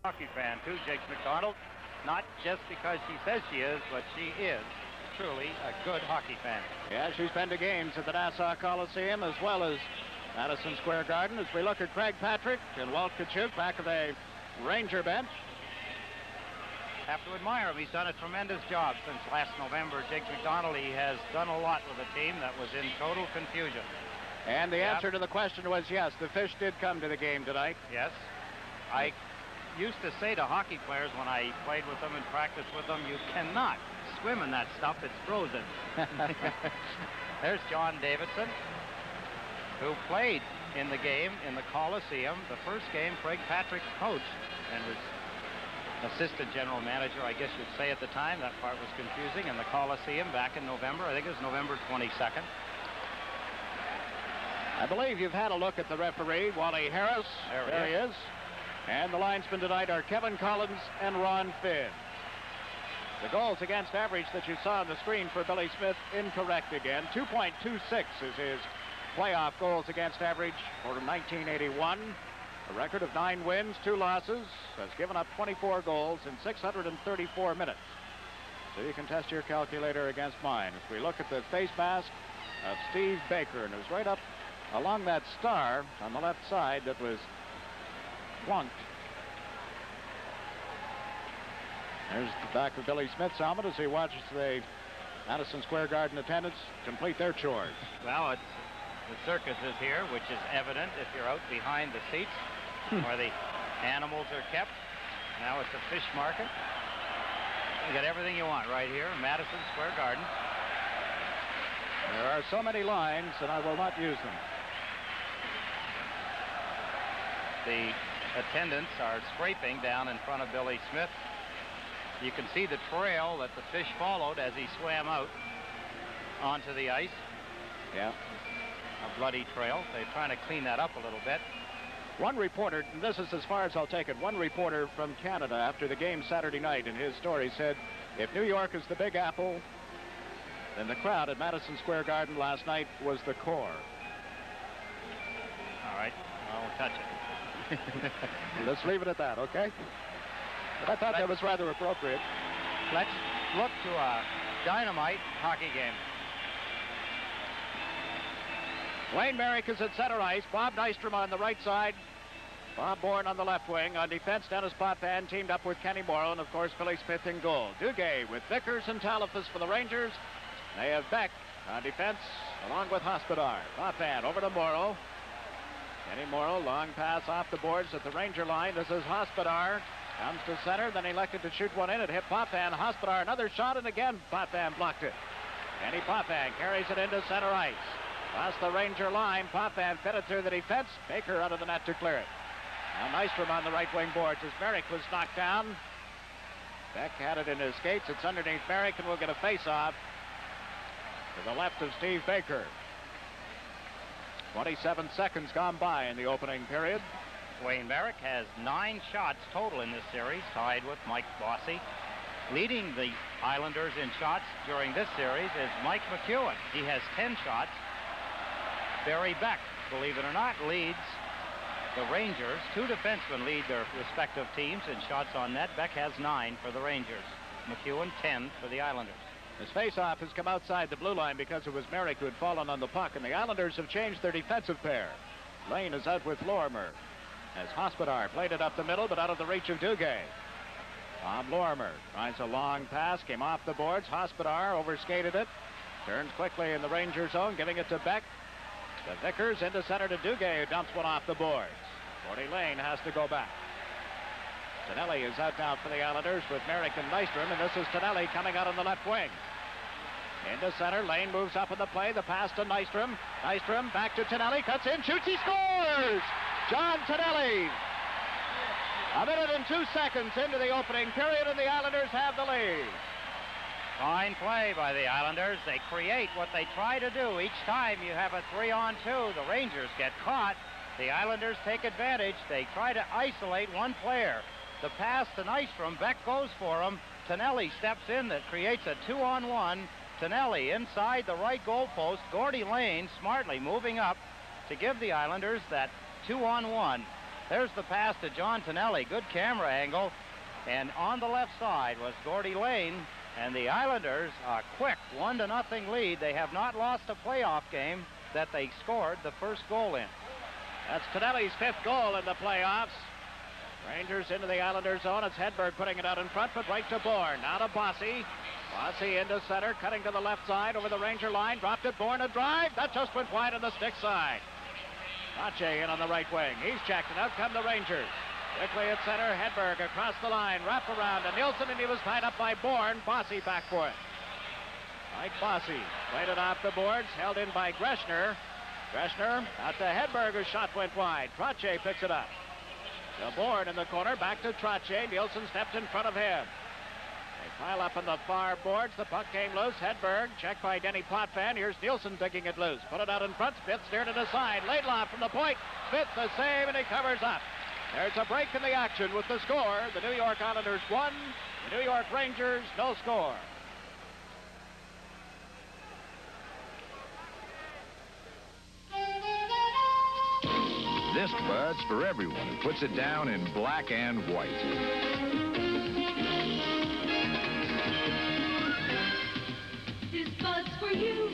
hockey fan too, Jake McDonald. Not just because she says she is, but she is truly a good hockey fan. Yeah, she's been to games at the Nassau Coliseum as well as Madison Square Garden. As we look at Craig Patrick and Walt Kachuk back of the Ranger bench. Have to admire him. He's done a tremendous job since last November. Jake McDonald, he has done a lot with a team that was in total confusion. And the answer to the question was yes, the fish did come to the game tonight. Yes. I used to say to hockey players when I played with them and practiced with them, you cannot swim in that stuff, it's frozen. There's John Davidson, who played in the game in the Coliseum. The first game, Craig Patrick coached and was assistant general manager, I guess you'd say at the time. That part was confusing. In the Coliseum back in November. I think it was November 22nd. I believe you've had a look at the referee, Wally Harris. There he is. And the linesmen tonight are Kevin Collins and Ron Finn. The goals against average that you saw on the screen for Billy Smith, incorrect again. 2.26 is his playoff goals against average for 1981. A record of 9 wins, 2 losses, has given up 24 goals in 634 minutes. So you can test your calculator against mine. As we look at the face mask of Steve Baker, and it was right up along that star on the left side that was flunked. There's the back of Billy Smith's helmet as he watches the Madison Square Garden attendants complete their chores. Well, it's the circus is here, which is evident if you're out behind the seats where the animals are kept. Now it's a fish market. You get everything you want right here in Madison Square Garden. There are so many lines, and I will not use them. The attendants are scraping down in front of Billy Smith. You can see the trail that the fish followed as he swam out onto the ice. Yeah. A bloody trail. They're trying to clean that up a little bit. One reporter, and this is as far as I'll take it, one reporter from Canada after the game Saturday night in his story said, if New York is the Big Apple, then the crowd at Madison Square Garden last night was the core. All right, I won't touch it. Let's leave it at that, okay? But I thought that was rather appropriate. Let's look to a dynamite hockey game. Wayne Merrick is at center ice. Bob Nystrom on the right side. Bob Bourne on the left wing. On defense, Dennis Potvin teamed up with Kenny Morrow, and of course Billy Smith in goal. Duguay with Vickers and Talifas for the Rangers. They have Beck on defense along with Hospodar. Potvin over to Morrow. Kenny Morrow, long pass off the boards at the Ranger line. This is Hospodar. Comes to center, then elected to shoot one in. It hit Potvin. Hospodar, another shot, and again Potvin blocked it. Kenny Potvin carries it into center ice. Across the Ranger line, Potvin fed it through the defense. Baker out of the net to clear it. Now Nystrom on the right wing boards as Merrick was knocked down. Beck had it in his skates. It's underneath Merrick, and we'll get a face-off to the left of Steve Baker. 27 seconds gone by in the opening period. Wayne Merrick has 9 shots total in this series, tied with Mike Bossy. Leading the Islanders in shots during this series is Mike McEwen. He has 10 shots. Barry Beck, believe it or not, leads the Rangers. 2 defensemen lead their respective teams in shots on net. Beck has 9 for the Rangers. McEwen 10 for the Islanders. This face-off has come outside the blue line because it was Merrick who had fallen on the puck, and the Islanders have changed their defensive pair. Lane is out with Lorimer as Hospodar played it up the middle, but out of the reach of Duguay. Lorimer finds a long pass, came off the boards. Hospodar overskated it, turns quickly in the Ranger zone, giving it to Beck. The Vickers into center to Duguay, who dumps one off the boards. Gordy Lane has to go back. Tonelli is out now for the Islanders with Merrick and Nystrom, and this is Tonelli coming out on the left wing. Into center, Lane moves up in the play, the pass to Nystrom. Nystrom back to Tonelli, cuts in, shoots, he scores! John Tonelli! A minute and 2 seconds into the opening period, and the Islanders have the lead. Fine play by the Islanders. They create what they try to do. Each time you have a 3-on-2, the Rangers get caught. The Islanders take advantage. They try to isolate one player. The pass to Nystrom, Beck goes for him. Tonelli steps in, that creates a 2-on-1. Tonelli inside the right goal post. Gordy Lane smartly moving up to give the Islanders that 2-on-1. There's the pass to John Tonelli. Good camera angle. And on the left side was Gordy Lane. And the Islanders, a quick 1-0 lead. They have not lost a playoff game that they scored the first goal in. That's Tonelli's 5th goal in the playoffs. Rangers into the Islanders zone. It's Hedberg putting it out in front, but right to Bourne. Now to Bossy. Bossy into center, cutting to the left side over the Ranger line. Dropped it, Bourne a drive. That just went wide on the stick side. Trottier in on the right wing. He's checked, and out come the Rangers. Quickly at center, Hedberg across the line, wrap around to Nielsen, and he was tied up by Bourne. Bossy back for it. Mike Bossy played it off the boards, held in by Greschner. Greschner out to Hedberg, whose shot went wide. Trottier picks it up. The Bourne in the corner, back to Trottier. Nielsen stepped in front of him. They pile up on the far boards. The puck came loose. Hedberg checked by Denis Potvin. Here's Nielsen digging it loose. Put it out in front. Smith steered it aside. Laidlaw from the point. Smith the save, and he covers up. There's a break in the action with the score. The New York Islanders 1. The New York Rangers no score. This Bud's for everyone who puts it down in black and white. This Bud's for you.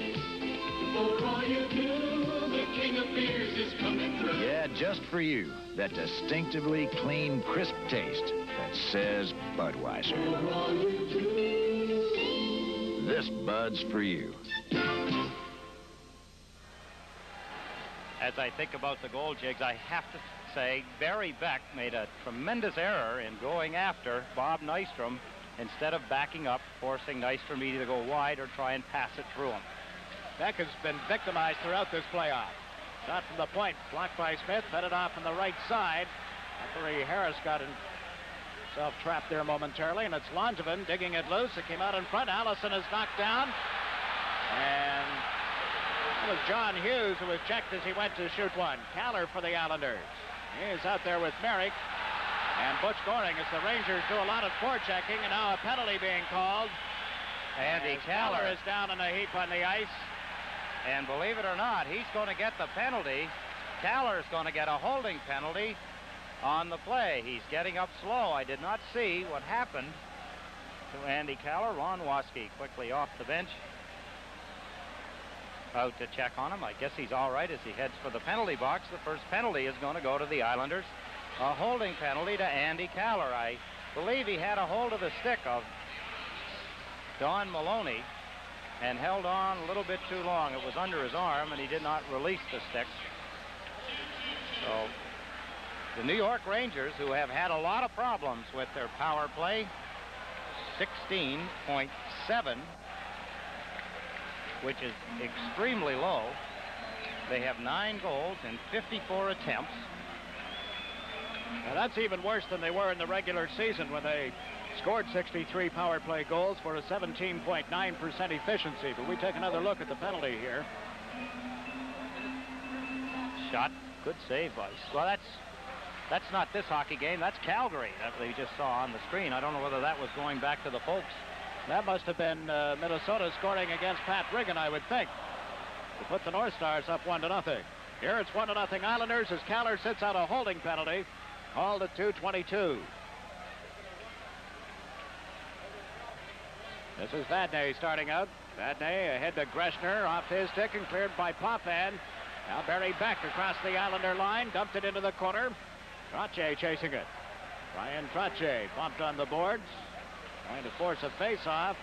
For all you do, the king of beers is coming through. Yeah, just for you. That distinctively clean, crisp taste that says Budweiser. For all you do. This Bud's for you. As I think about the goal, Jigs, I have to say Barry Beck made a tremendous error in going after Bob Nystrom instead of backing up, forcing Nystrom either to go wide or try and pass it through him. Beck has been victimized throughout this playoff. Shot from the point, blocked by Smith, fed it off on the right side. Referee Harris got himself trapped there momentarily, and it's Langevin digging it loose. It came out in front. Allison is knocked down. And it was John Hughes who was checked as he went to shoot one. Kallur for the Islanders. He's out there with Merrick. And Butch Goring as the Rangers do a lot of forechecking, and now a penalty being called. Andy Kallur is down in a heap on the ice. And believe it or not, he's going to get the penalty. Kallur's going to get a holding penalty on the play. He's getting up slow. I did not see what happened to Andy Kallur. Ron Waskey quickly off the bench. Out to check on him. I guess he's all right as he heads for the penalty box. The first penalty is going to go to the Islanders. A holding penalty to Andy Kallur. I believe he had a hold of the stick of Don Maloney and held on a little bit too long. It was under his arm, and he did not release the stick. So the New York Rangers, who have had a lot of problems with their power play, 16.7, which is extremely low. They have 9 goals in 54 attempts. Now that's even worse than they were in the regular season when they scored 63 power play goals for a 17.9% efficiency. But we take another look at the penalty here. Shot. Good save by. Well, that's not this hockey game. That's Calgary that we just saw on the screen. I don't know whether that was going back to the folks. That must have been Minnesota scoring against Pat Riggin, I would think, to put the North Stars up 1-0. Here it's 1-0 Islanders as Kallur sits out a holding penalty called at 2:22. This is Vadnais starting out. Vadnais ahead to Greschner, off his stick and cleared by Potvin. Now Barry Beck across the Islander line, dumped it into the corner. Trottier chasing it. Bryan Trottier bumped on the boards, trying to force a face-off.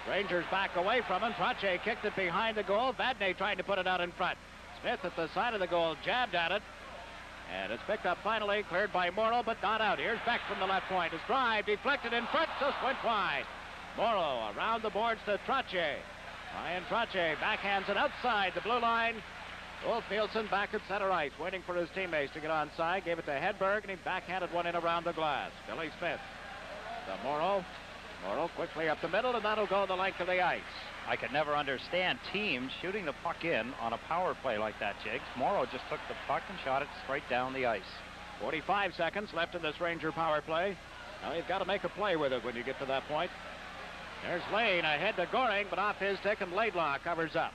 Rangers back away from him. Trottier kicked it behind the goal. Vadnais trying to put it out in front. Smith at the side of the goal jabbed at it. And it's picked up finally, cleared by Morrow, but not out. Here's Beck from the left point. His drive deflected in front, just went wide. Morrow around the boards to Trottier. Bryan Trottier backhands it outside the blue line. Wolf Nielsen back at center ice, waiting for his teammates to get onside. Gave it to Hedberg, and he backhanded one in around the glass. Billy Smith to Morrow. Morrow quickly up the middle, and that'll go the length of the ice. I could never understand teams shooting the puck in on a power play like that, Jigs. Morrow just took the puck and shot it straight down the ice. 45 seconds left in this Ranger power play. Now you've got to make a play with it when you get to that point. There's Lane ahead to Goring, but off his stick, and Laidlaw covers up.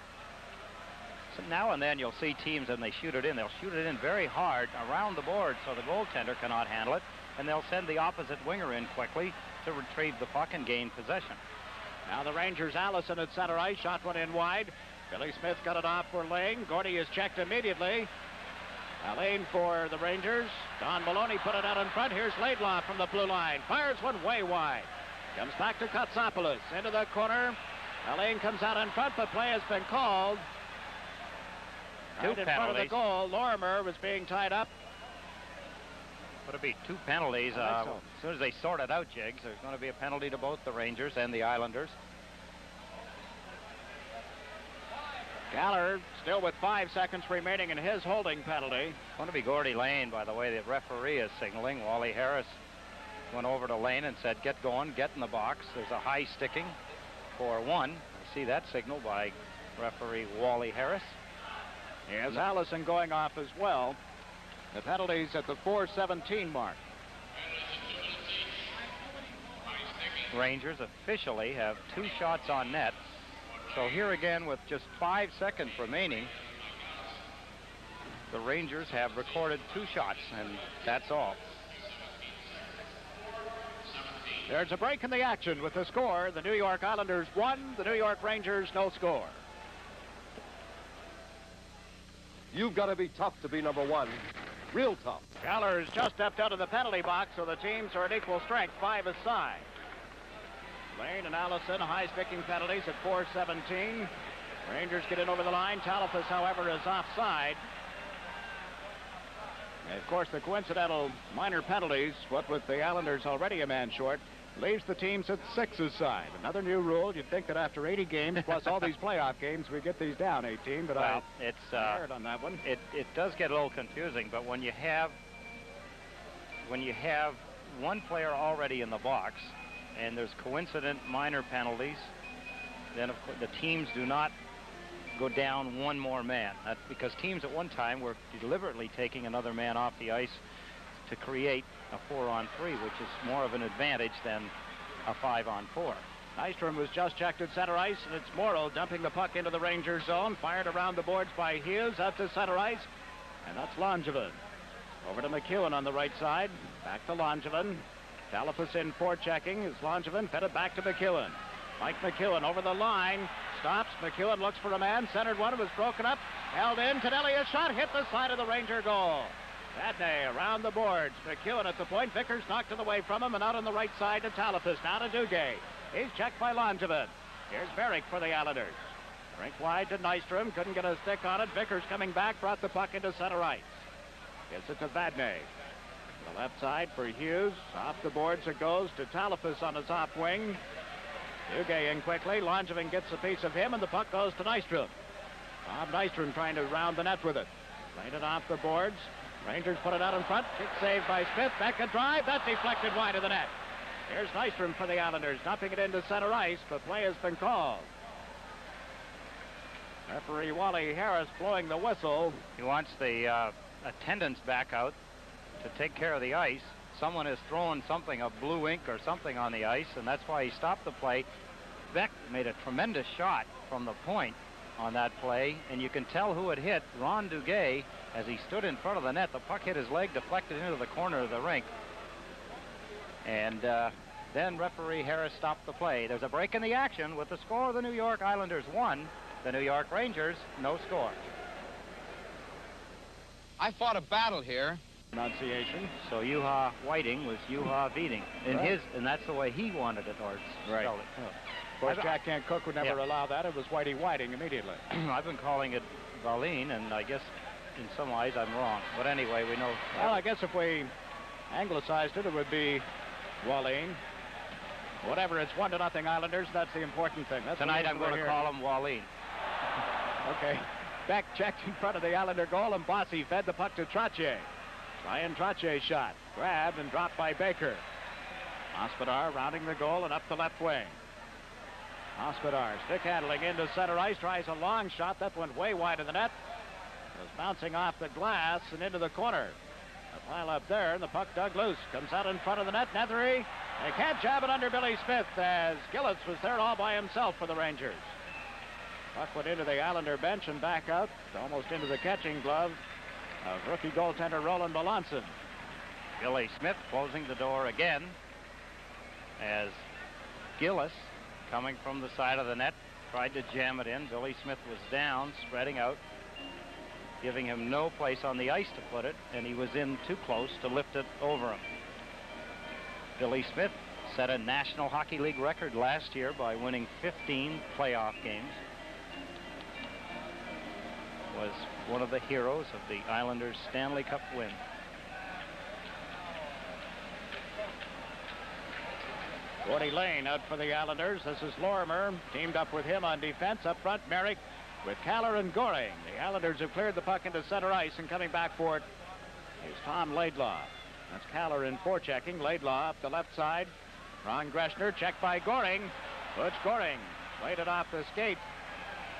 So now and then you'll see teams, and they shoot it in. They'll shoot it in very hard around the board so the goaltender cannot handle it, and they'll send the opposite winger in quickly to retrieve the puck and gain possession. Now the Rangers, Allison at center ice, shot one in wide. Billy Smith got it off for Lane. Gordy is checked immediately. Lane for the Rangers. Don Maloney put it out in front. Here's Laidlaw from the blue line. Fires one way wide. Comes back to Kotsopoulos. Into the corner. Lane comes out in front, but play has been called. Right in front of the goal, Lorimer was being tied up. Would it be 2 penalties? So. As soon as they sort it out, Jiggs, there's going to be a penalty to both the Rangers and the Islanders. Kallur still with 5 seconds remaining in his holding penalty. It's going to be Gordy Lane, by the way. The referee is signaling. Wally Harris went over to Lane and said, get going, get in the box. There's a high sticking for 1. You see that signal by referee Wally Harris. Yes, Allison going off as well. The penalties at the 4:17 mark. Rangers officially have 2 shots on net. So here again, with just 5 seconds remaining, the Rangers have recorded 2 shots, and that's all. There's a break in the action with the score. The New York Islanders 1, the New York Rangers no score. You've got to be tough to be number 1. Real tough. Kallur has just stepped out of the penalty box, so the teams are at equal strength, 5 aside. Lane and Allison, high sticking penalties at 4:17. Rangers get in over the line. Talifas, however, is offside. And of course, the coincidental minor penalties, what with the Islanders already a man short, leaves the teams at 6 aside. Another new rule. You'd think that after 80 games plus all these playoff games, we get these down 18, but well, I erred on that one. It does get a little confusing, but when you have one player already in the box and there's coincident minor penalties, then of course the teams do not go down one more man. That's because teams at one time were deliberately taking another man off the ice to create a 4-on-3, which is more of an advantage than a 5-on-4. Nystrom was just checked at center ice, and it's Morrow dumping the puck into the Rangers zone. Fired around the boards by Hughes up to center ice, and that's Langevin. Over to McEwen on the right side. Back to Langevin. Talifas in forechecking as Langevin fed it back to McEwen. Mike McEwen over the line. Stops. McEwen looks for a man. Centered one. It was broken up. Held in. Tonelli, a shot. Hit the side of the Ranger goal. That day around the boards. McEwen at the point. Vickers knocked it away from him and out on the right side to Talifas. Now to Duguay. He's checked by Langevin. Here's Merrick for the Islanders. Rink wide to Nystrom. Couldn't get a stick on it. Vickers coming back. Brought the puck into center ice. Gets it to Vadnais. The left side for Hughes. Off the boards it goes to Talifas on his off wing. Duguay in quickly. Langevin gets a piece of him, and the puck goes to Nystrom. Bob Nystrom trying to round the net with it. Played it off the boards. Rangers put it out in front. Kick saved by Smith. Back a drive. That's deflected wide of the net. Here's Nystrom for the Islanders, dumping it into center ice, but play has been called. Referee Wally Harris blowing the whistle. He wants the attendants back out to take care of the ice. Someone is throwing something, a blue ink or something on the ice, and that's why he stopped the play. Beck made a tremendous shot from the point on that play, and you can tell who it hit. Ron Duguay, as he stood in front of the net, the puck hit his leg, deflected into the corner of the rink. And then referee Harris stopped the play. There's a break in the action with the score of the New York Islanders 1, the New York Rangers no score. I fought a battle here. Pronunciation. So Juha Whiting was Juha Viding. And that's the way he wanted it, or right. spelled it. Of course, Jack Kent Cook would never allow that. It was Whitey Whiting immediately. I've been calling it Valine, and I guess in some ways I'm wrong. But anyway, we know. Well, I guess if we anglicized it, it would be Waline. Whatever, it's 1-0 Islanders. That's the important thing. That's tonight I'm going to call him Waline. Okay. Beck checked in front of the Islander goal, and Bossy fed the puck to Trottier. Ryan Trottier's shot. Grabbed and dropped by Baker. Hospodar rounding the goal and up the left wing. Hospodar stick handling into center ice. Tries a long shot. That went way wide of the net. It was bouncing off the glass and into the corner. A pile up there, and the puck dug loose. Comes out in front of the net. Nethery. They can't jab it under Billy Smith as Gillies was there all by himself for the Rangers. Puck went into the Islander bench and back out, almost into the catching glove of rookie goaltender Roland Melanson. Billy Smith closing the door again as Gillies, coming from the side of the net, tried to jam it in. Billy Smith was down, spreading out, giving him no place on the ice to put it, and he was in too close to lift it over him. Billy Smith set a National Hockey League record last year by winning 15 playoff games. Was one of the heroes of the Islanders' Stanley Cup win. Gordy Lane out for the Islanders. This is Lorimer, teamed up with him on defense. Up front, Merrick with Kallur and Goring. The Islanders have cleared the puck into center ice, and coming back for it is Tom Laidlaw. That's Kallur in forechecking. Laidlaw up the left side. Ron Greschner, checked by Goring. Butch Goring played it off the skate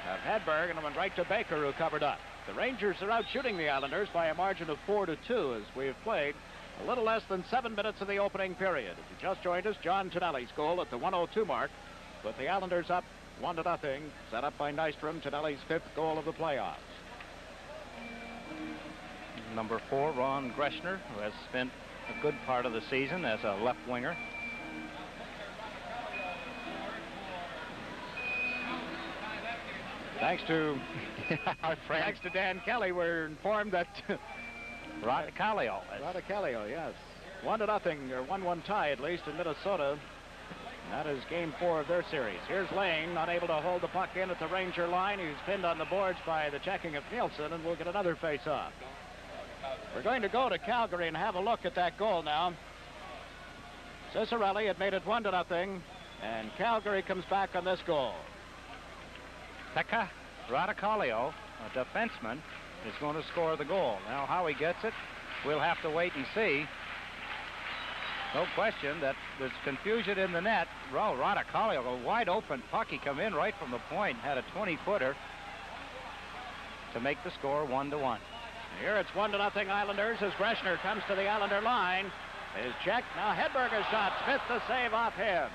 of Hedberg, and it went right to Baker, who covered up. The Rangers are out shooting the Islanders by a margin of 4-2 as we have played a little less than 7 minutes of the opening period. If you just joined us, John Tonelli's goal at the 1:02 mark put the Islanders up 1-0, set up by Nystrom, Tonelli's 5th goal of the playoffs. Number 4, Ron Greschner, who has spent a good part of the season as a left winger. Thanks to our friend. Thanks to Dan Kelly, we're informed that Radicalio. Radicalio, yes. 1-0, or 1-1 tie at least in Minnesota. That is game 4 of their series. Here's Lane, unable to hold the puck in at the Ranger line. He's pinned on the boards by the checking of Nielsen, and we'll get another face-off. We're going to go to Calgary and have a look at that goal now. Cicerelli had made it 1-0, and Calgary comes back on this goal. Pekka Radicalio, a defenseman, is going to score the goal. Now, how he gets it, we'll have to wait and see. No question that there's confusion in the net. Radicalio, a wide open puck. He come in right from the point, had a 20-footer to make the score 1-1. Here it's 1-0 Islanders as Greschner comes to the Islander line. Is checked. Now Hedberg is shot. Smith the save off him.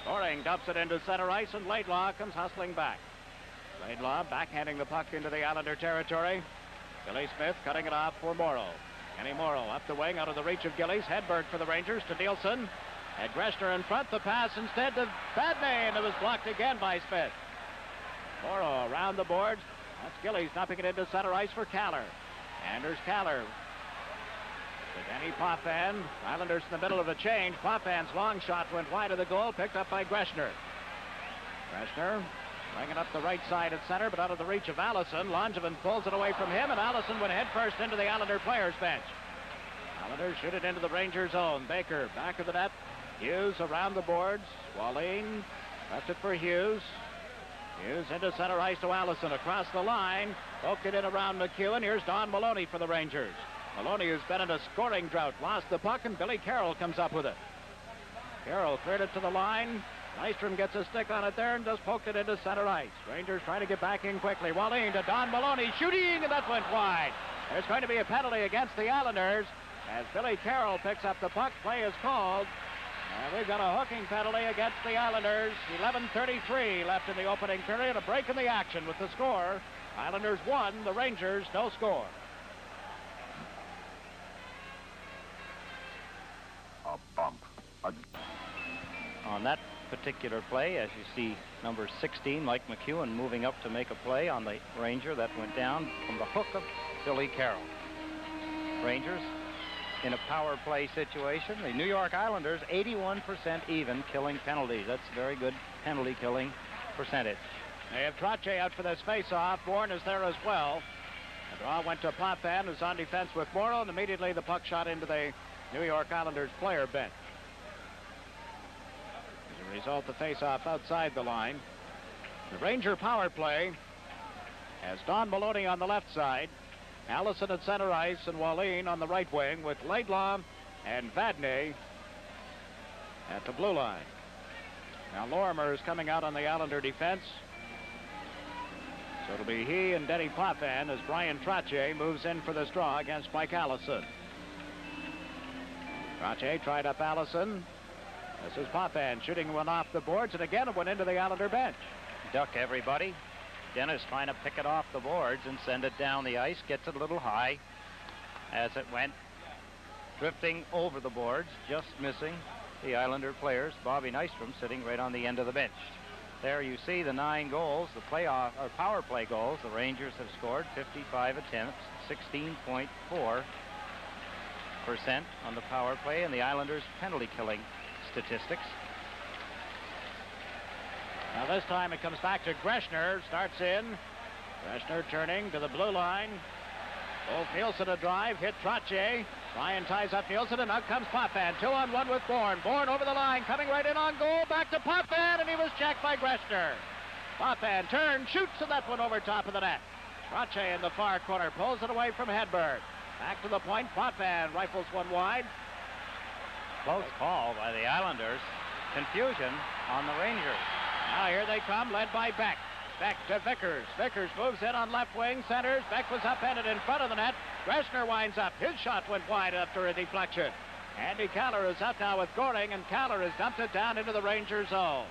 Goring dumps it into center ice, and Laidlaw comes hustling back. Laidlaw backhanding the puck into the Islander territory. Billy Smith cutting it off for Morrow. Kenny Morrow up the wing out of the reach of Gillies. Hedberg for the Rangers to Nielsen. Had Greschner in front. The pass instead to Badney, and it was blocked again by Smith. Morrow around the boards. That's Gillies dumping it into center ice for Kallur. Anders Kallur to Denny Potvin. Islanders in the middle of a change. Potvin's long shot went wide of the goal, picked up by Greschner. Greschner bringing up the right side at center, but out of the reach of Allison. Langevin pulls it away from him, and Allison went headfirst into the Islander players' bench. Islanders shoot it into the Ranger zone. Baker back of the net. Hughes around the boards. Wallin left it for Hughes. Hughes into center ice to Allison across the line. Poked it in around McEwen. Here's Don Maloney for the Rangers. Maloney has been in a scoring drought. Lost the puck, and Billy Carroll comes up with it. Carroll cleared it to the line. Nystrom gets a stick on it there and just poked it into center ice. Rangers trying to get back in quickly. Wallin to Don Maloney, shooting, and that went wide. There's going to be a penalty against the Islanders as Billy Carroll picks up the puck. Play is called. And we've got a hooking penalty against the Islanders. 11:33 left in the opening period. A break in the action with the score. Islanders 1, the Rangers no score. A bump. On that particular play, as you see number 16, Mike McEwen, moving up to make a play on the Ranger that went down from the hook of Billy Carroll. Rangers in a power play situation. The New York Islanders 81% even killing penalties. That's very good penalty killing percentage. They have Trottier out for this face-off. Bourne is there as well. The draw went to Potvin, who's on defense with Morrow, and immediately the puck shot into the New York Islanders player bench. As a result, the face-off outside the line. The Ranger power play has Don Maloney on the left side, Allison at center ice, and Wallin on the right wing with Laidlaw and Vadney at the blue line. Now Lorimer is coming out on the Islander defense. So it'll be he and Denis Potvin as Bryan Trottier moves in for this draw against Mike Allison. Trottier tried up Allison. This is Potvin shooting one off the boards, and again it went into the Islander bench. Duck everybody. Denis trying to pick it off the boards and send it down the ice. Gets it a little high as it went drifting over the boards, just missing the Islander players. Bobby Nystrom sitting right on the end of the bench. There you see the 9 goals, the playoff or power play goals. The Rangers have scored 55 attempts, 16.4% on the power play, and the Islanders' penalty killing statistics. Now this time it comes back to Greschner. Starts in. Greschner turning to the blue line. Wolf Nielsen a drive, hit Trottier. Bryan ties up Nielsen, and out comes Potvin. 2-on-1 with Bourne. Bourne over the line, coming right in on goal. Back to Potvin, and he was checked by Greschner. Potvin turns, shoots, and that one over top of the net. Trottier in the far corner pulls it away from Hedberg. Back to the point. Potvin rifles one wide. Close call by the Islanders. Confusion on the Rangers. Now here they come, led by Beck. Beck to Vickers. Vickers moves in on left wing, centers. Beck was upended in front of the net. Greschner winds up. His shot went wide after a deflection. Andy Kallur is up now with Goring, and Kallur has dumped it down into the Ranger zone.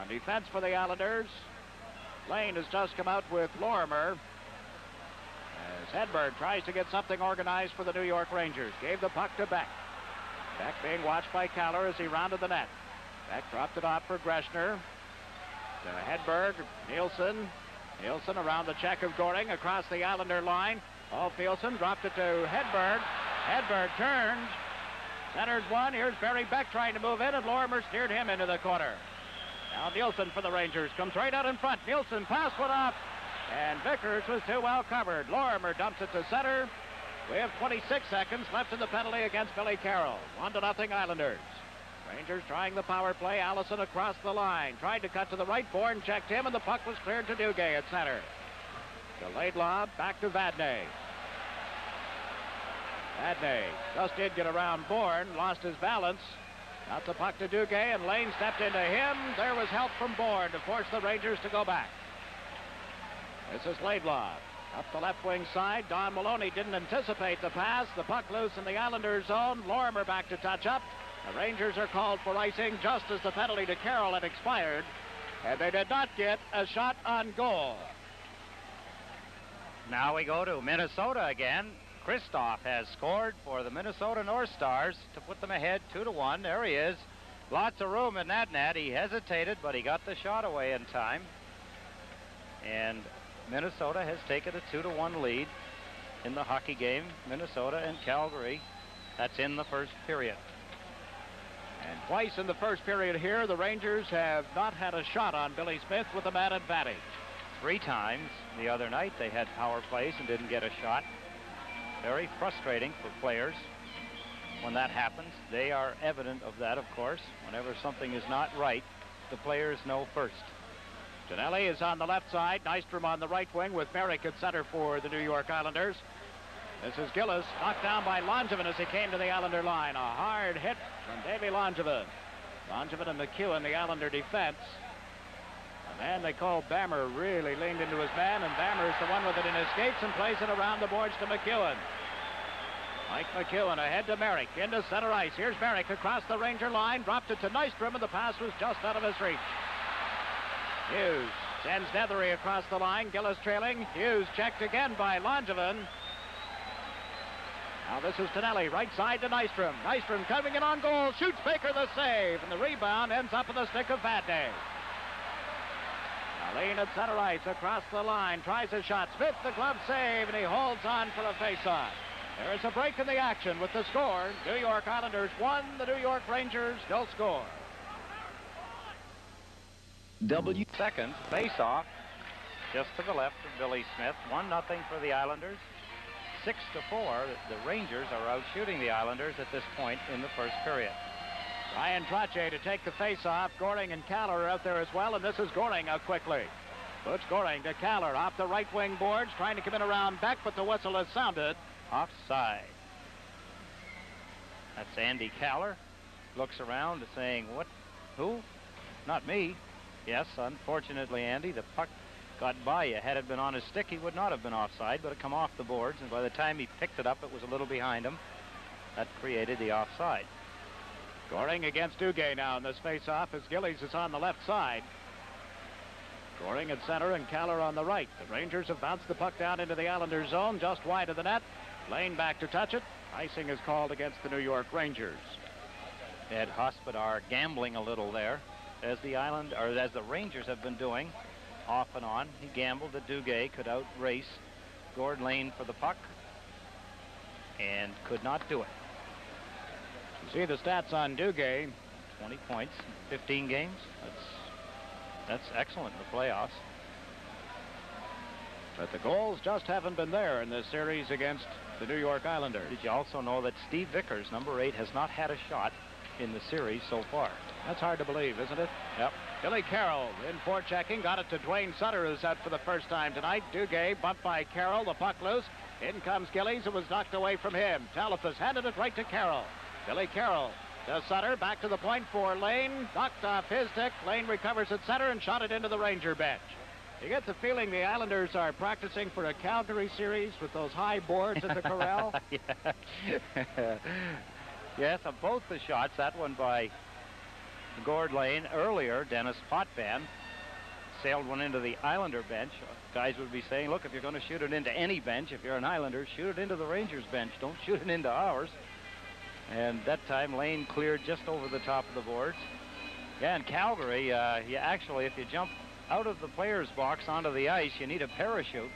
On defense for the Islanders, Lane has just come out with Lorimer as Hedberg tries to get something organized for the New York Rangers. Gave the puck to Beck. Beck being watched by Kallur as he rounded the net. Beck dropped it off for Greschner. To Hedberg, Nielsen. Nielsen around the check of Goring across the Islander line. Ulf Nielsen dropped it to Hedberg. Hedberg turns. Centers one. Here's Barry Beck trying to move in, and Lorimer steered him into the corner. Now Nielsen for the Rangers comes right out in front. Nielsen passed one off, and Vickers was too well covered. Lorimer dumps it to center. We have 26 seconds left in the penalty against Billy Carroll. 1-0 Islanders. Rangers trying the power play. Allison across the line. Tried to cut to the right. Bourne checked him, and the puck was cleared to Duguay at center. Delayed lob back to Vadnais. Vadnais just did get around Bourne. Lost his balance. Got the puck to Duguay, and Lane stepped into him. There was help from Bourne to force the Rangers to go back. This is Laidlaw. Up the left wing side. Don Maloney didn't anticipate the pass. The puck loose in the Islanders zone. Lorimer back to touch up. The Rangers are called for icing just as the penalty to Carroll had expired, and they did not get a shot on goal. Now we go to Minnesota again. Kristoff has scored for the Minnesota North Stars to put them ahead 2-1. There he is. Lots of room in that net. He hesitated, but he got the shot away in time. And Minnesota has taken a 2-1 lead in the hockey game. Minnesota and Calgary. That's in the first period. And twice in the first period here, the Rangers have not had a shot on Billy Smith with a man advantage. 3 times the other night they had power plays and didn't get a shot. Very frustrating for players when that happens. They are evident of that, of course. Whenever something is not right, the players know first. Tonelli is on the left side. Nystrom on the right wing with Merrick at center for the New York Islanders. This is Gillies, knocked down by Langevin as he came to the Islander line. A hard hit from Davy Langevin. Langevin and McEwen, the Islander defense. The man they call Bammer really leaned into his man, and Bammer is the one with it in his skates and plays it around the boards to McEwen. Mike McEwen ahead to Merrick, into center ice. Here's Merrick across the Ranger line, dropped it to Nystrom, and the pass was just out of his reach. Hughes sends Nethery across the line, Gillies trailing. Hughes checked again by Langevin. Now this is Tonelli, right side to Nystrom. Nystrom coming in on goal, shoots Baker the save, and the rebound ends up in the stick of Vadnais. Lean at center ice across the line, tries a shot. Smith the glove save, and he holds on for the faceoff. There is a break in the action with the score. New York Islanders 1, the New York Rangers no score. Second faceoff just to the left of Billy Smith. 1-0 for the Islanders. 6-4. The Rangers are out shooting the Islanders at this point in the first period. Bryan Trottier to take the face-off. Goring and Kallur are out there as well, and this is Goring out quickly. Butch Goring to Kallur off the right wing boards, trying to come in around Beck, but the whistle has sounded. Offside. That's Andy Kallur. Looks around saying, what? Who? Not me. Yes, unfortunately, Andy, the puck got by you. Had it been on his stick, he would not have been offside, but it come off the boards, and by the time he picked it up, it was a little behind him. That created the offside. Goring against Duguay now in this face-off as Gillies is on the left side. Goring at center and Kallur on the right. The Rangers have bounced the puck down into the Islanders' zone, just wide of the net. Lane back to touch it. Icing is called against the New York Rangers. Ed Hospodar gambling a little there, as the Rangers have been doing off and on. He gambled that Duguay could outrace Gord Lane for the puck and could not do it. You see the stats on Duguay. 20 points, 15 games. That's excellent in the playoffs. But the goals just haven't been there in this series against the New York Islanders. Did you also know that Steve Vickers, number 8, has not had a shot in the series so far? That's hard to believe, isn't it? Yep. Billy Carroll in forechecking, got it to Duane Sutter, who's out for the first time tonight. Duguay bumped by Carroll, the puck loose. In comes Gillies, it was knocked away from him. Talifas handed it right to Carroll. Billy Carroll to Sutter, back to the point for Lane. Knocked off his stick. Lane recovers at center and shot it into the Ranger bench. You get the feeling the Islanders are practicing for a Calgary series with those high boards at the corral. Yes, of both the shots, that one by Gord Lane earlier, Denis Potvin sailed one into the Islander bench. Guys would be saying, look, if you're going to shoot it into any bench, if you're an Islander, shoot it into the Rangers bench. Don't shoot it into ours. And that time, Lane cleared just over the top of the boards. Yeah, in Calgary, you actually, if you jump out of the player's box onto the ice, you need a parachute.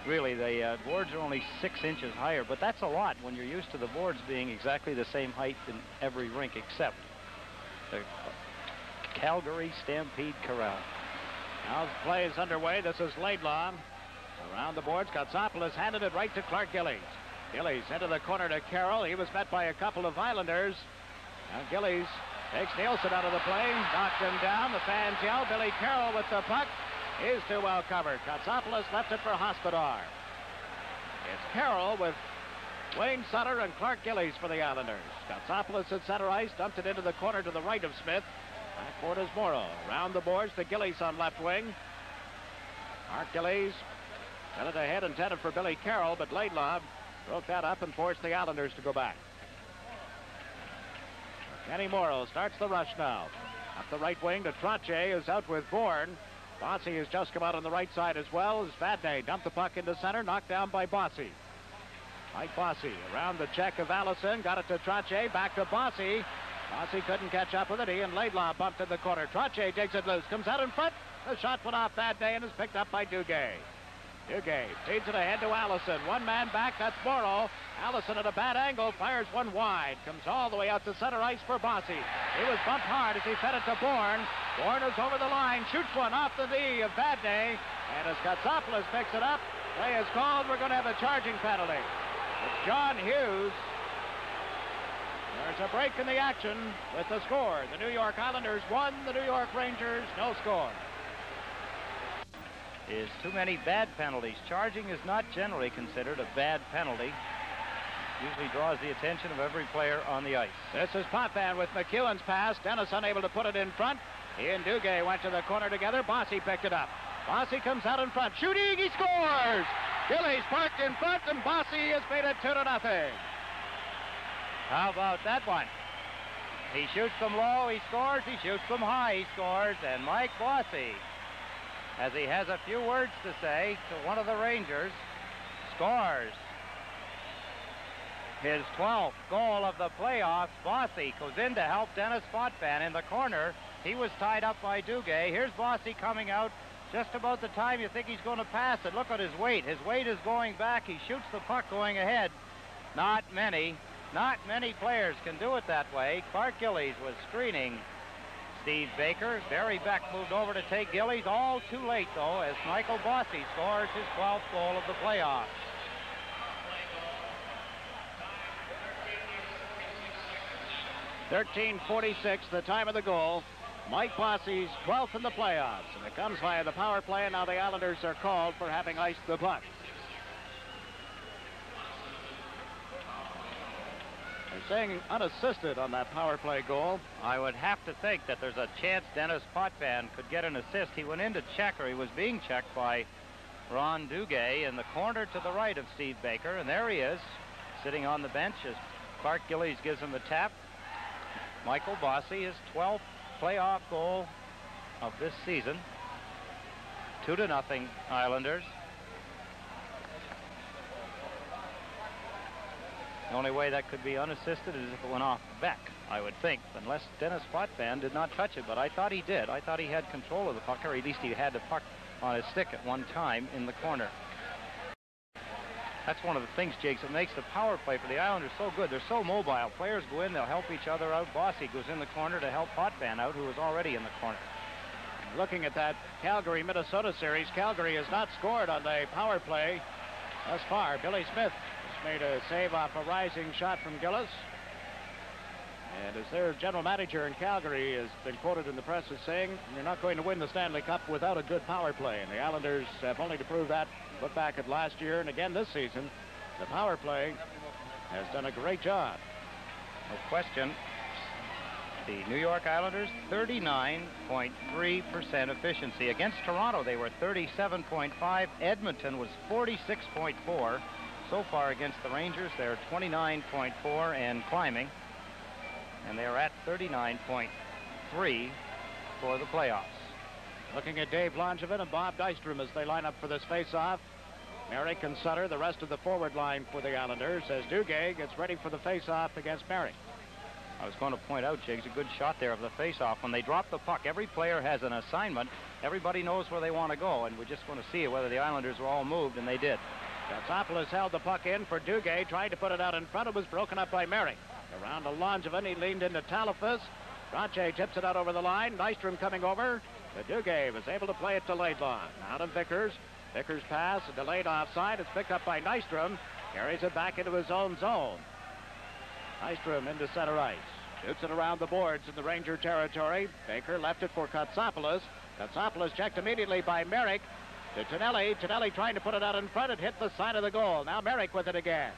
Really, the boards are only 6 inches higher, but that's a lot when you're used to the boards being exactly the same height in every rink except the Calgary Stampede Corral. Now the play is underway. This is Laidlaw. Around the boards, Katsopoulos handed it right to Clark Gillies. Gillies into the corner to Carroll. He was met by a couple of Islanders. Now Gillies takes Nielsen out of the play, knocked him down. The fans yell. Billy Carroll with the puck is too well covered. Katsopoulos left it for Hospodar. It's Carroll with Wayne Sutter and Clark Gillies for the Islanders. Katsopoulos at center ice, dumped it into the corner to the right of Smith. Backcourt is Morrow. Around the boards to Gillies on left wing. Clark Gillies got it ahead, intended for Billy Carroll, but Laidlaw broke that up and forced the Islanders to go back. Kenny Morrow starts the rush now. Up the right wing to Trottier, who's out with Bourne. Bossy has just come out on the right side as well as Vadnais dumped the puck into center, knocked down by Bossy. Mike Bossy around the check of Allison, got it to Trottier, back to Bossy. Bossy couldn't catch up with it. He and Laidlaw bumped in the corner. Trottier digs it loose, comes out in front. The shot went off Vadnais and is picked up by Duguay. Duguay feeds it ahead to Allison. One man back, that's Morrow. Allison at a bad angle, fires one wide. Comes all the way out to center ice for Bossy. He was bumped hard as he fed it to Bourne. Bourne is over the line, shoots one off the knee of Vadnais. And as Katsopoulos picks it up, play is called. We're going to have a charging penalty. It's John Hughes. There's a break in the action with the score. The New York Islanders 1, the New York Rangers no score. Is too many bad penalties. Charging is not generally considered a bad penalty. Usually draws the attention of every player on the ice. This is Potvin with McEwen's pass. Denis unable to put it in front. He and Duguay went to the corner together. Bossy picked it up. Bossy comes out in front. Shooting, he scores! Gillies parked in front, and Bossy has made it 2-0. How about that one? He shoots them low, he scores. He shoots them high, he scores. And Mike Bossy, as he has a few words to say to one of the Rangers, scores his 12th goal of the playoffs. Bossy goes in to help Denis Potvin in the corner. He was tied up by Duguay. Here's Bossy coming out just about the time you think he's going to pass it. Look at his weight. His weight is going back. He shoots the puck going ahead. Not many players can do it that way. Clark Gillies was screening Steve Baker. Barry Beck moved over to take Gillies. All too late, though, as Michael Bossy scores his 12th goal of the playoffs. .13:46, the time of the goal. Mike Bossy's 12th in the playoffs. And it comes via the power play, and now the Islanders are called for having iced the puck. They're saying unassisted on that power play goal. I would have to think that there's a chance Denis Potvin could get an assist. He went in to check, or he was being checked by Ron Duguay in the corner to the right of Steve Baker. And there he is, sitting on the bench as Clark Gillies gives him the tap. Michael Bossy, his 12th playoff goal of this season. 2-0 Islanders. The only way that could be unassisted is if it went off Beck, I would think, unless Denis Potvin did not touch it, but I thought he did. I thought he had control of the puck, or at least he had the puck on his stick at one time in the corner. That's one of the things, Jakes, that makes the power play for the Islanders so good. They're so mobile. Players go in, they'll help each other out. Bossy goes in the corner to help Potvin out, who was already in the corner. Looking at that Calgary-Minnesota series, Calgary has not scored on the power play thus far. Billy Smith has made a save off a rising shot from Gillies. And as their general manager in Calgary has been quoted in the press as saying, you're not going to win the Stanley Cup without a good power play. And the Islanders have only to prove that. Look back at last year and again this season. The power play has done a great job. No question. The New York Islanders, 39.3% efficiency. Against Toronto, they were 37.5. Edmonton was 46.4. So far against the Rangers, they're 29.4 and climbing. And they're at 39.3 for the playoffs. Looking at Dave Langevin and Bob Nystrom as they line up for this face-off. Merrick and Sutter, the rest of the forward line for the Islanders, as Duguay gets ready for the face-off against Merrick. I was going to point out, Jiggs, a good shot there of the face-off. When they drop the puck, every player has an assignment. Everybody knows where they want to go, and we're just going to see whether the Islanders were all moved, and they did. Katsopoulos held the puck in for Duguay, tried to put it out in front. It was broken up by Merrick. Around to Langevin, he leaned into Talafas. Trottier tips it out over the line. Nystrom coming over. But Duguay was able to play it to Laidlaw. Now to Vickers. Vickers pass, a delayed offside. It's picked up by Nystrom. Carries it back into his own zone. Nystrom into center ice. Shoots it around the boards in the Ranger territory. Baker left it for Katsopoulos. Katsopoulos checked immediately by Merrick. To Tonelli. Tonelli trying to put it out in front. It hit the side of the goal. Now Merrick with it again.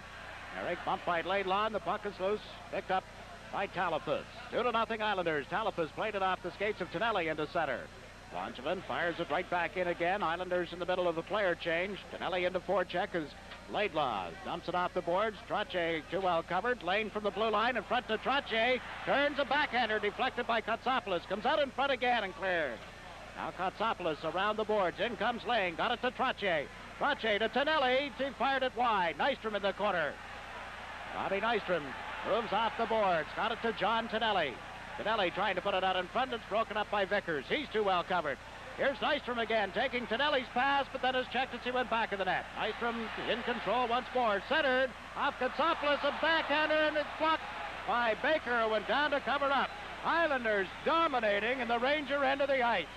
Merrick bumped by Laidlaw. The puck is loose. Picked up by Talafas. 2-0 Islanders. Talafas played it off the skates of Tonelli into center. Langevin fires it right back in again. Islanders in the middle of the player change. Tonelli into forecheck as Laidlaw dumps it off the boards. Trottier too well covered. Lane from the blue line in front to Trottier. Turns a backhander deflected by Katsopoulos. Comes out in front again and cleared. Now Katsopoulos around the boards. In comes Lane. Got it to Trottier. Trottier to Tonelli. He fired it wide. Nystrom in the corner. Bobby Nystrom moves off the boards. Got it to John Tonelli. Tonelli trying to put it out in front. It's broken up by Vickers. He's too well covered. Here's Nystrom again, taking Tonelli's pass, but then is checked as he went back of the net. Nystrom in control once more. Centered off Katsopoulos, a backhander, and it's blocked by Baker, who went down to cover up. Islanders dominating in the Ranger end of the ice.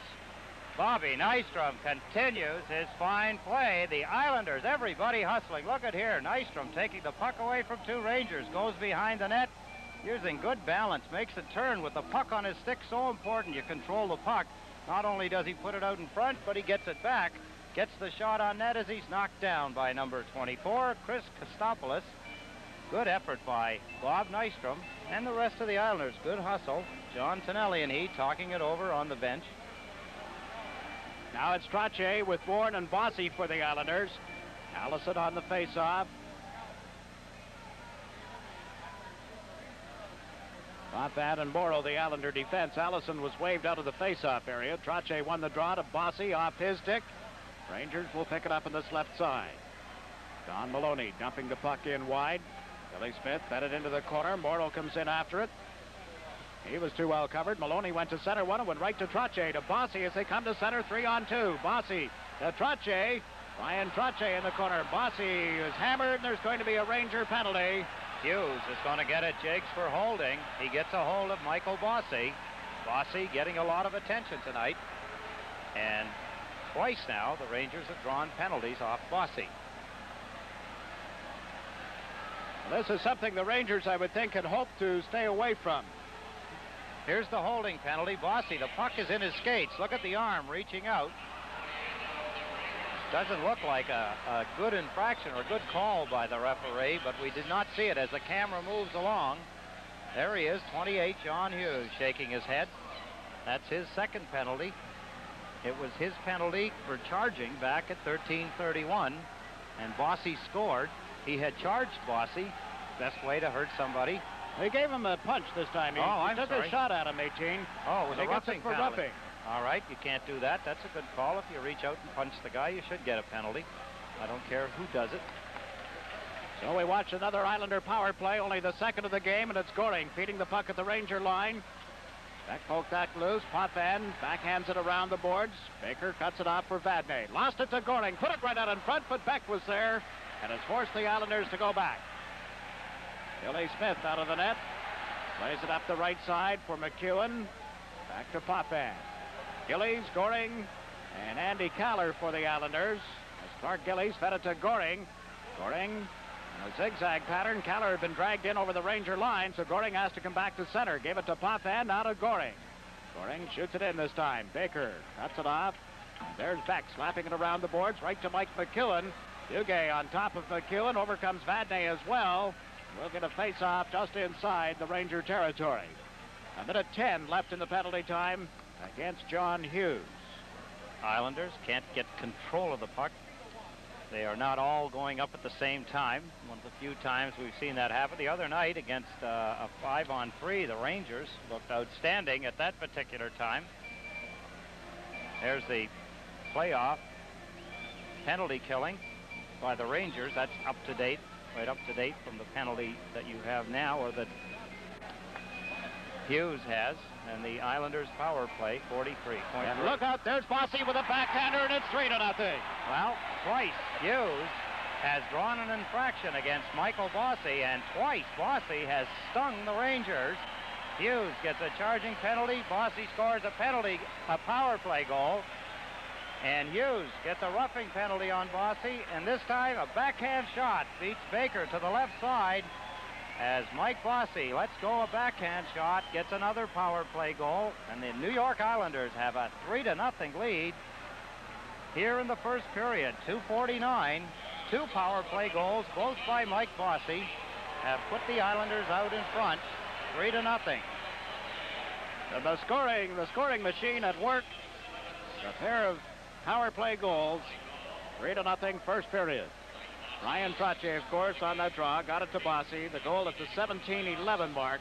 Bobby Nystrom continues his fine play. The Islanders, everybody hustling. Look at here. Nystrom taking the puck away from two Rangers. Goes behind the net. Using good balance. Makes a turn with the puck on his stick. So important you control the puck. Not only does he put it out in front, but he gets it back. Gets the shot on net as he's knocked down by number 24, Chris Kostopoulos. Good effort by Bob Nystrom and the rest of the Islanders. Good hustle. John Tonelli and he talking it over on the bench. Now it's Trottier with Bourne and Bossy for the Islanders. Allison on the face-off. Potvin and Morrow, the Islander defense. Allison was waved out of the face-off area. Trottier won the draw to Bossy off his stick. Rangers will pick it up on this left side. Don Maloney dumping the puck in wide. Billy Smith fed it into the corner. Morrow comes in after it. He was too well covered. Maloney went to center one and went right to Trottier. To Bossy as they come to center, 3-on-2. Bossy to Trottier. Ryan Trottier in the corner. Bossy is hammered, and there's going to be a Ranger penalty. Hughes is going to get it, Jakes, for holding. He gets a hold of Michael Bossy. Bossy getting a lot of attention tonight. And twice now, the Rangers have drawn penalties off Bossy. Well, this is something the Rangers, I would think, can hope to stay away from. Here's the holding penalty. Bossy, the puck is in his skates. Look at the arm reaching out. Doesn't look like a good infraction or a good call by the referee, but we did not see it as the camera moves along. There he is, 28, John Hughes, shaking his head. That's his second penalty. It was his penalty for charging back at 13:31, and Bossy scored. He had charged Bossy. Best way to hurt somebody. They gave him a punch this time. He I'm took sorry. a shot at him, 18. Oh, it was a roughing roughing penalty. All right, you can't do that. That's a good call. If you reach out and punch the guy, you should get a penalty. I don't care who does it. So we watch another Islander power play, only the second of the game, and it's Goring feeding the puck at the Ranger line. Beck poked that loose. Potvin backhands it around the boards. Baker cuts it off for Vadnais. Lost it to Goring. Put it right out in front, but Beck was there and has forced the Islanders to go back. Billy Smith out of the net. Plays it up the right side for McEwen. Back to Potvin. Gillies, Goring, and Andy Kallur for the Islanders. As Clark Gillies fed it to Goring. Goring in a zigzag pattern. Kallur had been dragged in over the Ranger line, so Goring has to come back to center. Gave it to Potvin, now to Goring. Goring shoots it in this time. Baker cuts it off. There's Beck slapping it around the boards, right to Mike McEwen. Duguay on top of McEwen. Over comes Vadnais as well. We'll get a face-off just inside the Ranger territory. A minute 10 left in the penalty time against John Hughes. Islanders can't get control of the puck. They are not all going up at the same time. One of the few times we've seen that happen. The other night against a 5-on-3, the Rangers looked outstanding at that particular time. There's the playoff penalty killing by the Rangers. That's up to date, right up to date from the penalty that you have now, or that Hughes has. And the Islanders power play, 43. And look out, there's Bossy with a backhander, and it's 3-0. Well, twice Hughes has drawn an infraction against Michael Bossy, and twice Bossy has stung the Rangers. Hughes gets a charging penalty. Bossy scores a power play goal. And Hughes gets a roughing penalty on Bossy, and this time a backhand shot beats Baker to the left side as Mike Bossy lets go a backhand shot, gets another power play goal, and the New York Islanders have a 3-0 lead here in the first period. 2:49, two power play goals, both by Mike Bossy, have put the Islanders out in front, 3-0. And the scoring machine at work. A pair of power play goals, 3-0 first period. Ryan Trottier, of course, on that draw, got it to Bossy. The goal at the 17-11 mark.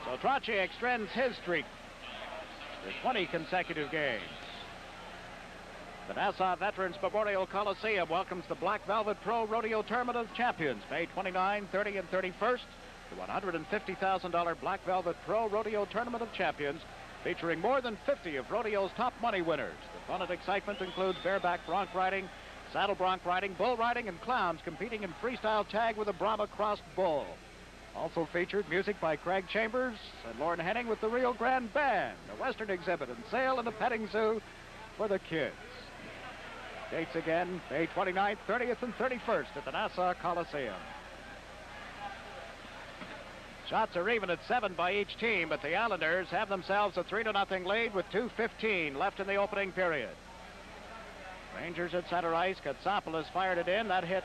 So Trottier extends his streak to 20 consecutive games. The Nassau Veterans Memorial Coliseum welcomes the Black Velvet Pro Rodeo Tournament of Champions, May 29, 30, and 31st. The $150,000 Black Velvet Pro Rodeo Tournament of Champions, featuring more than 50 of rodeo's top money winners. The fun and excitement includes bareback bronc riding, saddle bronc riding, bull riding, and clowns competing in freestyle tag with a Brahma crossed bull. Also featured music by Craig Chambers and Lauren Henning with the Rio Grande Band, a Western exhibit and sale and a petting zoo for the kids. Dates again, May 29th, 30th, and 31st at the Nassau Coliseum. Shots are even at 7 by each team, but the Islanders have themselves a 3-0 lead with 2:15 left in the opening period. Rangers at center ice. Katsopoulos fired it in. That hit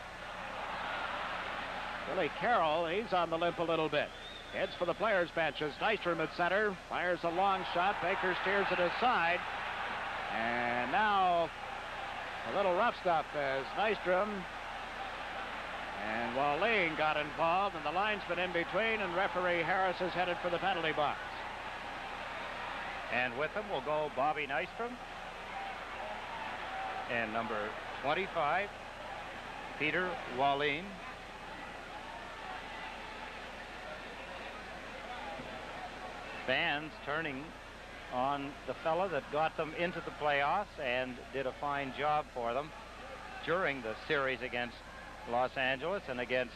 Billy Carroll. He's on the limp a little bit. Heads for the players' benches. Nystrom at center. Fires a long shot. Baker steers it aside. And now a little rough stuff as Nystrom and Walleen got involved, and the linesman in between, and referee Harris is headed for the penalty box. And with him will go Bobby Nystrom. And number 25, Peter Walleen. Fans turning on the fella that got them into the playoffs and did a fine job for them during the series against Los Angeles and against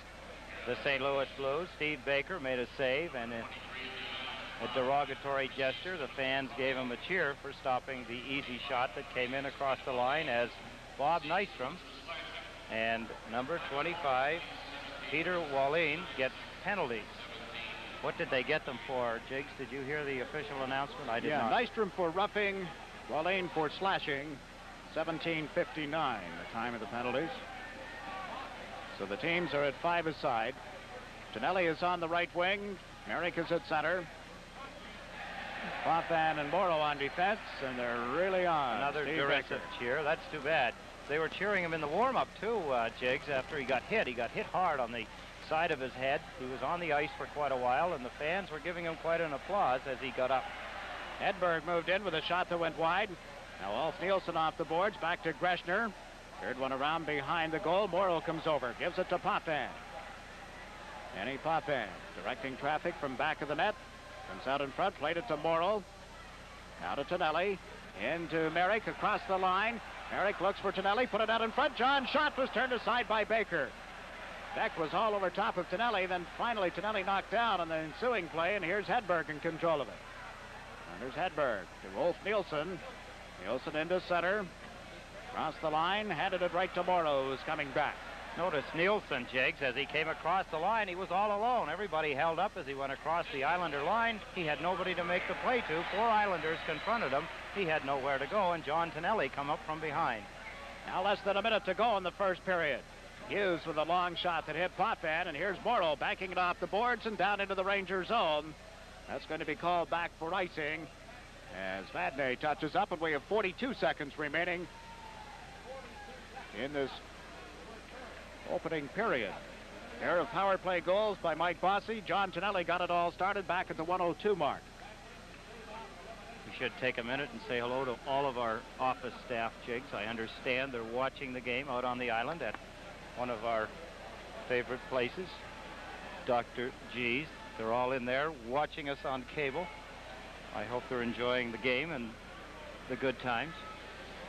the St. Louis Blues. Steve Baker made a save, and a derogatory gesture. The fans gave him a cheer for stopping the easy shot that came in across the line as Bob Nystrom and number 25, Peter Walleen, get penalties. What did they get them for, Jiggs? Did you hear the official announcement? I did not. Nystrom for roughing, Walleen for slashing. 17:59, the time of the penalties. So the teams are at 5 aside. Tonelli is on the right wing. Merrick is at center. Potvin and Morrow on defense, and they're really on. Another derisive cheer. That's too bad. They were cheering him in the warm-up, too, Jiggs, after he got hit. He got hit hard on the side of his head. He was on the ice for quite a while, and the fans were giving him quite an applause as he got up. Hedberg moved in with a shot that went wide. Now Ulf Nielsen off the boards, back to Greschner. Third one around behind the goal. Morrow comes over, gives it to Potvin. Danny Potvin directing traffic from back of the net. Comes out in front, played it to Morrow. Now to Tonelli. Into Merrick, across the line. Merrick looks for Tonelli, put it out in front. John's shot was turned aside by Baker. Beck was all over top of Tonelli, then finally Tonelli knocked down on the ensuing play, and here's Hedberg in control of it. And there's Hedberg to Ulf Nielsen. Nielsen into Sutter. Across the line, handed it right to Morrow, who's coming back. Notice Nielsen, Jigs, as he came across the line, he was all alone. Everybody held up as he went across the Islander line. He had nobody to make the play to. 4 Islanders confronted him. He had nowhere to go, and John Tonelli come up from behind. Now less than a minute to go in the first period. Hughes with a long shot that hit Potvin, and here's Morrow backing it off the boards and down into the Ranger zone. That's going to be called back for icing as Vadnais touches up, and we have 42 seconds remaining in this opening period. Pair of power play goals by Mike Bossy. John Tonelli got it all started back at the 1:02 mark. We should take a minute and say hello to all of our office staff, Jigs. I understand they're watching the game out on the island at one of our favorite places, Dr. G's. They're all in there watching us on cable. I hope they're enjoying the game and the good times.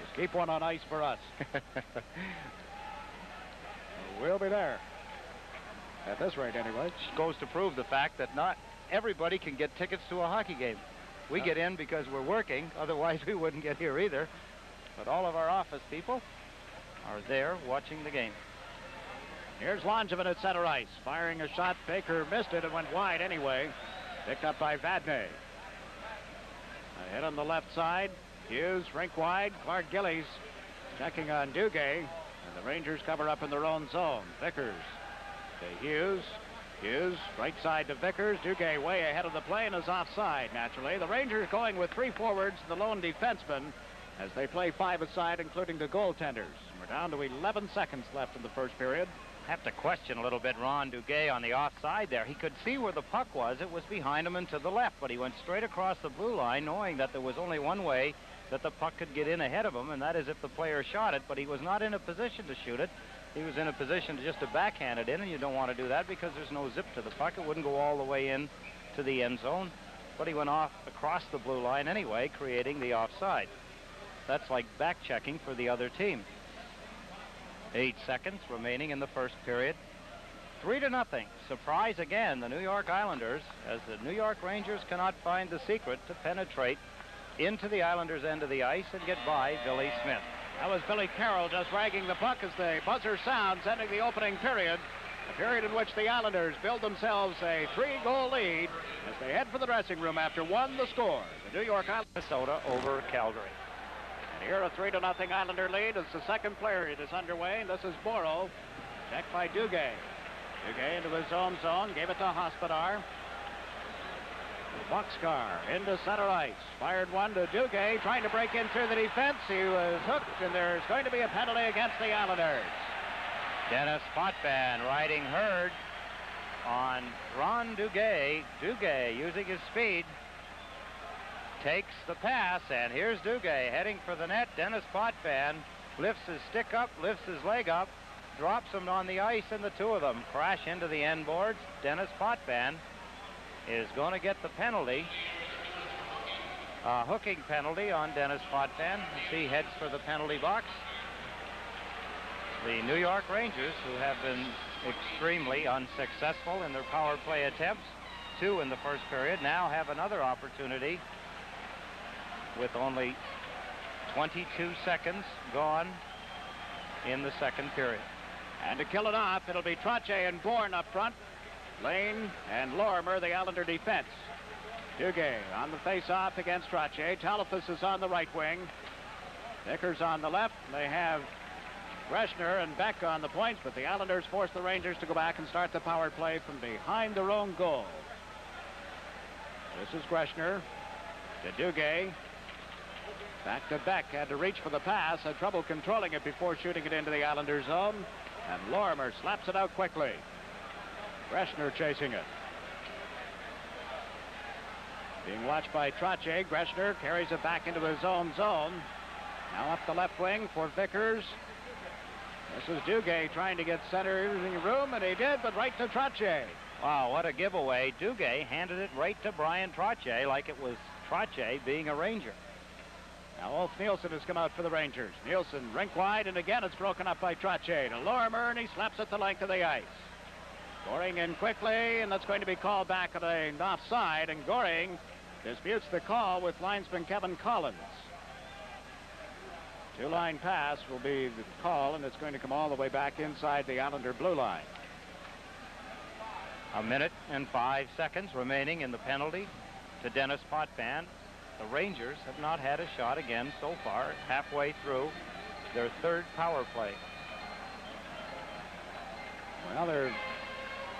Just keep one on ice for us. We'll be there. At this rate, anyway. Just goes to prove the fact that not everybody can get tickets to a hockey game. We get in because we're working. Otherwise, we wouldn't get here either. But all of our office people are there watching the game. Here's Langevin at center ice. Firing a shot. Baker missed it and went wide anyway. Picked up by Vadnais. A hit on the left side. Hughes, rink wide. Clark Gillies checking on Duguay. And the Rangers cover up in their own zone. Vickers to Hughes. Hughes, right side to Vickers. Duguay way ahead of the play and is offside, naturally. The Rangers going with 3 forwards, the lone defenseman, as they play 5 aside, including the goaltenders. We're down to 11 seconds left in the first period. Have to question a little bit Ron Duguay on the offside there. He could see where the puck was. It was behind him and to the left, but he went straight across the blue line, knowing that there was only one way that the puck could get in ahead of him, and that is if the player shot it, but he was not in a position to shoot it. He was in a position just to backhand it in, and you don't want to do that because there's no zip to the puck. It wouldn't go all the way in to the end zone, but he went off across the blue line anyway, creating the offside. That's like back checking for the other team. 8 seconds remaining in the first period. 3-0. Surprise again, the New York Islanders, as the New York Rangers cannot find the secret to penetrate into the Islanders' end of the ice and get by Billy Smith. That was Billy Carroll just ragging the puck as the buzzer sounds, ending the opening period. A period in which the Islanders build themselves a 3-goal lead as they head for the dressing room after 1 the score. The New York Islanders, Minnesota over Calgary. And here a 3-0 Islander lead as the second period is underway. And this is Morrow, checked by Duguay. Duguay into his own zone, gave it to Hospodar. Boxcar into center ice. Fired one to Duguay, trying to break in through the defense. He was hooked, and there's going to be a penalty against the Islanders. Denis Potvin riding herd on Ron Duguay. Duguay, using his speed, takes the pass, and here's Duguay heading for the net. Denis Potvin lifts his stick up, lifts his leg up, drops him on the ice, and the two of them crash into the end boards. Denis Potvin is going to get the penalty, a hooking penalty on Denis Potvin. He heads for the penalty box. The New York Rangers, who have been extremely unsuccessful in their power play attempts, 2 in the first period, now have another opportunity with only 22 seconds gone in the second period. And to kill it off, it'll be Trottier and Bourne up front. Lane and Lorimer, the Islander defense. Duguay on the face-off against Trottier. Talafas is on the right wing. Vickers on the left. They have Greschner and Beck on the points, but the Islanders force the Rangers to go back and start the power play from behind their own goal. This is Greschner to Duguay. Back to Beck. Had to reach for the pass. Had trouble controlling it before shooting it into the Islanders' zone. And Lorimer slaps it out quickly. Greschner chasing it. Being watched by Trottier. Greschner carries it back into his own zone. Now up the left wing for Vickers. This is Duguay trying to get center in the room, and he did, but right to Trottier. Wow, what a giveaway. Duguay handed it right to Bryan Trottier like it was Trottier being a Ranger. Now Ulf Nielsen has come out for the Rangers. Nielsen rink wide, and again it's broken up by Trottier to Lorimer, and he slaps it the length of the ice. Goring in quickly, and that's going to be called back at an offside, and Goring disputes the call with linesman Kevin Collins. Two-line pass will be the call, and it's going to come all the way back inside the Islander blue line. 1 minute and 5 seconds remaining in the penalty to Denis Potvin. The Rangers have not had a shot again so far, halfway through their third power play. Well, they're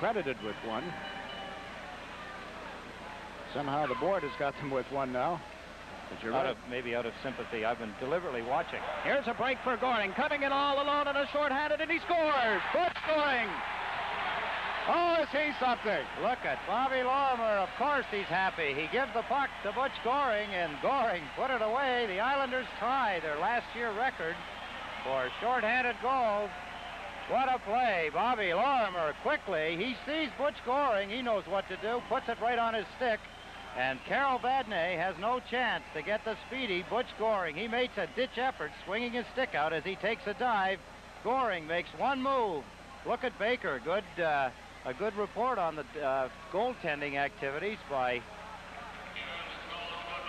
credited with one. Somehow the board has got them with one now. But you're right. Maybe out of sympathy. I've been deliberately watching. Here's a break for Goring, coming in all alone on a shorthanded, and he scores. Butch Goring. Oh, is he something? Look at Bobby Lorimer. Of course he's happy. He gives the puck to Butch Goring, and Goring put it away. The Islanders tie their last year record for shorthanded goals. What a play. Bobby Lorimer quickly. He sees Butch Goring. He knows what to do. Puts it right on his stick. And Carroll has no chance to get the speedy Butch Goring. He makes a ditch effort, swinging his stick out as he takes a dive. Goring makes one move. Look at Baker. A good report on the goaltending activities by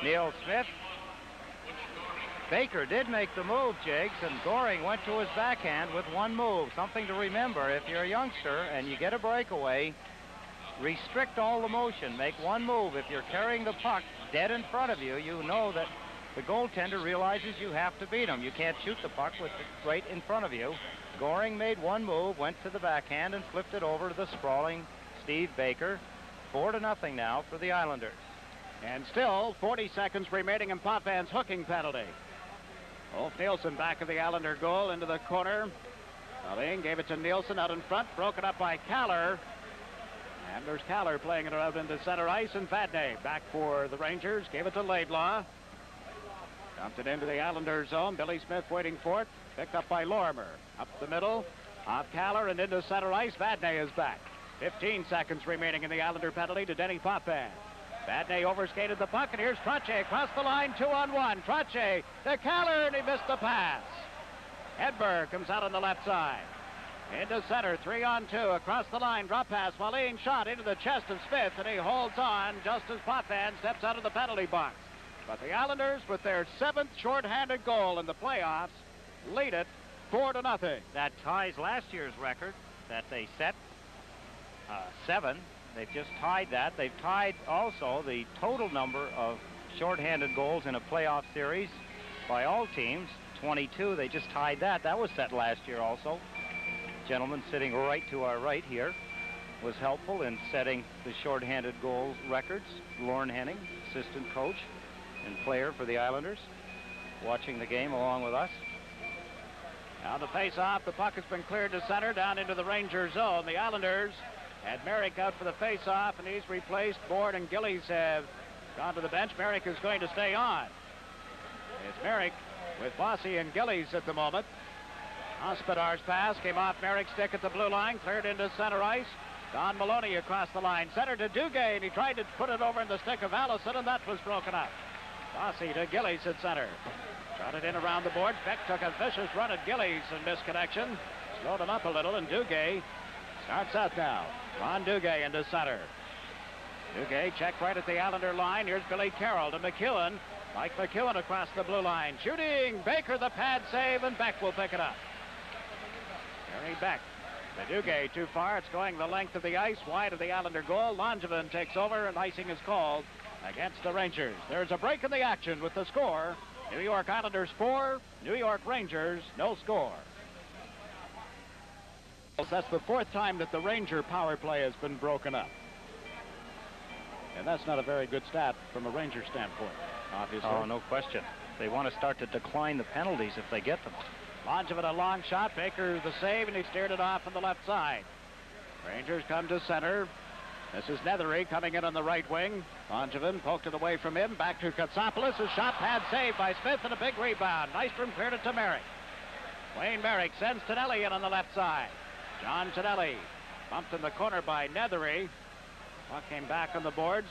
Neil Smith. Baker did make the move, Jigs, and Goring went to his backhand with one move. Something to remember if you're a youngster and you get a breakaway. Restrict all the motion. Make one move. If you're carrying the puck dead in front of you, you know that the goaltender realizes you have to beat him. You can't shoot the puck with it right in front of you. Goring made one move, went to the backhand, and flipped it over to the sprawling Steve Baker. 4-0 now for the Islanders. And still 40 seconds remaining in Potvin's hooking penalty. Ulf Nielsen back of the Islander goal into the corner. Aline gave it to Nielsen out in front, broken up by Kallur. And there's Kallur playing it out into center ice, and Vadnais back for the Rangers. Gave it to Laidlaw. Dumped it into the Islander zone. Billy Smith waiting for it. Picked up by Lorimer. Up the middle. Off Kallur and into center ice. Vadnais is back. 15 seconds remaining in the Islander penalty to Denis Potvin. Vadnais overskated the puck, and here's Trottier across the line, 2-on-1. Trottier to Kallur, and he missed the pass. Hedberg comes out on the left side. Into center, 3-on-2, across the line, drop pass, Maloney shot into the chest of Smith, and he holds on just as Potvin steps out of the penalty box. But the Islanders, with their 7th shorthanded goal in the playoffs, lead it 4-0. That ties last year's record that they set 7. They've just tied that. They've tied also the total number of shorthanded goals in a playoff series by all teams, 22. They just tied that. That was set last year also. Gentleman sitting right to our right here was helpful in setting the shorthanded goals records. Lorne Henning, assistant coach and player for the Islanders, watching the game along with us. Now the face-off. The puck has been cleared to center down into the Ranger zone. The Islanders had Merrick out for the face-off, and he's replaced. Bourne and Gillies have gone to the bench. Merrick is going to stay on. It's Merrick with Bossy and Gillies at the moment. Hospitar's pass came off Merrick's stick at the blue line, cleared into center ice. Don Maloney across the line, center to Duguay, and he tried to put it over in the stick of Allison, and that was broken up. Bossy to Gillies at center. Trotted in around the boards. Beck took a vicious run at Gillies and missed connection. Slowed him up a little, and Duguay starts out now. Ron Duguay into center. Duguay checked right at the Islander line. Here's Billy Carroll to McEwen. Mike McEwen across the blue line. Shooting. Baker the pad save, and Beck will pick it up. Gary Beck. The Duguay too far. It's going the length of the ice, wide of the Islander goal. Langevin takes over, and icing is called against the Rangers. There's a break in the action with the score. New York Islanders 4, New York Rangers no score. That's the 4th time that the Ranger power play has been broken up. And that's not a very good stat from a Ranger standpoint, obviously. Oh, no question. They want to start to decline the penalties if they get them. Langevin a long shot. Baker the save, and he steered it off on the left side. Rangers come to center. This is Nethery coming in on the right wing. Langevin poked it away from him. Back to Katsopoulos. A shot pad saved by Smith and a big rebound. Nystrom cleared it to Merrick. Wayne Merrick sends Tonelli in on the left side. John Tonelli bumped in the corner by Nethery. Puck came back on the boards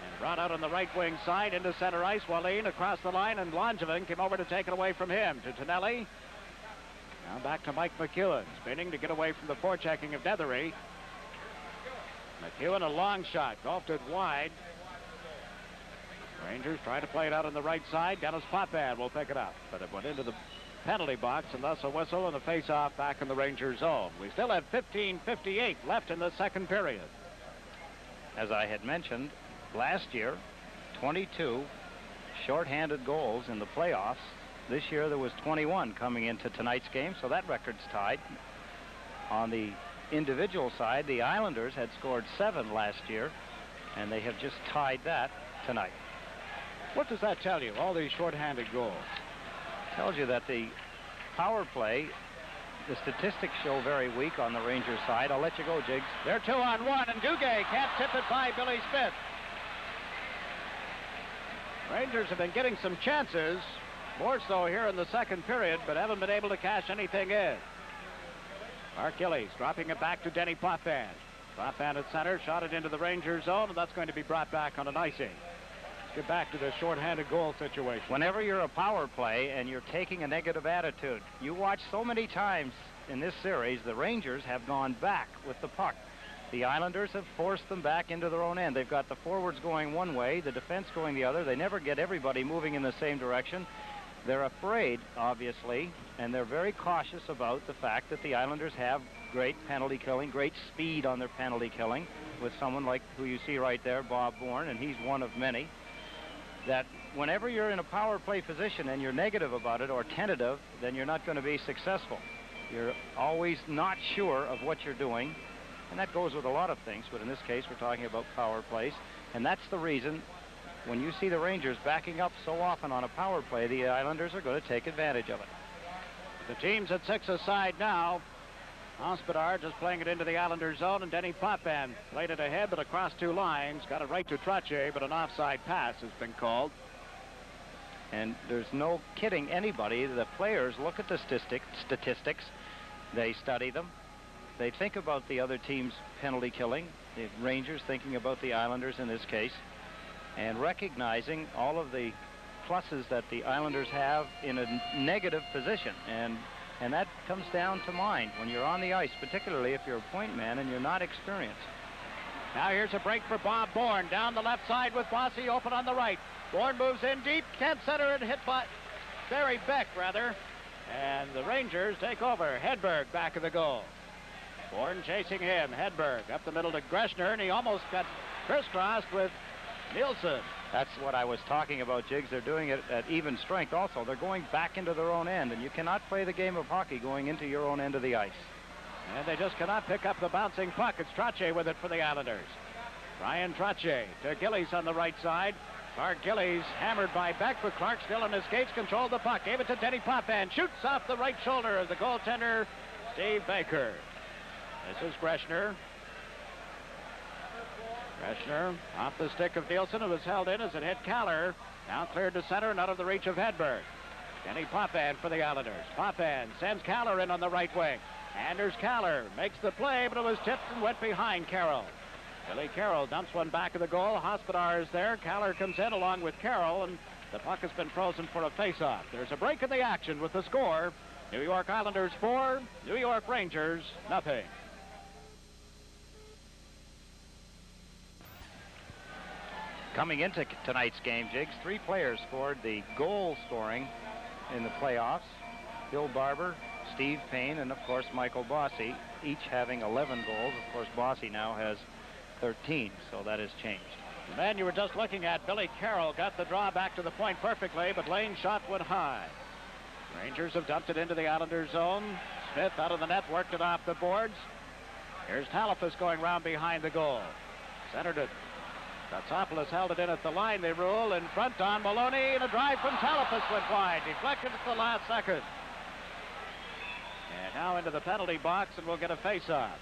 and brought out on the right wing side into center ice. Wallin across the line, and Langevin came over to take it away from him. To Tonelli. Now back to Mike McEwen, spinning to get away from the forechecking of Nethery. McEwen, a long shot, golfed it wide. Rangers try to play it out on the right side. Denis Potvin will pick it up, but it went into the penalty box, and thus a whistle and a face-off back in the Rangers zone. We still have 15:58 left in the second period. As I had mentioned, last year, 22 shorthanded goals in the playoffs. This year there was 21 coming into tonight's game, so that record's tied. On the individual side, the Islanders had scored 7 last year, and they have just tied that tonight. What does that tell you, all these shorthanded goals? Tells you that the power play, the statistics show very weak on the Rangers side. I'll let you go, Jiggs. They're 2-on-1, and Duguay can't tip it by Billy Smith. Rangers have been getting some chances, more so here in the second period, but haven't been able to cash anything in. Gillies dropping it back to Denis Potvin. Potvin at center, shot it into the Rangers zone, and that's going to be brought back on an icing. Let's get back to the shorthanded goal situation. Whenever you're a power play and you're taking a negative attitude, you watch so many times in this series, the Rangers have gone back with the puck. The Islanders have forced them back into their own end. They've got the forwards going one way, the defense going the other. They never get everybody moving in the same direction. They're afraid, obviously, and they're very cautious about the fact that the Islanders have great penalty killing, great speed on their penalty killing, with someone like who you see right there, Bob Bourne, and he's one of many. That whenever you're in a power play position and you're negative about it or tentative, then you're not going to be successful. You're always not sure of what you're doing, and that goes with a lot of things, but in this case we're talking about power plays, and that's the reason when you see the Rangers backing up so often on a power play, the Islanders are going to take advantage of it. The team's at 6 aside now. Hospodar just playing it into the Islanders zone, and Denis Potvin played it ahead, but across 2 lines. Got it right to Trottier, but an offside pass has been called. And there's no kidding anybody. The players look at the statistics. They study them. They think about the other team's penalty killing. The Rangers thinking about the Islanders in this case, and recognizing all of the pluses that the Islanders have in a negative position. And that comes down to mind when you're on the ice, particularly if you're a point man and you're not experienced. Now here's a break for Bob Bourne. Down the left side with Bossy open on the right. Bourne moves in deep, can't center it, hit by Barry Beck, rather. And the Rangers take over. Hedberg back of the goal. Bourne chasing him. Hedberg up the middle to Greschner, and he almost got crisscrossed with Nielsen. That's what I was talking about, Jiggs. They're doing it at even strength also. They're going back into their own end, and you cannot play the game of hockey going into your own end of the ice. And they just cannot pick up the bouncing puck. It's Trottier with it for the Islanders. Bryan Trottier to Gillies on the right side. Clark Gillies hammered by Beck, but Clark still in his skates, controlled the puck. Gave it to Denis Potvin. Shoots off the right shoulder of the goaltender, Steve Baker. This is Greschner. Greschner off the stick of Nielsen, who was held in as it hit Kallur. Now cleared to center and out of the reach of Hedberg. Denis Potvin for the Islanders. Potvin sends Kallur in on the right wing. Anders Kallur makes the play, but it was tipped and went behind Carroll. Billy Carroll dumps one back of the goal. Hospodar is there. Kallur comes in along with Carroll, and the puck has been frozen for a face-off. There's a break in the action with the score. New York Islanders 4, New York Rangers nothing. Coming into tonight's game, Jiggs, 3 players scored the goal scoring in the playoffs. Bill Barber, Steve Payne, and of course Michael Bossy, each having 11 goals. Of course, Bossy now has 13, so that has changed. The man you were just looking at, Billy Carroll, got the draw back to the point perfectly, but Lane's shot went high. Rangers have dumped it into the Islanders zone. Smith out of the net, worked it off the boards. Here's Talafas going round behind the goal. Centered it. Katsopoulos held it in at the line, they rule. In front on Maloney, and a drive from Talafas went wide. Deflected at the last second. And now into the penalty box, and we'll get a face-off.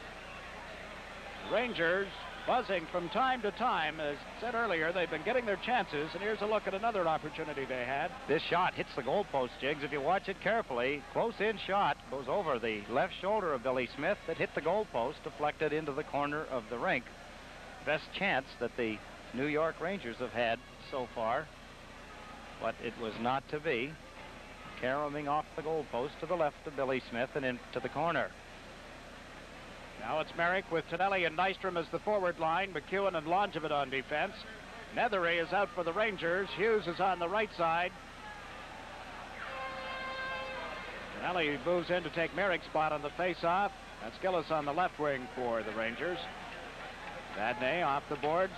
Rangers buzzing from time to time. As said earlier, they've been getting their chances, and here's a look at another opportunity they had. This shot hits the goalpost, Jiggs. If you watch it carefully, close-in shot goes over the left shoulder of Billy Smith that hit the goalpost, deflected into the corner of the rink. Best chance that the New York Rangers have had so far, but it was not to be. Caroming off the goalpost to the left of Billy Smith and into the corner. Now it's Merrick with Tonelli and Nystrom as the forward line. McEwen and Langevin on defense. Nethery is out for the Rangers. Hughes is on the right side. Tonelli moves in to take Merrick's spot on the face-off. That's Gillies on the left wing for the Rangers. Vadnais off the boards.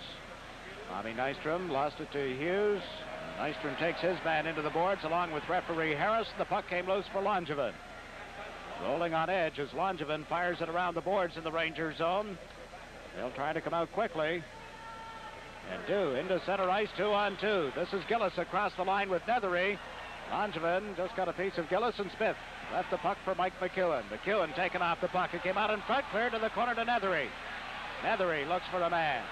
Bobby Nystrom lost it to Hughes. Nystrom takes his man into the boards along with referee Harris. The puck came loose for Langevin. Rolling on edge as Langevin fires it around the boards in the Ranger zone. They'll try to come out quickly. And do into center ice, 2-on-2. This is Gillies across the line with Nethery. Langevin just got a piece of Gillies, and Smith left the puck for Mike McEwen. McEwen taking off the puck. It came out in front, cleared to the corner to Nethery. Nethery looks for a man.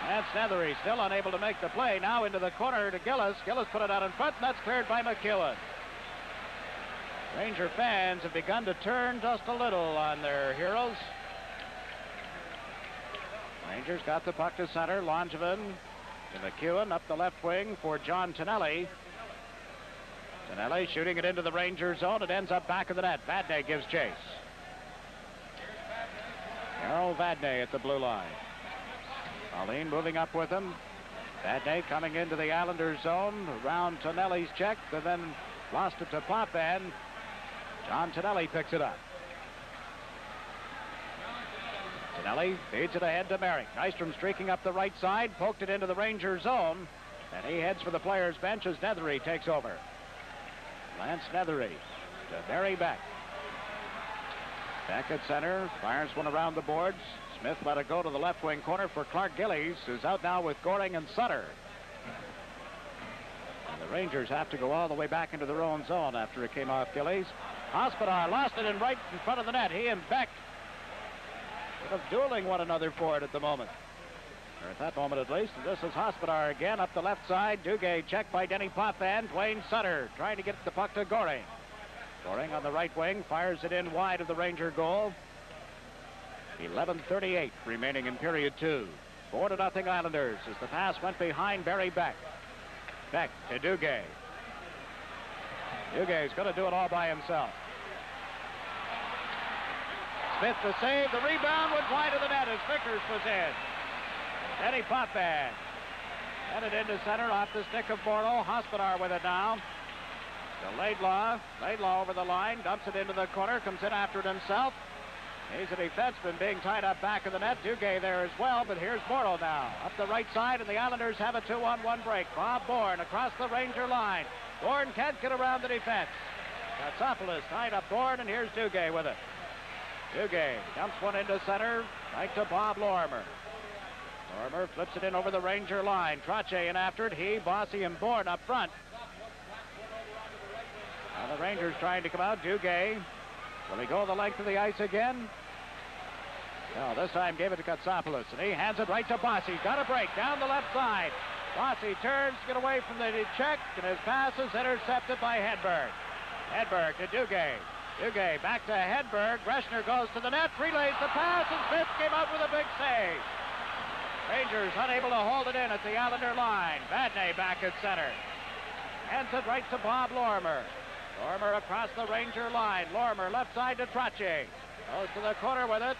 That's Nethery, still unable to make the play. Now into the corner to Gillies. Gillies put it out in front, and that's cleared by McEwen. Ranger fans have begun to turn just a little on their heroes. Rangers got the puck to center. Langevin to McEwen up the left wing for John Tonelli. Tonelli shooting it into the Ranger zone. It ends up back of the net. Vadnais gives chase. Carroll Vadnais at the blue line. Pauline moving up with him. Vadnais coming into the Islanders zone around Tonelli's check, and then lost it to Potvin. John Tonelli picks it up. Tonelli feeds it ahead to Merrick. Nystrom streaking up the right side, poked it into the Ranger zone, and he heads for the players' bench as Nethery takes over. Lance Nethery to Barry Beck. Beck at center, fires one around the boards. Smith let it go to the left wing corner for Clark Gillies, who's out now with Goring and Sutter. And the Rangers have to go all the way back into their own zone after it came off Gillies. Hospodar lost it right in front of the net. He and Beck sort of dueling one another for it at the moment. Or at that moment at least. And this is Hospodar again up the left side. Duguay checked by Denis Potvin. Duane Sutter trying to get the puck to Goring. Goring on the right wing fires it in wide of the Ranger goal. 11:38 remaining in period 2. 4-0 Islanders as the pass went behind Barry Beck. Beck to Duguay. Duguay's going to do it all by himself. Smith the save. The rebound went wide of the net as Vickers was in. Denis Potvin headed into center off the stick of Morrow. Hospodar with it now. To Laidlaw. Laidlaw over the line. Dumps it into the corner. Comes in after it himself. He's a defenseman being tied up back of the net. Duguay there as well, but here's Morrow now. Up the right side, and the Islanders have a 2-on-1 break. Bob Bourne across the Ranger line. Bourne can't get around the defense. Katsopoulos tied up Bourne, and here's Duguay with it. Duguay dumps one into center, right to Bob Lorimer. Lorimer flips it in over the Ranger line. Trottier in after it. He, Bossy, and Bourne up front. Now the Rangers trying to come out. Duguay. Will he go the length of the ice again? No, this time gave it to Katsopoulos, and he hands it right to Bossy. Got a break down the left side. Bossy turns to get away from the check, and his pass is intercepted by Hedberg. Hedberg to Duguay. Duguay back to Hedberg. Greschner goes to the net, relays the pass, and Smith came out with a big save. Rangers unable to hold it in at the Islander line. Vadnais back at center. Hands it right to Bob Lorimer. Lorimer across the Ranger line. Lorimer left side to Trottier. Goes to the corner with it.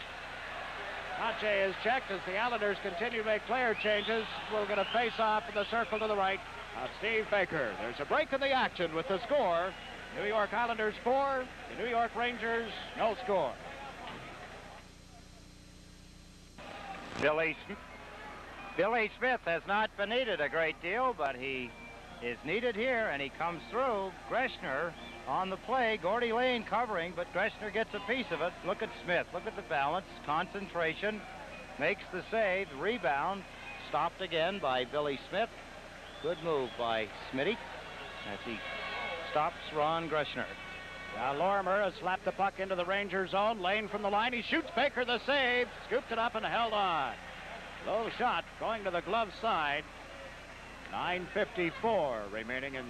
Trottier is checked as the Islanders continue to make player changes. We're going to face off in the circle to the right of Steve Baker. There's a break in the action with the score. New York Islanders 4, the New York Rangers no score. Billy Smith has not been needed a great deal, but he is needed here, and he comes through. Greschner on the play. Gordy Lane covering, but Greschner gets a piece of it. Look at Smith. Look at the balance. Concentration. Makes the save. Rebound. Stopped again by Billy Smith. Good move by Smitty as he stops Ron Greschner. Now Lorimer has slapped the puck into the Ranger zone. Lane from the line. He shoots. Baker the save. Scooped it up and held on. Low shot going to the glove side. 9:54 remaining in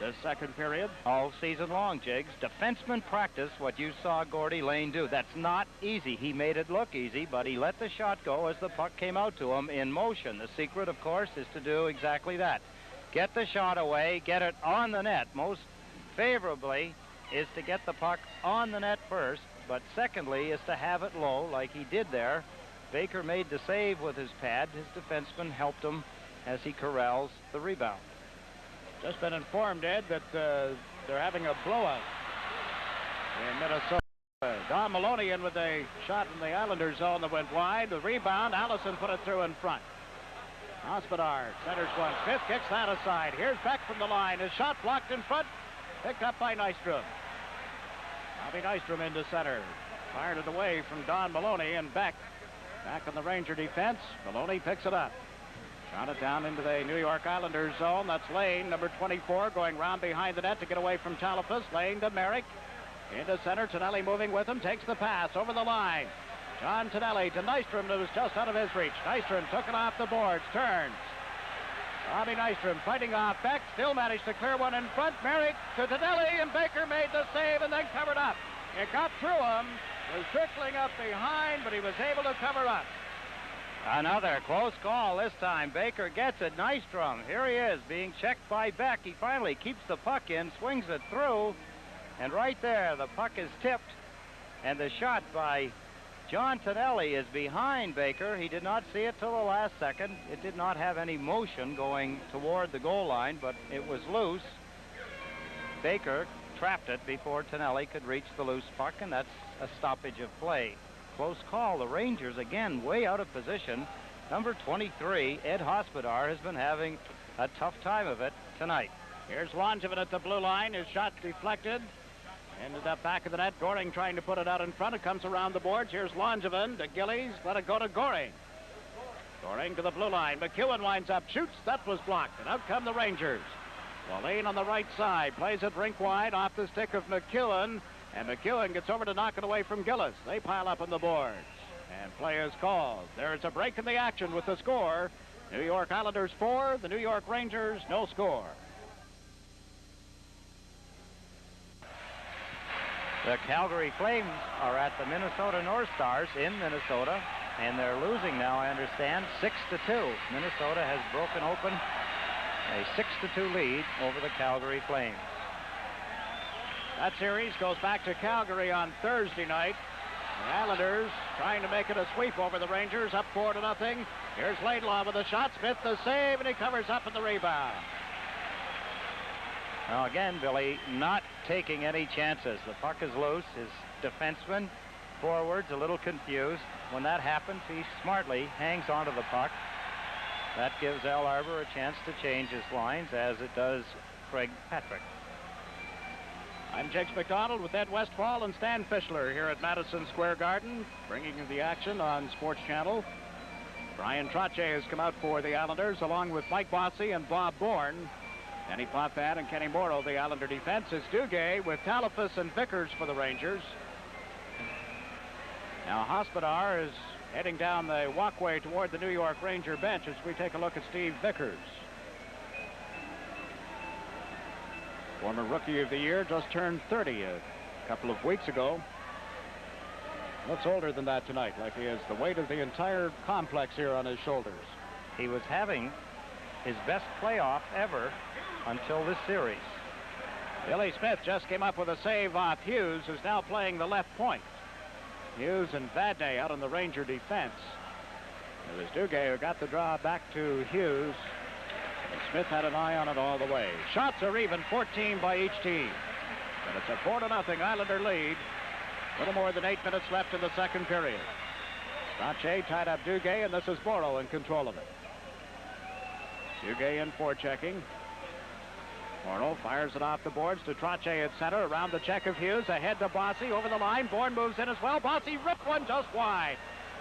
the second period. All season long, Jigs. Defensemen practice what you saw Gordy Lane do. That's not easy. He made it look easy, but he let the shot go as the puck came out to him in motion. The secret, of course, is to do exactly that. Get the shot away, get it on the net. Most favorably is to get the puck on the net first, but secondly is to have it low like he did there. Baker made the save with his pad. His defenseman helped him as he corrals the rebound. Just been informed, Ed, that they're having a blowout in Minnesota. Don Maloney in with a shot in the Islanders zone that went wide. The rebound, Allison put it through in front. Hospodar centers one. Smith kicks that aside. Here's Beck from the line. His shot blocked in front. Picked up by Nystrom. Bobby Nystrom into center. Fired it away from Don Maloney, and Beck back on the Ranger defense. Maloney picks it up. Shot it down into the New York Islanders zone. That's Lane, number 24, going round behind the net to get away from Talafas. Lane to Merrick. Into center. Tonelli moving with him. Takes the pass over the line. John Tonelli to Nystrom, that was just out of his reach. Nystrom took it off the boards. Turns. Bobby Nystrom fighting off Beck. Still managed to clear one in front. Merrick to Tonelli, and Baker made the save and then covered up. It got through him. Was trickling up behind, but he was able to cover up. Another close call this time. Baker gets it. Nystrom, here he is, being checked by Beck. He finally keeps the puck in, swings it through, and right there, the puck is tipped, and the shot by John Tonelli is behind Baker. He did not see it till the last second. It did not have any motion going toward the goal line, but it was loose. Baker trapped it before Tonelli could reach the loose puck, and that's a stoppage of play. Close call. The Rangers, again, way out of position. Number 23, Ed Hospodar, has been having a tough time of it tonight. Here's Langevin at the blue line. His shot deflected. Ended up back of the net. Goring trying to put it out in front. It comes around the boards. Here's Langevin to Gillies. Let it go to Goring. Goring to the blue line. McEwen winds up, shoots. That was blocked. And out come the Rangers. Lane on the right side. Plays it rink wide off the stick of McEwen. And McEwen gets over to knock it away from Gillies. They pile up on the boards. And play is called. There is a break in the action with the score. New York Islanders 4. The New York Rangers no score. The Calgary Flames are at the Minnesota North Stars in Minnesota, and they're losing now, I understand, 6-2. Minnesota has broken open a 6-2 lead over the Calgary Flames. That series goes back to Calgary on Thursday night. The Islanders trying to make it a sweep over the Rangers, up 4-0. Here's Laidlaw with a shot. Smith the save, and he covers up in the rebound. Now again, Billy, not taking any chances. The puck is loose. His defenseman, forwards, a little confused. When that happens, he smartly hangs onto the puck. That gives Al Arbour a chance to change his lines, as it does Craig Patrick. I'm Jakes McDonald with Ed Westfall and Stan Fischler here at Madison Square Garden, bringing you the action on SportsChannel. Brian Trottier has come out for the Islanders, along with Mike Bossy and Bob Bourne. Danny Potvin and Kenny Morrow, the Islander defense, is Duguay with Talafas and Vickers for the Rangers. Now Hospodar is heading down the walkway toward the New York Ranger bench as we take a look at Steve Vickers. Former Rookie of the Year, just turned 30 a couple of weeks ago. Looks older than that tonight, like he has the weight of the entire complex here on his shoulders. He was having his best playoff ever until this series. Billy Smith just came up with a save off Hughes, who's now playing the left point. Hughes and Vadnais out on the Ranger defense. It was Duguay who got the draw back to Hughes. And Smith had an eye on it all the way. Shots are even, 14 by each team. But it's a 4-0 Islander lead. A little more than 8 minutes left in the second period. Trottier tied up Duguay, and this is Morrow in control of it. Duguay in forechecking. Morrow fires it off the boards to Trottier at center. Around the check of Hughes. Ahead to Bossy. Over the line. Bourne moves in as well. Bossy ripped one just wide.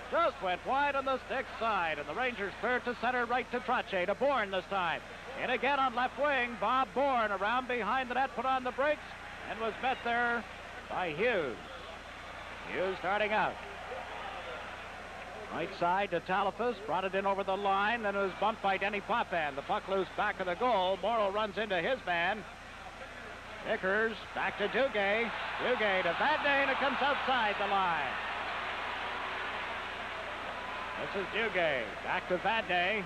Just went wide on the stick side. And the Rangers clear to center, right to Trottier. To Bourne this time. And again on left wing. Bob Bourne around behind the net. Put on the brakes. And was met there by Hughes. Hughes starting out. Right side to Talifas, brought it in over the line, then it was bumped by Denis Potvin. The puck loose back of the goal. Morrow runs into his man. Vickers back to Duguay. Duguay to Vadnais, and it comes outside the line. This is Duguay. Back to Vadnais.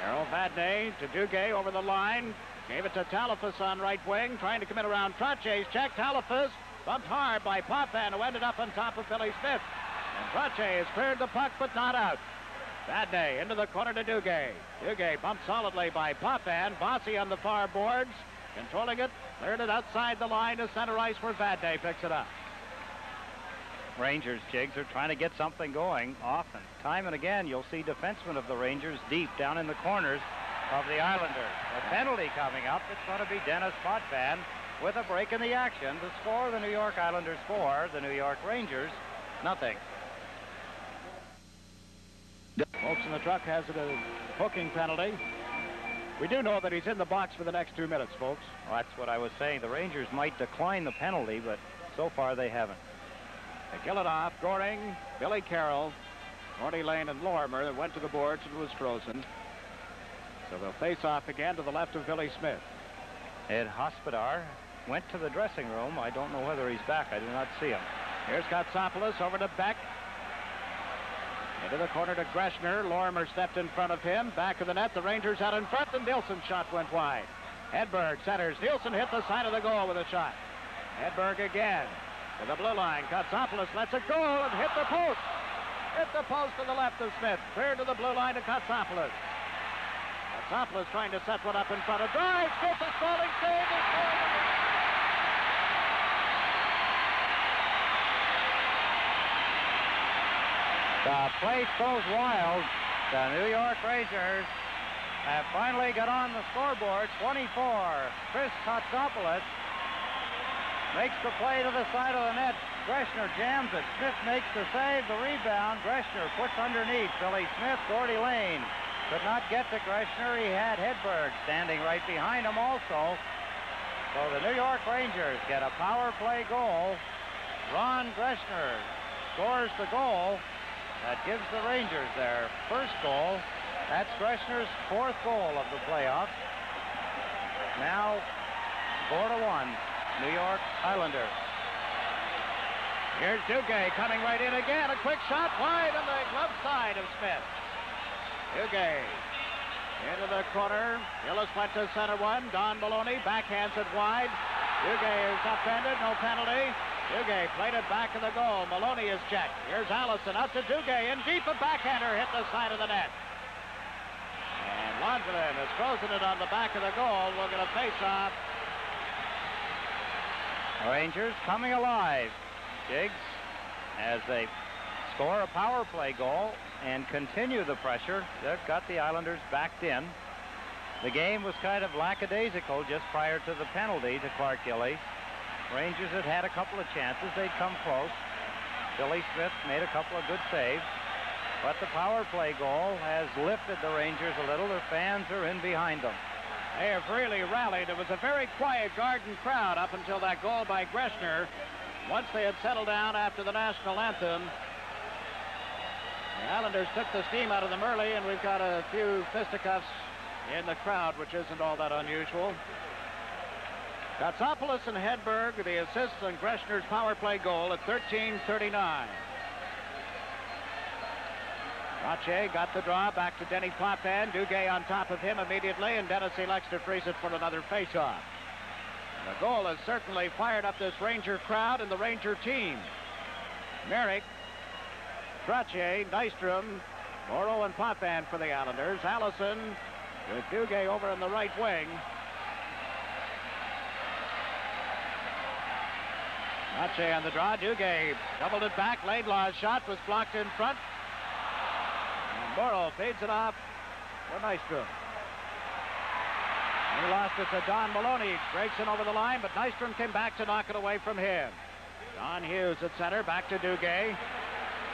Carroll, Vadnais to Duguay over the line. Gave it to Talifas on right wing, trying to come in around Trottier's check. Talifas bumped hard by Potvin, who ended up on top of Billy Smith. And Trottier has cleared the puck, but not out. Vadnais into the corner to Duguay. Duguay bumped solidly by Potvin. Bossy on the far boards, controlling it, cleared it outside the line to center ice where Vadnais picks it up. Rangers, Jigs, are trying to get something going often. Time and again, you'll see defensemen of the Rangers deep down in the corners of the Islanders. A penalty coming up. It's going to be Denis Potvin with a break in the action to score the New York Islanders 4, the New York Rangers nothing. Folks in the truck has it a hooking penalty. We do know that he's in the box for the next 2 minutes, folks. Well, that's what I was saying. The Rangers might decline the penalty, but so far they haven't. They kill it off. Goring, Billy Carroll, Gordy Lane, and Lorimer that went to the boards and was frozen. So they'll face off again to the left of Billy Smith. Ed Hospodar went to the dressing room. I don't know whether he's back. I do not see him. Here's Katsopoulos over to Beck. Into the corner to Greschner. Lorimer stepped in front of him. Back of the net. The Rangers out in front, and Nielsen's shot went wide. Hedberg centers. Nielsen hit the side of the goal with a shot. Hedberg again to the blue line. Katsopoulos lets it go and hit the post. Hit the post to the left of Smith. Clear to the blue line to Katsopoulos. Katsopoulos trying to set one up in front of drive. Smith is falling. Save is scoring. The place goes wild. The New York Rangers have finally got on the scoreboard. 24. Chris Katsopoulos makes the play to the side of the net. Greschner jams it. Smith makes the save. The rebound. Greschner puts underneath. Billy Smith, Gordy Lane could not get to Greschner. He had Hedberg standing right behind him also. So the New York Rangers get a power play goal. Ron Greschner scores the goal. That gives the Rangers their first goal. That's Greschner's 4th goal of the playoffs. Now 4-1, New York Islanders. Here's Duguay coming right in again. A quick shot wide on the glove side of Smith. Duguay into the corner. Gillies went to center one. Don Maloney backhands it wide. Duguay is upended. No penalty. Duguay played it back of the goal. Maloney is checked. Here's Allison out to Duguay. In deep, a backhander hit the side of the net. And Langevin has frozen it on the back of the goal. We're going to face off. Rangers coming alive. Jiggs, as they score a power play goal and continue the pressure. They've got the Islanders backed in. The game was kind of lackadaisical just prior to the penalty to Clark Gillies. Rangers had had a couple of chances. They'd come close. Billy Smith made a couple of good saves. But the power play goal has lifted the Rangers a little. Their fans are in behind them. They have really rallied. It was a very quiet Garden crowd up until that goal by Greschner. Once they had settled down after the national anthem, the Islanders took the steam out of them early, and we've got a few fisticuffs in the crowd, which isn't all that unusual. Katsopoulos and Hedberg, the assists on Greschner's power play goal at 13:39. Trottier got the draw back to Denis Potvin. Duguay on top of him immediately, and Denis elects to freeze it for another faceoff. The goal has certainly fired up this Ranger crowd and the Ranger team. Merrick, Trottier, Nystrom, Morrow, and Potvin for the Islanders. Allison with Duguay over on the right wing. Trottier on the draw. Duguay doubled it back. Laidlaw's shot was blocked in front. And Morrow feeds it off for Nystrom. He lost it to Don Maloney. Breaks in over the line, but Nystrom came back to knock it away from him. Don Hughes at center. Back to Duguay.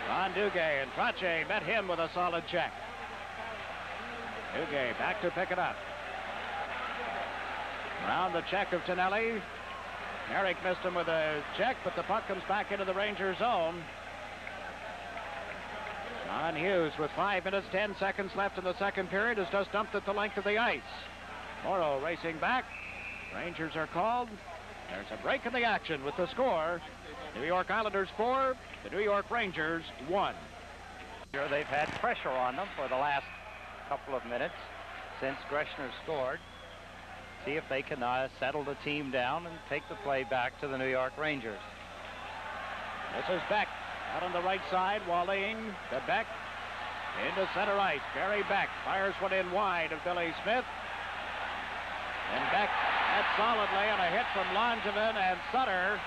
Ron Duguay, and Trottier met him with a solid check. Duguay back to pick it up. Around the check of Tonelli. Merrick missed him with a check, but the puck comes back into the Rangers zone. John Hughes, with 5 minutes, 10 seconds left in the second period, has just dumped it the length of the ice. Morrow racing back. Rangers are called. There's a break in the action with the score. New York Islanders 4, the New York Rangers 1. They've had pressure on them for the last couple of minutes since Greschner scored. See if they can settle the team down and take the play back to the New York Rangers. This is Beck out on the right side. Wallin to Beck into center ice. Barry Beck fires one in wide of Billy Smith. And Beck had solidly on a hit from Langevin and Sutter.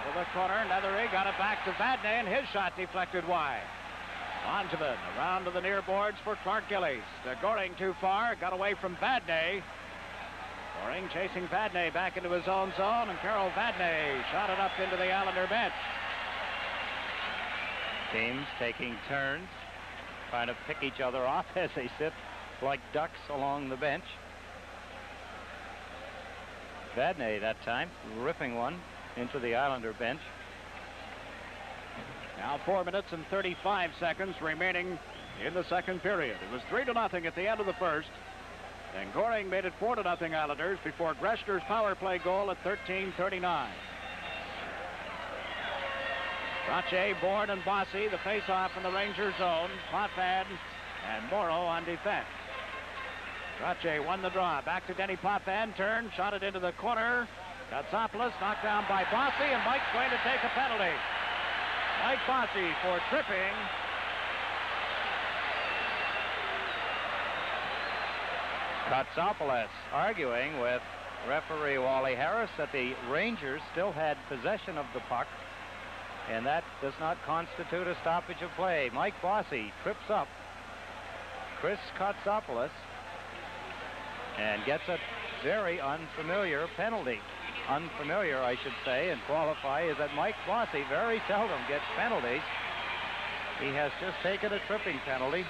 To the corner, Nethery got it back to Vadnais, and his shot deflected wide. Langevin around to the near boards for Clark Gillies. To Goring too far, got away from Vadnais. Goring chasing Vadnais back into his own zone, and Carroll Vadnais shot it up into the Islander bench. Teams taking turns, trying to pick each other off as they sit like ducks along the bench. Vadnais that time ripping one into the Islander bench. Now 4 minutes and 35 seconds remaining in the second period. It was 3-0 at the end of the first. And Goring made it 4-0 Islanders before Greschner's power play goal at 13:39. Trottier, Bourne, and Bossy, the face-off in the Ranger zone. Potvin and Morrow on defense. Trottier won the draw. Back to Denis Potvin. Turn, shot it into the corner. Katsopoulos knocked down by Bossy, and Mike's going to take a penalty. Mike Bossy for tripping. Katsopoulos arguing with referee Wally Harris that the Rangers still had possession of the puck, and that does not constitute a stoppage of play. Mike Bossy trips up Chris Katsopoulos and gets a very unfamiliar penalty. Unfamiliar, I should say, and qualify is that Mike Bossy very seldom gets penalties. He has just taken a tripping penalty.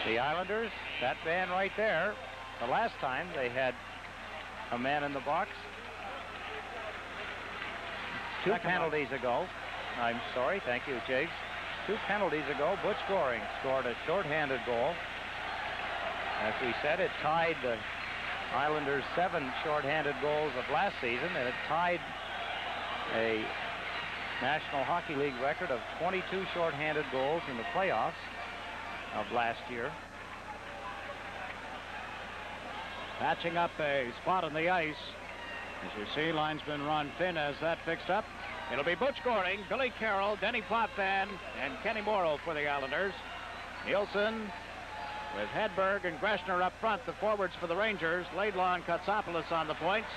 The Islanders, that man right there, the last time they had a man in the box, two penalties ago. I'm sorry, thank you, Jiggs. 2 penalties ago, Butch Goring scored a shorthanded goal. As we said, it tied the Islanders' 7 shorthanded goals of last season, and it tied a National Hockey League record of 22 shorthanded goals in the playoffs of last year. Patching up a spot on the ice. As you see, linesman Ron Finn has that fixed up. It'll be Butch Goring, Billy Carroll, Denis Potvin, and Kenny Morrow for the Islanders. Nielsen with Hedberg and Greschner up front, the forwards for the Rangers. Laidlaw and Katsopoulos on the points.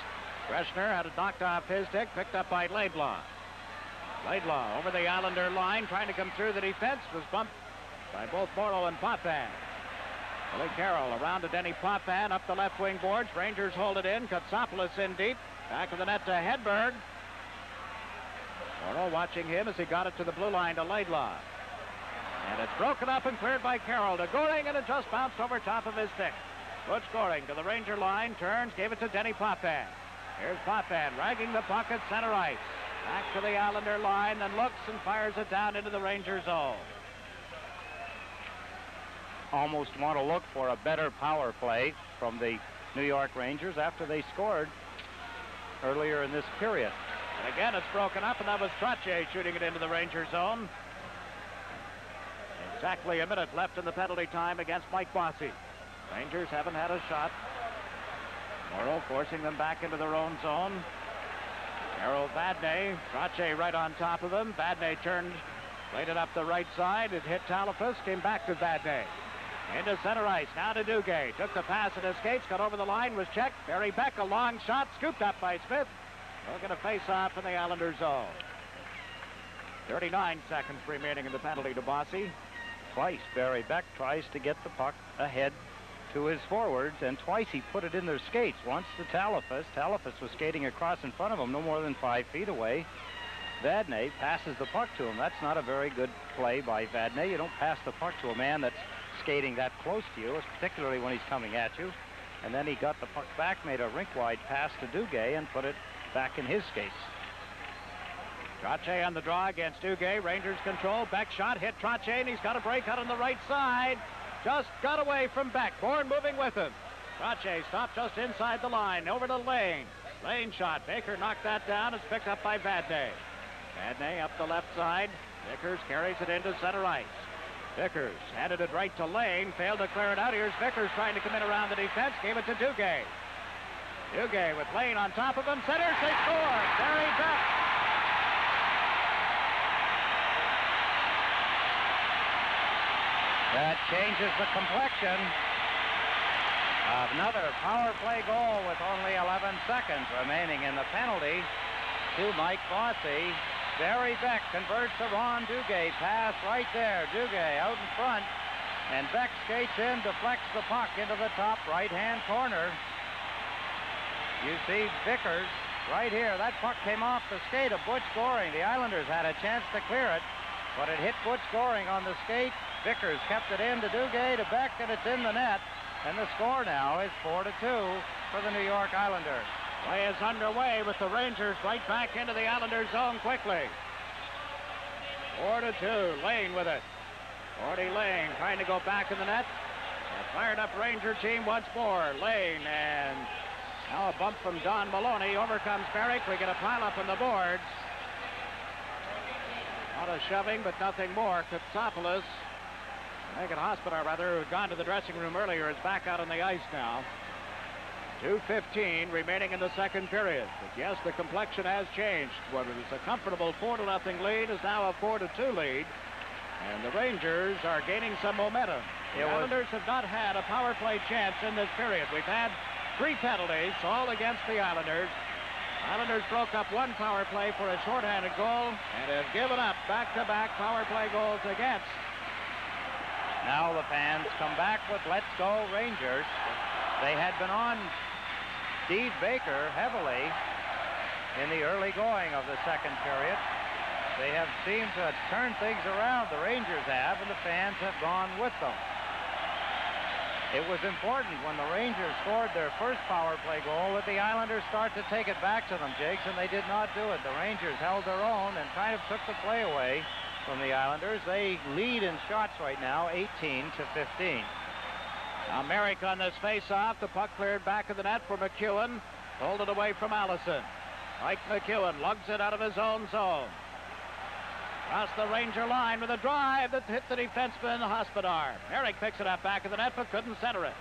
Greschner had it knocked off his stick, picked up by Laidlaw. Laidlaw over the Islander line, trying to come through the defense, was bumped by both Morrow and Potvin. Billy Carroll around to Denis Potvin, up the left wing boards. Rangers hold it in. Katsopoulos in deep. Back of the net to Hedberg. Morrow watching him as he got it to the blue line to Laidlaw. And it's broken up and cleared by Carroll to Goring, and it just bounced over top of his stick. Butch Goring to the Ranger line, turns, gave it to Denis Potvin. Here's Potvin ragging the puck at center ice. Back to the Islander line, then looks and fires it down into the Ranger zone. Almost want to look for a better power play from the New York Rangers after they scored earlier in this period. And again, it's broken up, and that was Trottier shooting it into the Ranger zone. Exactly a minute left in the penalty time against Mike Bossy. Rangers haven't had a shot. Morrow forcing them back into their own zone. Carroll Vadnais, Trottier right on top of them. Vadnais turned, played it up the right side. It hit Talafus, came back to Vadnais. Into center ice, now to Duguay. Took the pass and escapes, got over the line, was checked. Barry Beck, a long shot, scooped up by Smith. They're going to face off in the Islander zone. 39 seconds remaining in the penalty to Bossy. Twice Barry Beck tries to get the puck ahead to his forwards, and twice he put it in their skates. Once to Talafus. Talafus was skating across in front of him, no more than 5 feet away. Vadnais passes the puck to him. That's not a very good play by Vadnais. You don't pass the puck to a man that's skating that close to you, particularly when he's coming at you. and then he got the puck back, made a rink-wide pass to Duguay, and put it back in his skates. Trottier on the draw against Duguay. Rangers control. Beck shot, hit Trottier, and he's got a break out on the right side. Just got away from Beck. Bourne moving with him. Trottier stopped just inside the line. Over to Lane. Lane shot. Baker knocked that down. It's picked up by Vadnais. Vadnais up the left side. Vickers carries it into center ice. Vickers handed it right to Lane. Failed to clear it out. Here's Vickers trying to come in around the defense. Gave it to Duguay. Duguay with Lane on top of him. Centers. They score. Barry Beck. That changes the complexion. Another power play goal with only 11 seconds remaining in the penalty to Mike Bossy. Barry Beck converts the Ron Duguay pass right there. Duguay out in front, and Beck skates in, deflects the puck into the top right-hand corner. You see Vickers right here. That puck came off the skate of Butch Goring. The Islanders had a chance to clear it, but it hit Butch Goring on the skate. Vickers kept it in to Duguay, to Beck, and it's in the net. And the score now is 4-2 for the New York Islanders. Play is underway with the Rangers right back into the Islanders zone quickly. 4-2. Lane with it. 40 Lane trying to go back in the net. A fired up Ranger team once more. Lane, and now a bump from Don Maloney. Over comes Merrick. We get a pile-up on the boards. A lot of shoving, but nothing more. Katsopoulos, Hospital, rather, who had gone to the dressing room earlier, is back out on the ice now. 2:15 remaining in the second period. But yes, the complexion has changed. What was a comfortable 4-0 lead is now a 4-2 lead. And the Rangers are gaining some momentum. The Islanders have not had a power play chance in this period. We've had 3 penalties, all against the Islanders. Islanders broke up 1 power play for a shorthanded goal and have given up back-to-back power play goals against. Now the fans come back with "Let's Go Rangers." They had been on Steve Baker heavily in the early going of the second period. They have seemed to turn things around, the Rangers have, and the fans have gone with them. It was important when the Rangers scored their first power play goal that the Islanders start to take it back to them, Jakes, and they did not do it. The Rangers held their own and kind of took the play away from the Islanders. They lead in shots right now, 18-15. Now Merrick on this face-off. The puck cleared back of the net for McEwen. Pulled it away from Allison. Mike McEwen lugs it out of his own zone. Across the Ranger line with a drive that hit the defenseman, Hospodar. Merrick picks it up back of the net, but couldn't center it.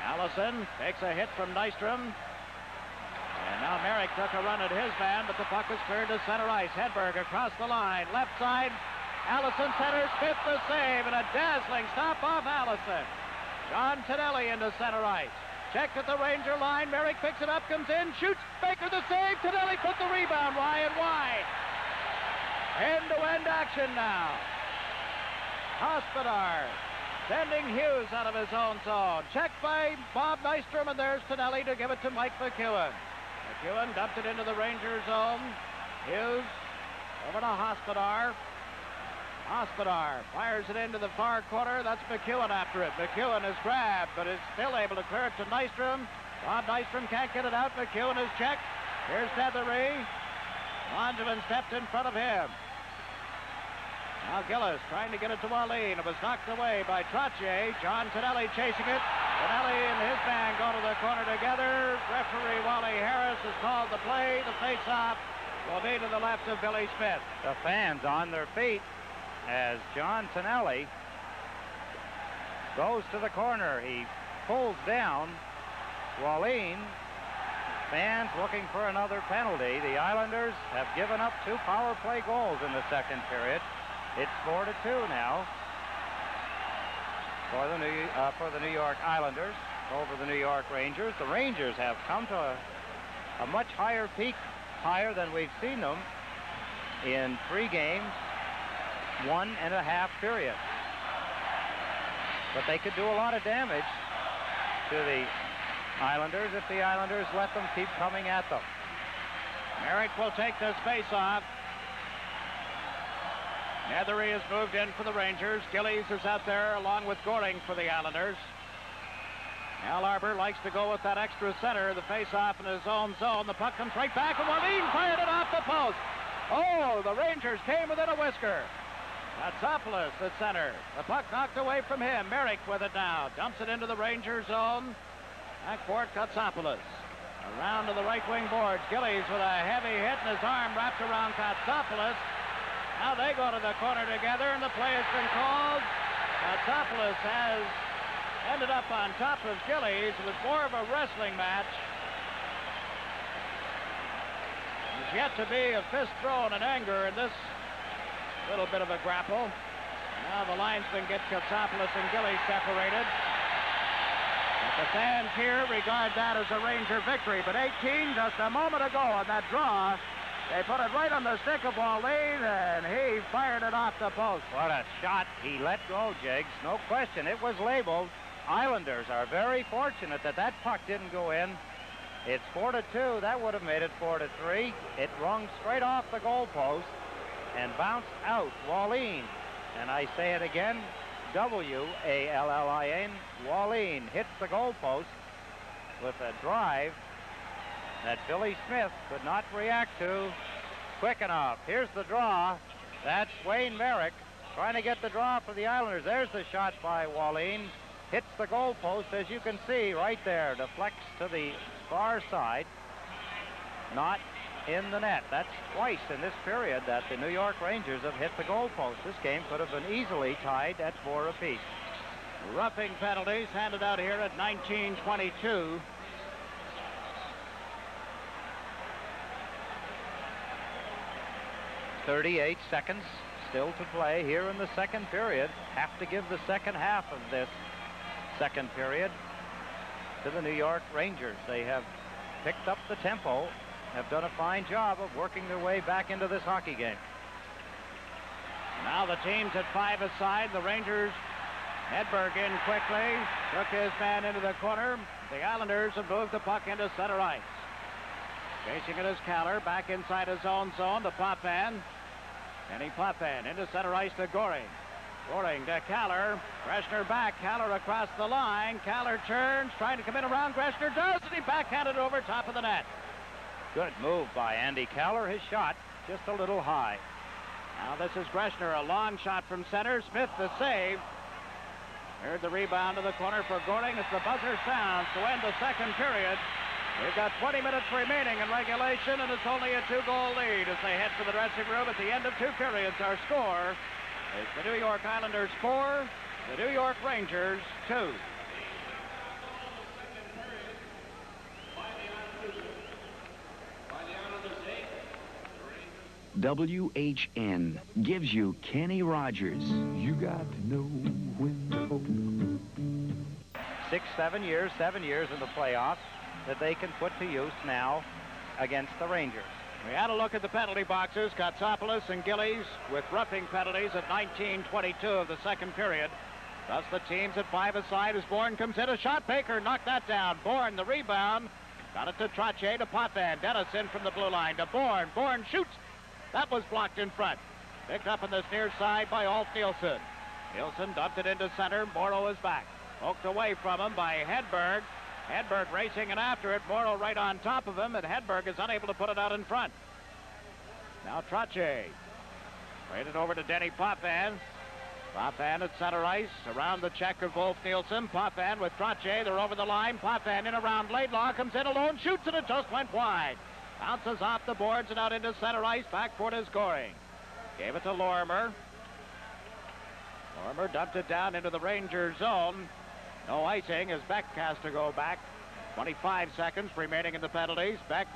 Allison takes a hit from Nystrom. And now Merrick took a run at his man, but the puck is cleared to center ice. Hedberg across the line, left side. Allison centers, Smith the save, and a dazzling stop off Allison. John Tonelli into center ice. Checked at the Ranger line. Merrick picks it up, comes in, shoots. Baker the save. Tonelli put the rebound. Ryan wide. End-to-end action now. Hospodar sending Hughes out of his own zone. Checked by Bob Nystrom, and there's Tonelli to give it to Mike McEwen. McEwen dumped it into the Ranger zone. Hughes over to Hospodar. Hospodar fires it into the far corner. That's McEwen after it. McEwen is grabbed, but is still able to clear it to Nystrom. Bob Nystrom can't get it out. McEwen is checked. Here's Dethery. Langevin stepped in front of him. Now Gillies trying to get it to Wallin. It was knocked away by Trottier. John Tonelli chasing it. Tonelli and his man go to the corner together. Referee Wally Harris has called the play. The face-off will be to the left of Billy Smith. The fans on their feet as John Tonelli goes to the corner. He pulls down Wallin. Fans looking for another penalty. The Islanders have given up 2 power play goals in the second period. It's 4-2 now for the New York Islanders over the New York Rangers. The Rangers have come to a much higher peak, higher than we've seen them in 3 games, 1.5 periods. But they could do a lot of damage to the Islanders if the Islanders let them keep coming at them. Merrick will take this face-off. Nethery has moved in for the Rangers. Gillies is out there along with Goring for the Islanders. Al Arbour likes to go with that extra center. The face-off in his own zone. The puck comes right back, and Wallin fired it off the post. Oh, the Rangers came within a whisker. Katsopoulos at center. The puck knocked away from him. Merrick with it now. Dumps it into the Ranger zone. Back for it, Katsopoulos. Around to the right wing boards. Gillies with a heavy hit, and his arm wrapped around Katsopoulos. Now they go to the corner together, and the play has been called. Katsopoulos has ended up on top of Gillies. It was more of a wrestling match. There's yet to be a fist thrown in anger in this little bit of a grapple. Now the linesman gets Katsopoulos and Gillies separated. But the fans here regard that as a Ranger victory. But 18 just a moment ago on that draw, they put it right on the stick of Wallin, and he fired it off the post. What a shot. He let go, Jiggs. No question. It was labeled. Islanders are very fortunate that that puck didn't go in. It's 4-2. That would have made it 4-3. It rung straight off the goalpost and bounced out. Wallin, and I say it again, W-A-L-L-I-N, Wallin hits the goalpost with a drive that Billy Smith could not react to quick enough. Here's the draw. That's Wayne Merrick trying to get the draw for the Islanders. There's the shot by Wallin. Hits the goalpost, as you can see right there. Deflects to the far side. Not in the net. That's twice in this period that the New York Rangers have hit the goalpost. This game could have been easily tied at 4 apiece. Roughing penalties handed out here at 19:22. .38 seconds still to play here in the second period. Have to give the second half of this second period to the New York Rangers. They have picked up the tempo, have done a fine job of working their way back into this hockey game. Now the team's at 5 aside. The Rangers, Hedberg in quickly, took his man into the corner. The Islanders have moved the puck into center ice. Chasing it is Kallur, back inside his own zone to Potvin. Kenny Potvin into center ice to Goring. Goring to Kallur. Greschner back. Kallur across the line. Kallur turns, trying to come in around. Greschner does, and he backhanded over top of the net. Good move by Andy Kallur. His shot just a little high. Now this is Greschner, a long shot from center. Smith the save. Here's the rebound to the corner for Goring as the buzzer sounds to end the second period. We've got 20 minutes remaining in regulation, and it's only a 2-goal lead as they head for the dressing room at the end of 2 periods. Our score is the New York Islanders 4, the New York Rangers 2. WHN gives you Kenny Rogers. You got to know when to hold. 6, 7 years, 7 years in the playoffs that they can put to use now against the Rangers. We had a look at the penalty boxes. Katsopoulos and Gillies with roughing penalties at 19:22 of the second period. Thus the team's at 5 aside as Bourne comes in. A shot. Baker knocked that down. Bourne the rebound. Got it to Trottier to Potvin. Denis in from the blue line to Bourne. Bourne shoots. That was blocked in front. Picked up on this near side by Alt Nielsen. Nielsen dumped it into center. Morrow is back. Poked away from him by Hedberg. Hedberg racing and after it. Morrow right on top of him, and Hedberg is unable to put it out in front. Now Trottier. Traded over to Denis Potvin. Potvin at center ice. Around the check of Wolf Nielsen. Potvin with Trottier. They're over the line. Potvin in around Laidlaw. Comes in alone. Shoots, and it just went wide. Bounces off the boards and out into center ice. Back for it is Goring. Gave it to Lorimer. Lorimer dumped it down into the Ranger zone. No icing as Beck has to go back. 25 seconds remaining in the penalties. Beck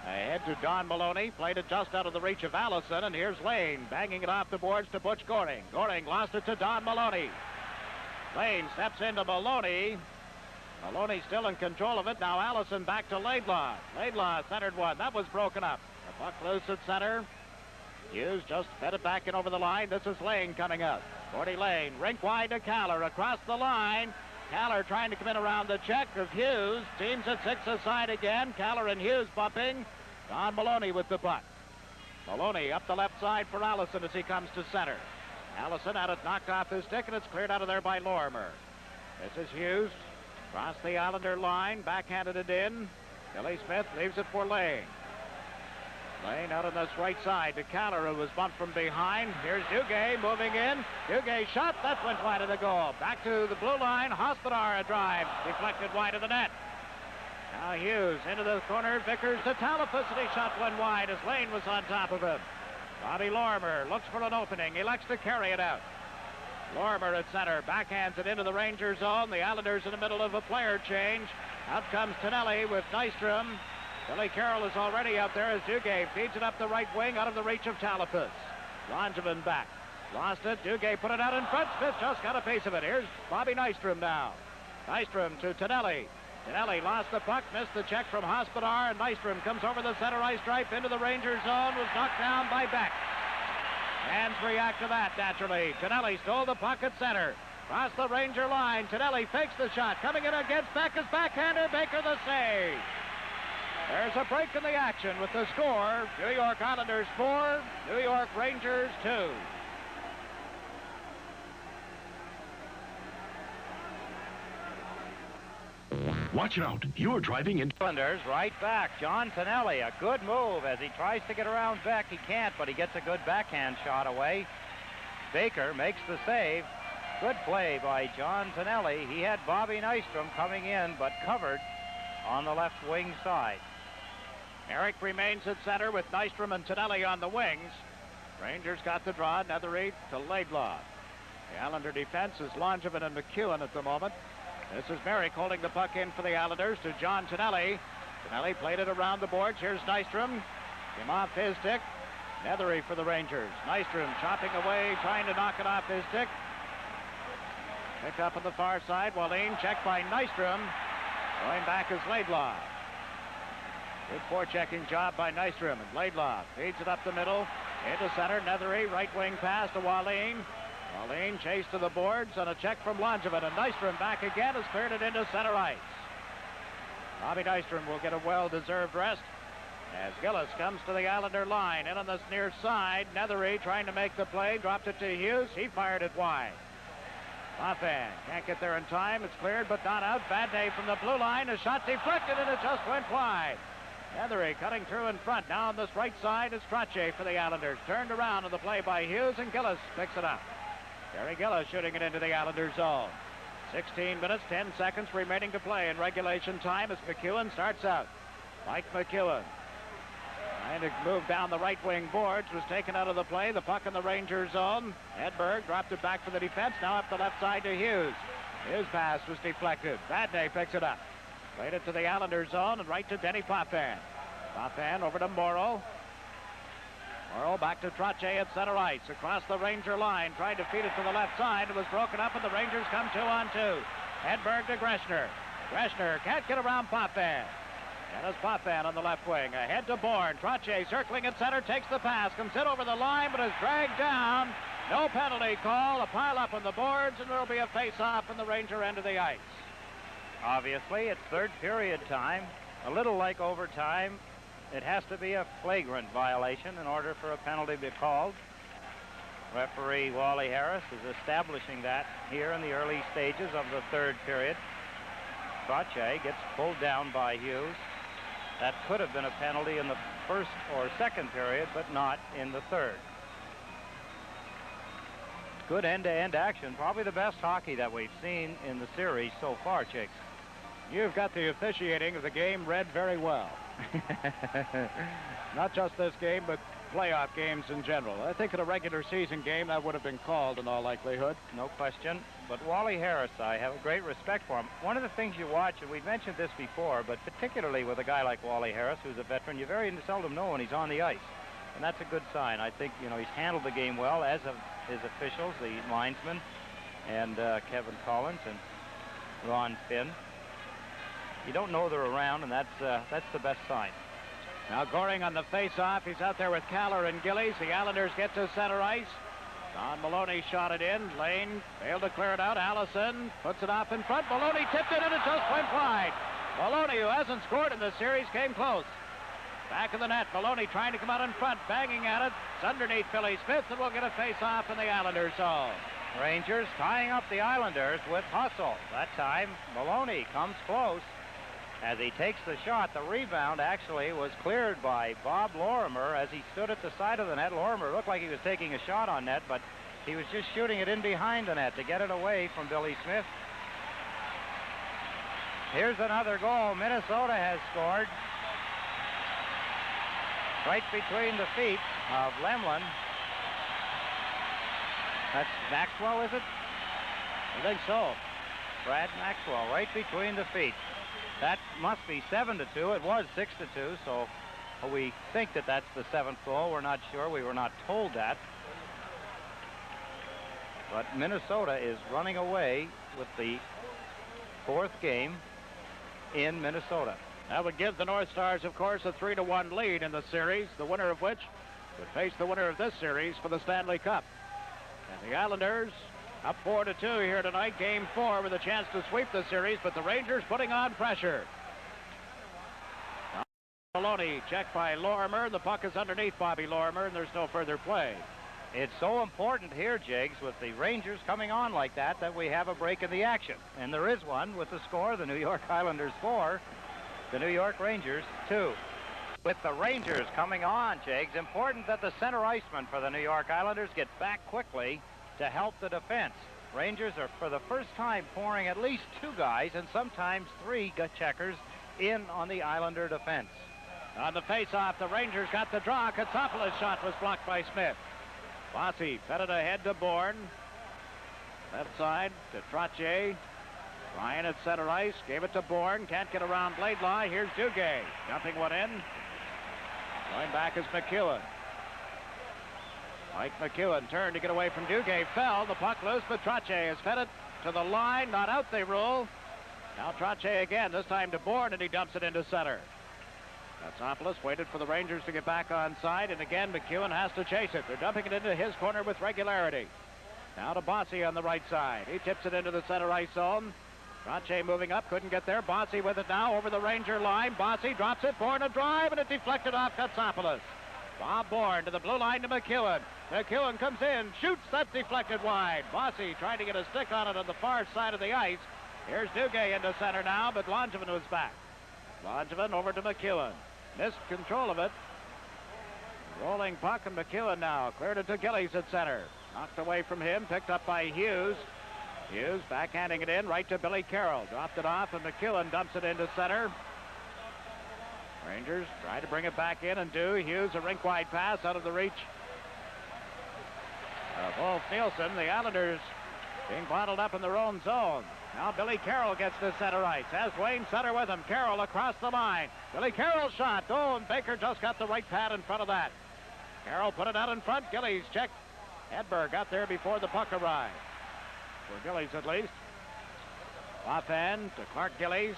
ahead to Don Maloney. Played it just out of the reach of Allison. And here's Lane banging it off the boards to Butch Goring. Goring lost it to Don Maloney. Lane steps into Maloney. Maloney still in control of it. Now Allison back to Laidlaw. Laidlaw centered one. That was broken up. The puck loose at center. Hughes just fed it back in over the line. This is Lane coming up. 40 Lane. Rink wide to Kallur. Across the line. Kallur trying to come in around the check of Hughes. Teams at 6 aside again. Kallur and Hughes bumping. Don Maloney with the puck. Maloney up the left side for Allison as he comes to center. Allison had it knocked off his stick, and it's cleared out of there by Lorimer. This is Hughes. Across the Islander line, backhanded it in. Billy Smith leaves it for Lane. Lane out on this right side to Kallur, who was bumped from behind. Here's Duguay moving in. Duguay shot. That went wide of the goal. Back to the blue line. Hospodar a drive. Deflected wide of the net. Now Hughes into the corner. Vickers to Talipus, and he shot one wide as Lane was on top of him. Bobby Lorimer looks for an opening. He elects to carry it out. Lorimer at center. Backhands it into the Ranger zone. The Islanders in the middle of a player change. Out comes Tonelli with Nystrom. Billy Carroll is already out there as Duguay feeds it up the right wing out of the reach of Talipus. Langevin back. Lost it. Duguay put it out in front. Smith just got a piece of it. Here's Bobby Nystrom now. Nystrom to Tonelli. Tonelli lost the puck, missed the check from Hospodar, and Nystrom comes over the center ice stripe into the Ranger zone, was knocked down by Beck. Fans react to that, naturally. Tonelli stole the puck at center. Across the Ranger line, Tonelli fakes the shot. Coming in against Beck is backhander. Baker the save. There's a break in the action with the score. New York Islanders 4, New York Rangers 2. Watch out. You're driving in. Islanders right back. John Tonelli, a good move as he tries to get around Beck. He can't, but he gets a good backhand shot away. Baker makes the save. Good play by John Tonelli. He had Bobby Nystrom coming in, but covered on the left wing side. Merrick remains at center with Nystrom and Tonelli on the wings. Rangers got the draw. Nethery to Laidlaw. The Islander defense is Langevin and McEwen at the moment. This is Merrick holding the puck in for the Islanders to John Tonelli. Tonelli played it around the boards. Here's Nystrom. Came off his stick. Nethery for the Rangers. Nystrom chopping away, trying to knock it off his stick. Picked up on the far side. Wallin checked by Nystrom. Going back is Laidlaw. Good forechecking job by Nystrom. And Laidlaw feeds it up the middle. Into center. Nethery, right wing pass to Wallin. Wallin chased to the boards on a check from Langevin. And Nystrom back again has cleared it into center ice. Bobby Nystrom will get a well-deserved rest as Gillies comes to the Islander line. In on this near side. Nethery trying to make the play. Dropped it to Hughes. He fired it wide. Potvin can't get there in time. It's cleared but not out. Bad day from the blue line. A shot deflected and it just went wide. Nethery cutting through in front. Now on this right side is Trottier for the Islanders. Turned around on the play by Hughes, and Gillies picks it up. Gary Gillies shooting it into the Islanders zone. 16 minutes, 10 seconds remaining to play in regulation time as McEwen starts out. Mike McEwen trying to move down the right wing boards, was taken out of the play. The puck in the Ranger zone. Hedberg dropped it back for the defense. Now up the left side to Hughes. His pass was deflected. Vadnais picks it up. Played it to the Islanders zone and right to Denis Potvin. Potvin over to Morrow. Morrow back to Trottier at center ice. Across the Ranger line. Tried to feed it to the left side. It was broken up and the Rangers come 2-on-2. Hedberg to Greschner. Greschner can't get around Potvin. Dennis Potvin on the left wing. Ahead to Bourne. Trottier circling at center. Takes the pass. Comes in over the line but is dragged down. No penalty call. A pile up on the boards and there will be a face-off in the Ranger end of the ice. Obviously, it's third period time. A little like overtime. It has to be a flagrant violation in order for a penalty to be called. Referee Wally Harris is establishing that here in the early stages of the third period. Trottier gets pulled down by Hughes. That could have been a penalty in the first or second period, but not in the third. Good end-to-end action. Probably the best hockey that we've seen in the series so far, Chicks. You've got the officiating of the game read very well. Not just this game, but playoff games in general. I think in a regular season game that would have been called in all likelihood. No question. But Wally Harris, I have a great respect for him. One of the things you watch, and we've mentioned this before, but particularly with a guy like Wally Harris, who's a veteran, you very seldom know when he's on the ice. And that's a good sign. I think, you know, he's handled the game well, as have his officials, the linesmen, and Kevin Collins and Ron Finn. You don't know they're around, and that's the best sign. Now Goring on the face-off. He's out there with Kallur and Gillies. The Islanders get to center ice. Don Maloney shot it in. Lane failed to clear it out. Allison puts it off in front. Maloney tipped it, and it just went wide. Maloney, who hasn't scored in the series, came close. Back of the net. Maloney trying to come out in front, banging at it. It's underneath Billy Smith, and we'll get a face-off in the Islanders zone. Rangers tying up the Islanders with hustle. That time, Maloney comes close as he takes the shot. The rebound actually was cleared by Bob Lorimer as he stood at the side of the net. Lorimer looked like he was taking a shot on net, but he was just shooting it in behind the net to get it away from Billy Smith. Here's another goal. Minnesota has scored right between the feet of Lemlin. That's Maxwell, is it? I think so. Brad Maxwell, right between the feet. That must be 7-2. It was 6-2, so we think that that's the 7th goal. We're not sure. We were not told that. But Minnesota is running away with the 4th game in Minnesota. That would give the North Stars, of course, a 3-1 lead in the series, the winner of which would face the winner of this series for the Stanley Cup. And the Islanders up 4-2 here tonight, game 4, with a chance to sweep the series, but the Rangers putting on pressure. Maloney checked by Lorimer. The puck is underneath Bobby Lorimer, and there's no further play. It's so important here, Jiggs, with the Rangers coming on like that, that we have a break in the action. And there is one with the score, the New York Islanders 4, the New York Rangers 2. With the Rangers coming on, Jiggs, important that the center iceman for the New York Islanders get back quickly to help the defense. Rangers are for the first time pouring at least 2 guys and sometimes 3 checkers in on the Islander defense. On the face-off, the Rangers got the draw. Katsopoulos' shot was blocked by Smith. Bossy fed it ahead to Bourne. Left side to Trottier. Bryan at center ice, gave it to Bourne. Can't get around Laidlaw. Here's Duguay. Dumping one in. Going back is McEwen. Mike McEwen turned to get away from Duguay. Fell. The puck loose, but Trottier has fed it to the line. Not out, they rule. Now Trottier again, this time to Bourne, and he dumps it into center. Katsopoulos waited for the Rangers to get back on side, and again McEwen has to chase it. They're dumping it into his corner with regularity. Now to Bossy on the right side. He tips it into the center ice zone. Trottier moving up, couldn't get there. Bossy with it now over the Ranger line. Bossy drops it. Bourne a drive, and it deflected off Katsopoulos. Bob Bourne to the blue line to McEwen. McEwen comes in, shoots, that's deflected wide. Bossy trying to get a stick on it on the far side of the ice. Here's Duguay into center now, but Langevin was back. Langevin over to McEwen. Missed control of it. Rolling puck, and McEwen now cleared it to Gillies at center. Knocked away from him, picked up by Hughes. Hughes backhanding it in right to Billy Carroll. Dropped it off, and McEwen dumps it into center. Rangers try to bring it back in and do. Hughes a rink-wide pass out of the reach of Wolf Nielsen. The Islanders being bottled up in their own zone. Now Billy Carroll gets to center ice. Has Wayne Sutter with him. Carroll across the line. Billy Carroll shot. Oh, and Baker just got the right pad in front of that. Carroll put it out in front. Gillies checked. Hedberg got there before the puck arrived. For Gillies at least. Potvin to Clark Gillies.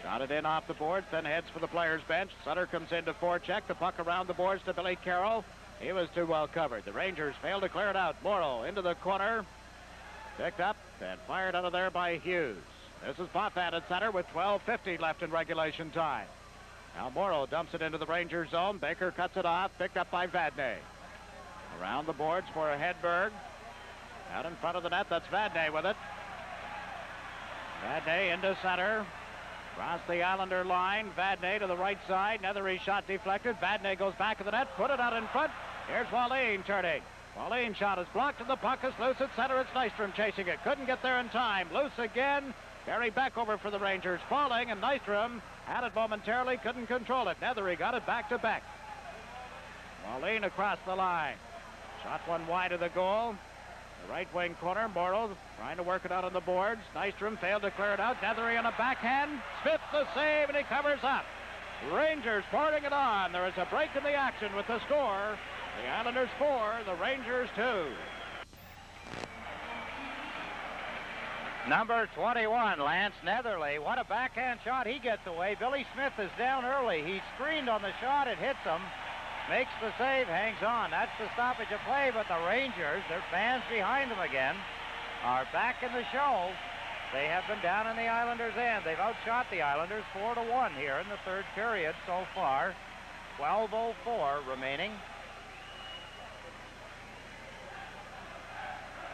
Shot it in off the boards, then heads for the players' bench. Sutter comes in to forecheck. The puck around the boards to Billy Carroll. He was too well covered. The Rangers failed to clear it out. Morrow into the corner. Picked up and fired out of there by Hughes. This is Potvin at center with 12:50 left in regulation time. Now Morrow dumps it into the Rangers zone. Baker cuts it off. Picked up by Vadnais. Around the boards for Hedberg. Out in front of the net, that's Vadnais with it. Vadnais into center. Across the Islander line. Vadnais to the right side. Nethery shot deflected. Vadnais goes back to the net. Put it out in front. Here's Wallin turning. Wallin shot is blocked, and the puck is loose at center. It's Nystrom chasing it. Couldn't get there in time. Loose again. Barry back over for the Rangers. Falling, and Nystrom had it momentarily. Couldn't control it. Nethery got it back to Beck. Wallin across the line. Shot one wide of the goal. The right wing corner. Morrow trying to work it out on the boards. Nystrom failed to clear it out. Nethery on a backhand. Smith the save, and he covers up. Rangers pouring it on. There is a break in the action with the score. The Islanders 4, the Rangers 2. Number 21, Lance Netherly. What a backhand shot. He gets away. Billy Smith is down early. He screened on the shot. It hits him. Makes the save, hangs on. That's the stoppage of play, but the Rangers, their fans behind them again, are back in the show. They have been down in the Islanders' end. They've outshot the Islanders 4-1 here in the third period so far. 12:04 remaining.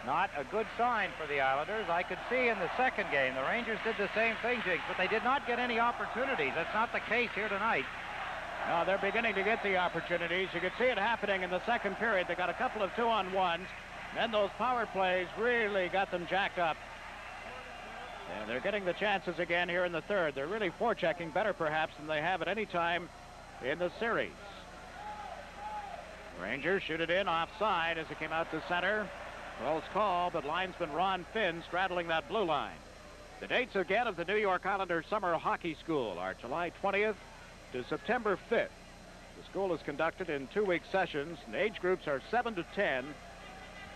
Not a good sign for the Islanders. I could see in the second game, the Rangers did the same thing, Jiggs, but they did not get any opportunities. That's not the case here tonight. No, they're beginning to get the opportunities. You could see it happening in the second period. They got a couple of 2-on-1s. Then those power plays really got them jacked up. And they're getting the chances again here in the third. They're really forechecking better, perhaps, than they have at any time in the series. Rangers shoot it in offside as it came out to center. Close call, but linesman Ron Finn straddling that blue line. The dates again of the New York Islanders Summer Hockey School are July 20th to September 5th. The school is conducted in 2-week sessions, and age groups are 7 to 10,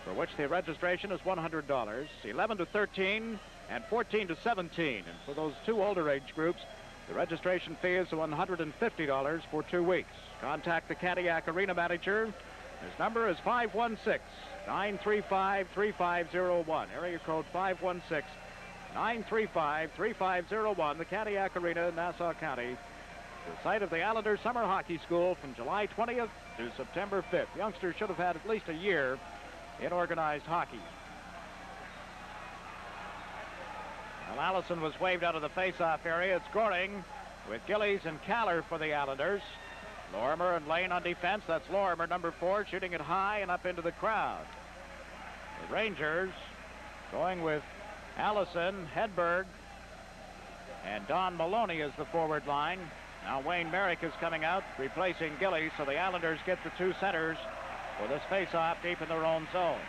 for which the registration is $100, 11 to 13, and 14 to 17. And for those two older age groups, the registration fee is $150 for 2 weeks. Contact the Cadillac Arena manager. His number is 516-935-3501. Area code 516-935-3501. The Cadillac Arena, Nassau County. The site of the Islanders Summer Hockey School from July 20th to September 5th. Youngsters should have had at least a year in organized hockey. Well, Allison was waved out of the face-off area. It's Goring with Gillies and Kallur for the Islanders. Lorimer and Lane on defense. That's Lorimer, number 4, shooting it high and up into the crowd. The Rangers going with Allison, Hedberg, and Don Maloney as the forward line. Now Wayne Merrick is coming out, replacing Gillies, so the Islanders get the 2 centers for this face-off deep in their own zone.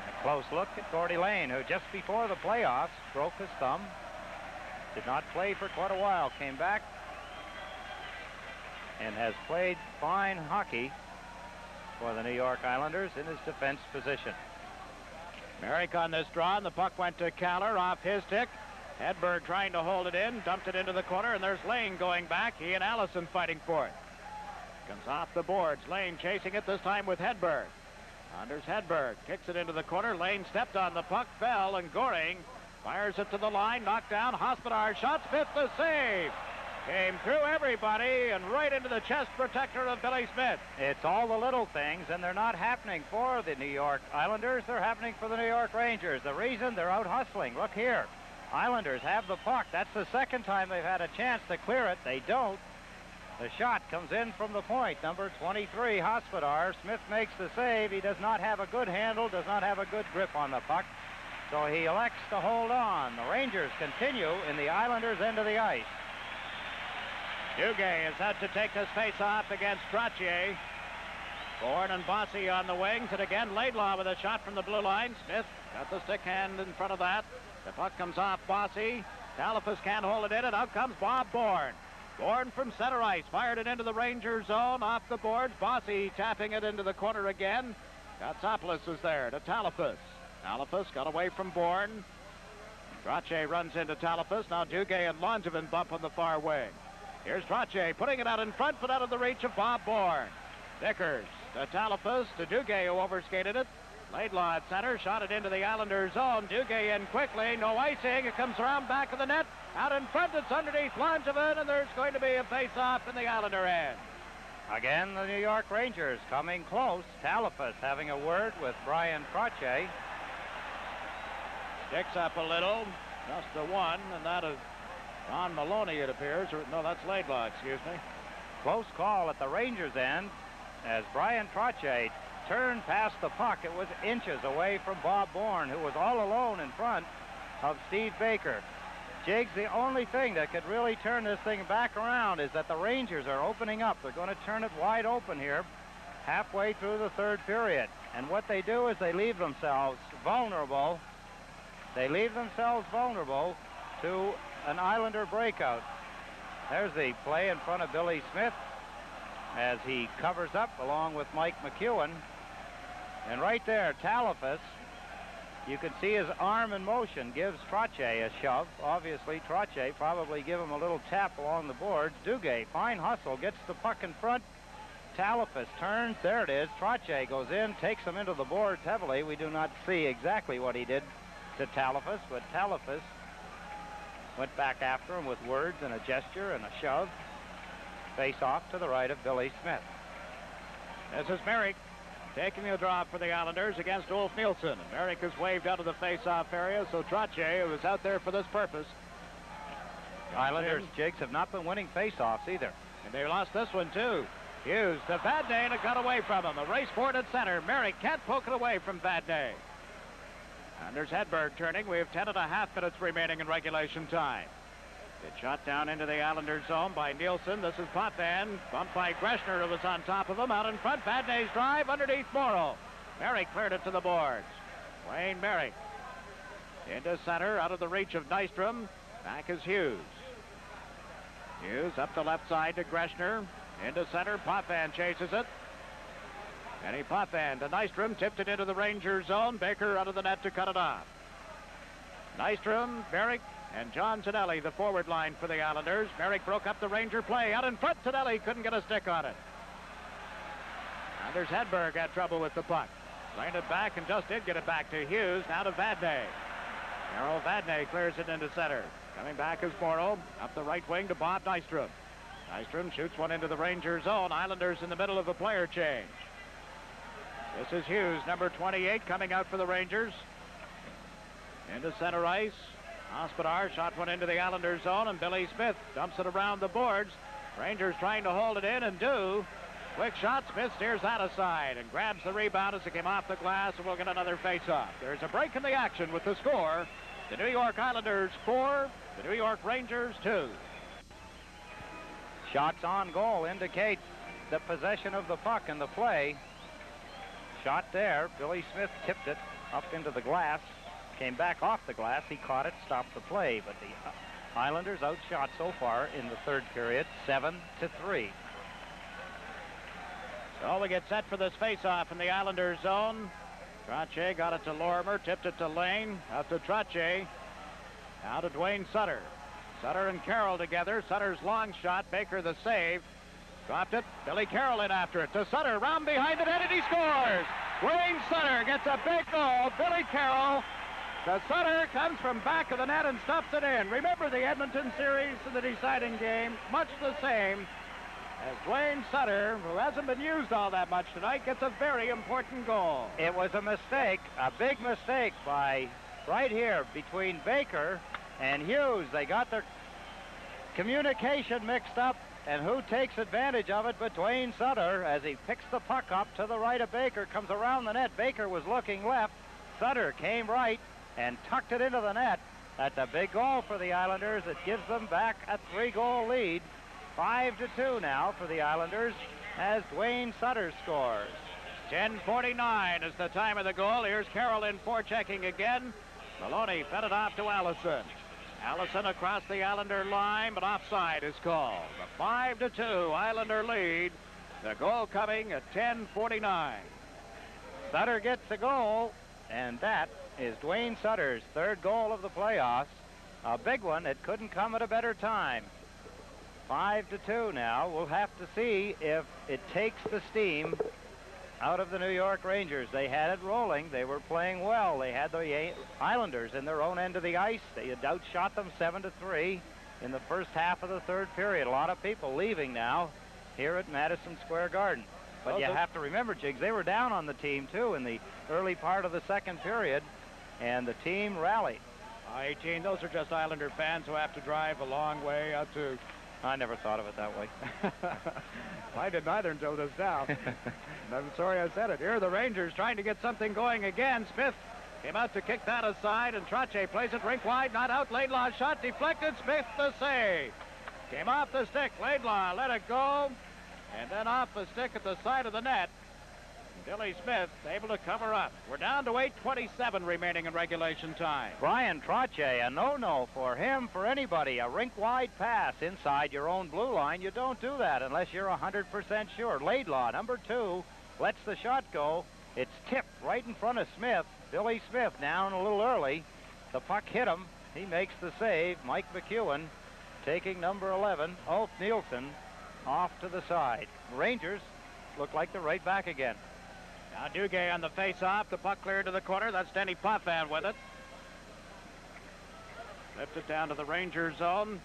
A close look at Gordy Lane, who just before the playoffs broke his thumb. Did not play for quite a while. Came back and has played fine hockey for the New York Islanders in his defense position. Merrick on this draw, and the puck went to Kallur off his stick. Hedberg trying to hold it in, dumped it into the corner, and there's Lane going back. He and Allison fighting for it. Comes off the boards. Lane chasing it, this time with Hedberg. Anders Hedberg kicks it into the corner. Lane stepped on the puck, fell, and Goring fires it to the line, knocked down. Hospodar shot, Smith the save. Came through everybody and right into the chest protector of Billy Smith. It's all the little things, and they're not happening for the New York Islanders. They're happening for the New York Rangers. The reason, they're out hustling. Look here. Islanders have the puck. That's the second time they've had a chance to clear it. They don't. The shot comes in from the point. Number 23, Hospodar. Smith makes the save. He does not have a good handle, does not have a good grip on the puck. So he elects to hold on. The Rangers continue in the Islanders' end of the ice. Duguay is out to take this face-off against Trottier. Bourne and Bossy on the wings, and again Laidlaw with a shot from the blue line. Smith got the stick hand in front of that. The puck comes off Bossy. Talifas can't hold it in, and out comes Bob Bourne. Bourne from center ice, fired it into the Ranger zone, off the boards. Bossy tapping it into the corner again. Gatsopoulos is there to Talifas. Talifas got away from Bourne. Trottier runs into Talifas. Now Duguay and Langevin bump on the far wing. Here's Trottier putting it out in front, but out of the reach of Bob Bourne. Vickers to Talifas, to Duguay, who overskated it. Laidlaw at center, shot it into the Islanders' zone. Duguay in quickly, no icing. It comes around back of the net. Out in front, it's underneath Langevin, and there's going to be a face-off in the Islander end. Again, the New York Rangers coming close. Talifas having a word with Bryan Trottier. Sticks up a little, just the one, and that is Don Maloney, it appears. Or, no, that's Laidlaw, excuse me. Close call at the Rangers' end as Bryan Trottier turned past the puck. It was inches away from Bob Bourne, who was all alone in front of Steve Baker. Jiggs, the only thing that could really turn this thing back around is that the Rangers are opening up. They're going to turn it wide open here halfway through the third period. And what they do is they leave themselves vulnerable. They leave themselves vulnerable to an Islander breakout. There's the play in front of Billy Smith as he covers up along with Mike McEwen. And right there, Talifas, you can see his arm in motion, gives Trottier a shove. Obviously, Trottier probably give him a little tap along the boards. Duguay, fine hustle, gets the puck in front. Talifas turns, there it is. Trottier goes in, takes him into the boards heavily. We do not see exactly what he did to Talifas, but Talifas went back after him with words and a gesture and a shove. Face off to the right of Billy Smith. This is Merrick. taking the drop for the Islanders against Ulf Nielsen. And Merrick is waved out of the face-off area, so Trottier, who was out there for this purpose. Islanders, Jigs, have not been winning face-offs either. And they lost this one, too. Hughes to Vadnais, and it got away from him. A race forward at center. Merrick can't poke it away from Vadnais. And there's Hedberg turning. We have 10.5 minutes remaining in regulation time. It's shot down into the Islanders zone by Nielsen. This is Potvin. Bumped by Greschner, who was on top of him. Out in front, Vadnais' drive underneath Morrow. Merrick cleared it to the boards. Wayne Merrick into center, out of the reach of Nystrom. Back is Hughes. Hughes up the left side to Greschner. Into center, Potvin chases it. Kenny Potvin to Nystrom, tipped it into the Rangers zone. Baker out of the net to cut it off. Nystrom, Merrick, and John Tonelli, the forward line for the Islanders. Merrick broke up the Ranger play. Out in front, Tonelli couldn't get a stick on it. And there's Hedberg had trouble with the puck. Playing it back and just did get it back to Hughes. Now to Vadnais. Carroll Vadnais clears it into center. Coming back is Morrow. Up the right wing to Bob Nystrom. Nystrom shoots one into the Ranger zone. Islanders in the middle of a player change. This is Hughes, number 28, coming out for the Rangers. Into center ice. Hospodar shot one into the Islanders zone, and Billy Smith dumps it around the boards. Rangers trying to hold it in and do. Quick shot. Smith steers that aside and grabs the rebound as it came off the glass, and we'll get another face-off. There's a break in the action with the score. The New York Islanders 4, the New York Rangers 2. Shots on goal indicate the possession of the puck in the play. Shot there. Billy Smith tipped it up into the glass. Came back off the glass. He caught it, stopped the play. But the Islanders outshot so far in the third period, 7-3. So we get set for this face-off in the Islanders zone. Trottier got it to Lorimer, tipped it to Lane, out to Trottier. Now to Duane Sutter. Sutter and Carroll together. Sutter's long shot. Baker the save. Dropped it. Billy Carroll in after it to Sutter. Round behind the net, and he scores. Duane Sutter gets a big goal. Billy Carroll. The Sutter comes from back of the net and stuffs it in. Remember the Edmonton series in the deciding game? Much the same as Duane Sutter, who hasn't been used all that much tonight, gets a very important goal. It was a mistake, a big mistake by right here between Baker and Hughes. They got their communication mixed up, and who takes advantage of it but Duane Sutter as he picks the puck up to the right of Baker, comes around the net. Baker was looking left. Sutter came right and tucked it into the net. That's a big goal for the Islanders. It gives them back a 3-goal lead. 5-2 now for the Islanders as Duane Sutter scores. 10:49 is the time of the goal. Here's Carroll in forechecking again. Maloney fed it off to Allison. Allison across the Islander line, but offside is called. The 5-2 Islander lead. The goal coming at 10:49. Sutter gets the goal, and that is Duane Sutter's third goal of the playoffs. A big one. It couldn't come at a better time. 5-2 now. We'll have to see if it takes the steam out of the New York Rangers. They had it rolling. They were playing well. They had the Islanders in their own end of the ice. They had outshot them 7-3 in the first half of the third period. A lot of people leaving now here at Madison Square Garden. But you have to remember, Jiggs, they were down on the team, too, in the early part of the second period, and the team rallied. 18, those are just Islander fans who have to drive a long way out to... I never thought of it that way. I didn't either until just now. I'm sorry I said it. Here are the Rangers trying to get something going again. Smith came out to kick that aside, and Trottier plays it rink wide, not out. Laidlaw's shot deflected. Smith the save. Came off the stick. Laidlaw let it go, and then off the stick at the side of the net. Billy Smith able to cover up. We're down to 8:27 remaining in regulation time. Bryan Trottier, a no-no for him, for anybody. A rink-wide pass inside your own blue line. You don't do that unless you're 100% sure. Laidlaw, number 2, lets the shot go. It's tipped right in front of Smith. Billy Smith down a little early. The puck hit him. He makes the save. Mike McEwen taking number 11, Ulf Nielsen, off to the side. Rangers look like they're right back again. Now Duguay on the face-off. The puck cleared to the corner. That's Denis Potvin with it. Flipped it down to the Ranger zone.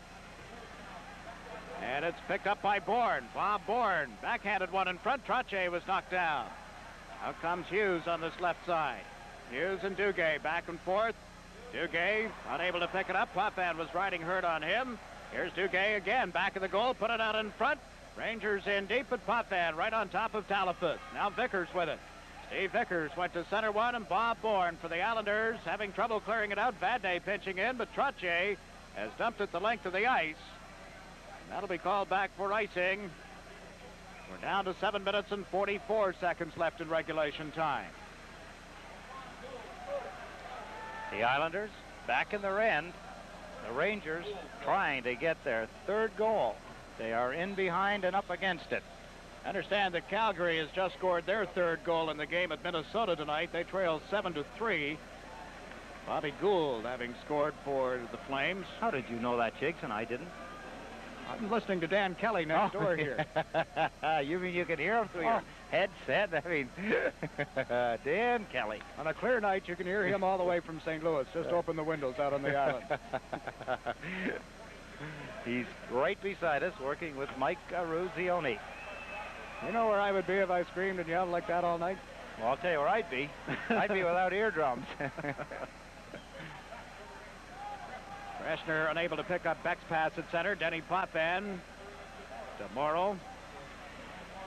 And it's picked up by Bourne. Bob Bourne backhanded one in front. Trottier was knocked down. Out comes Hughes on this left side. Hughes and Duguay back and forth. Duguay unable to pick it up. Potvin was riding hurt on him. Here's Duguay again, back of the goal, put it out in front. Rangers in deep, but Potvin right on top of Talifus. Now Vickers with it. Steve Vickers went to center one, and Bob Bourne for the Islanders having trouble clearing it out. Vadnais pinching in, but Trottier has dumped it the length of the ice. That'll be called back for icing. We're down to 7 minutes and 44 seconds left in regulation time. The Islanders back in their end. The Rangers trying to get their third goal. They are in behind and up against it. Understand that Calgary has just scored their third goal in the game at Minnesota tonight. They trail 7-3. Bobby Gould having scored for the Flames. How did you know that, Jigs, and I didn't? I'm listening to Dan Kelly next door here. You mean you can hear him through your headset? I mean, Dan Kelly. On a clear night, you can hear him all the way from St. Louis. Just open the windows out on the island. He's right beside us working with Mike Ruzioni. You know where I would be if I screamed and yelled like that all night? Well, I'll tell you where I'd be. I'd be without eardrums. Greschner unable to pick up Beck's pass at center. Denis Potvin to Morrow.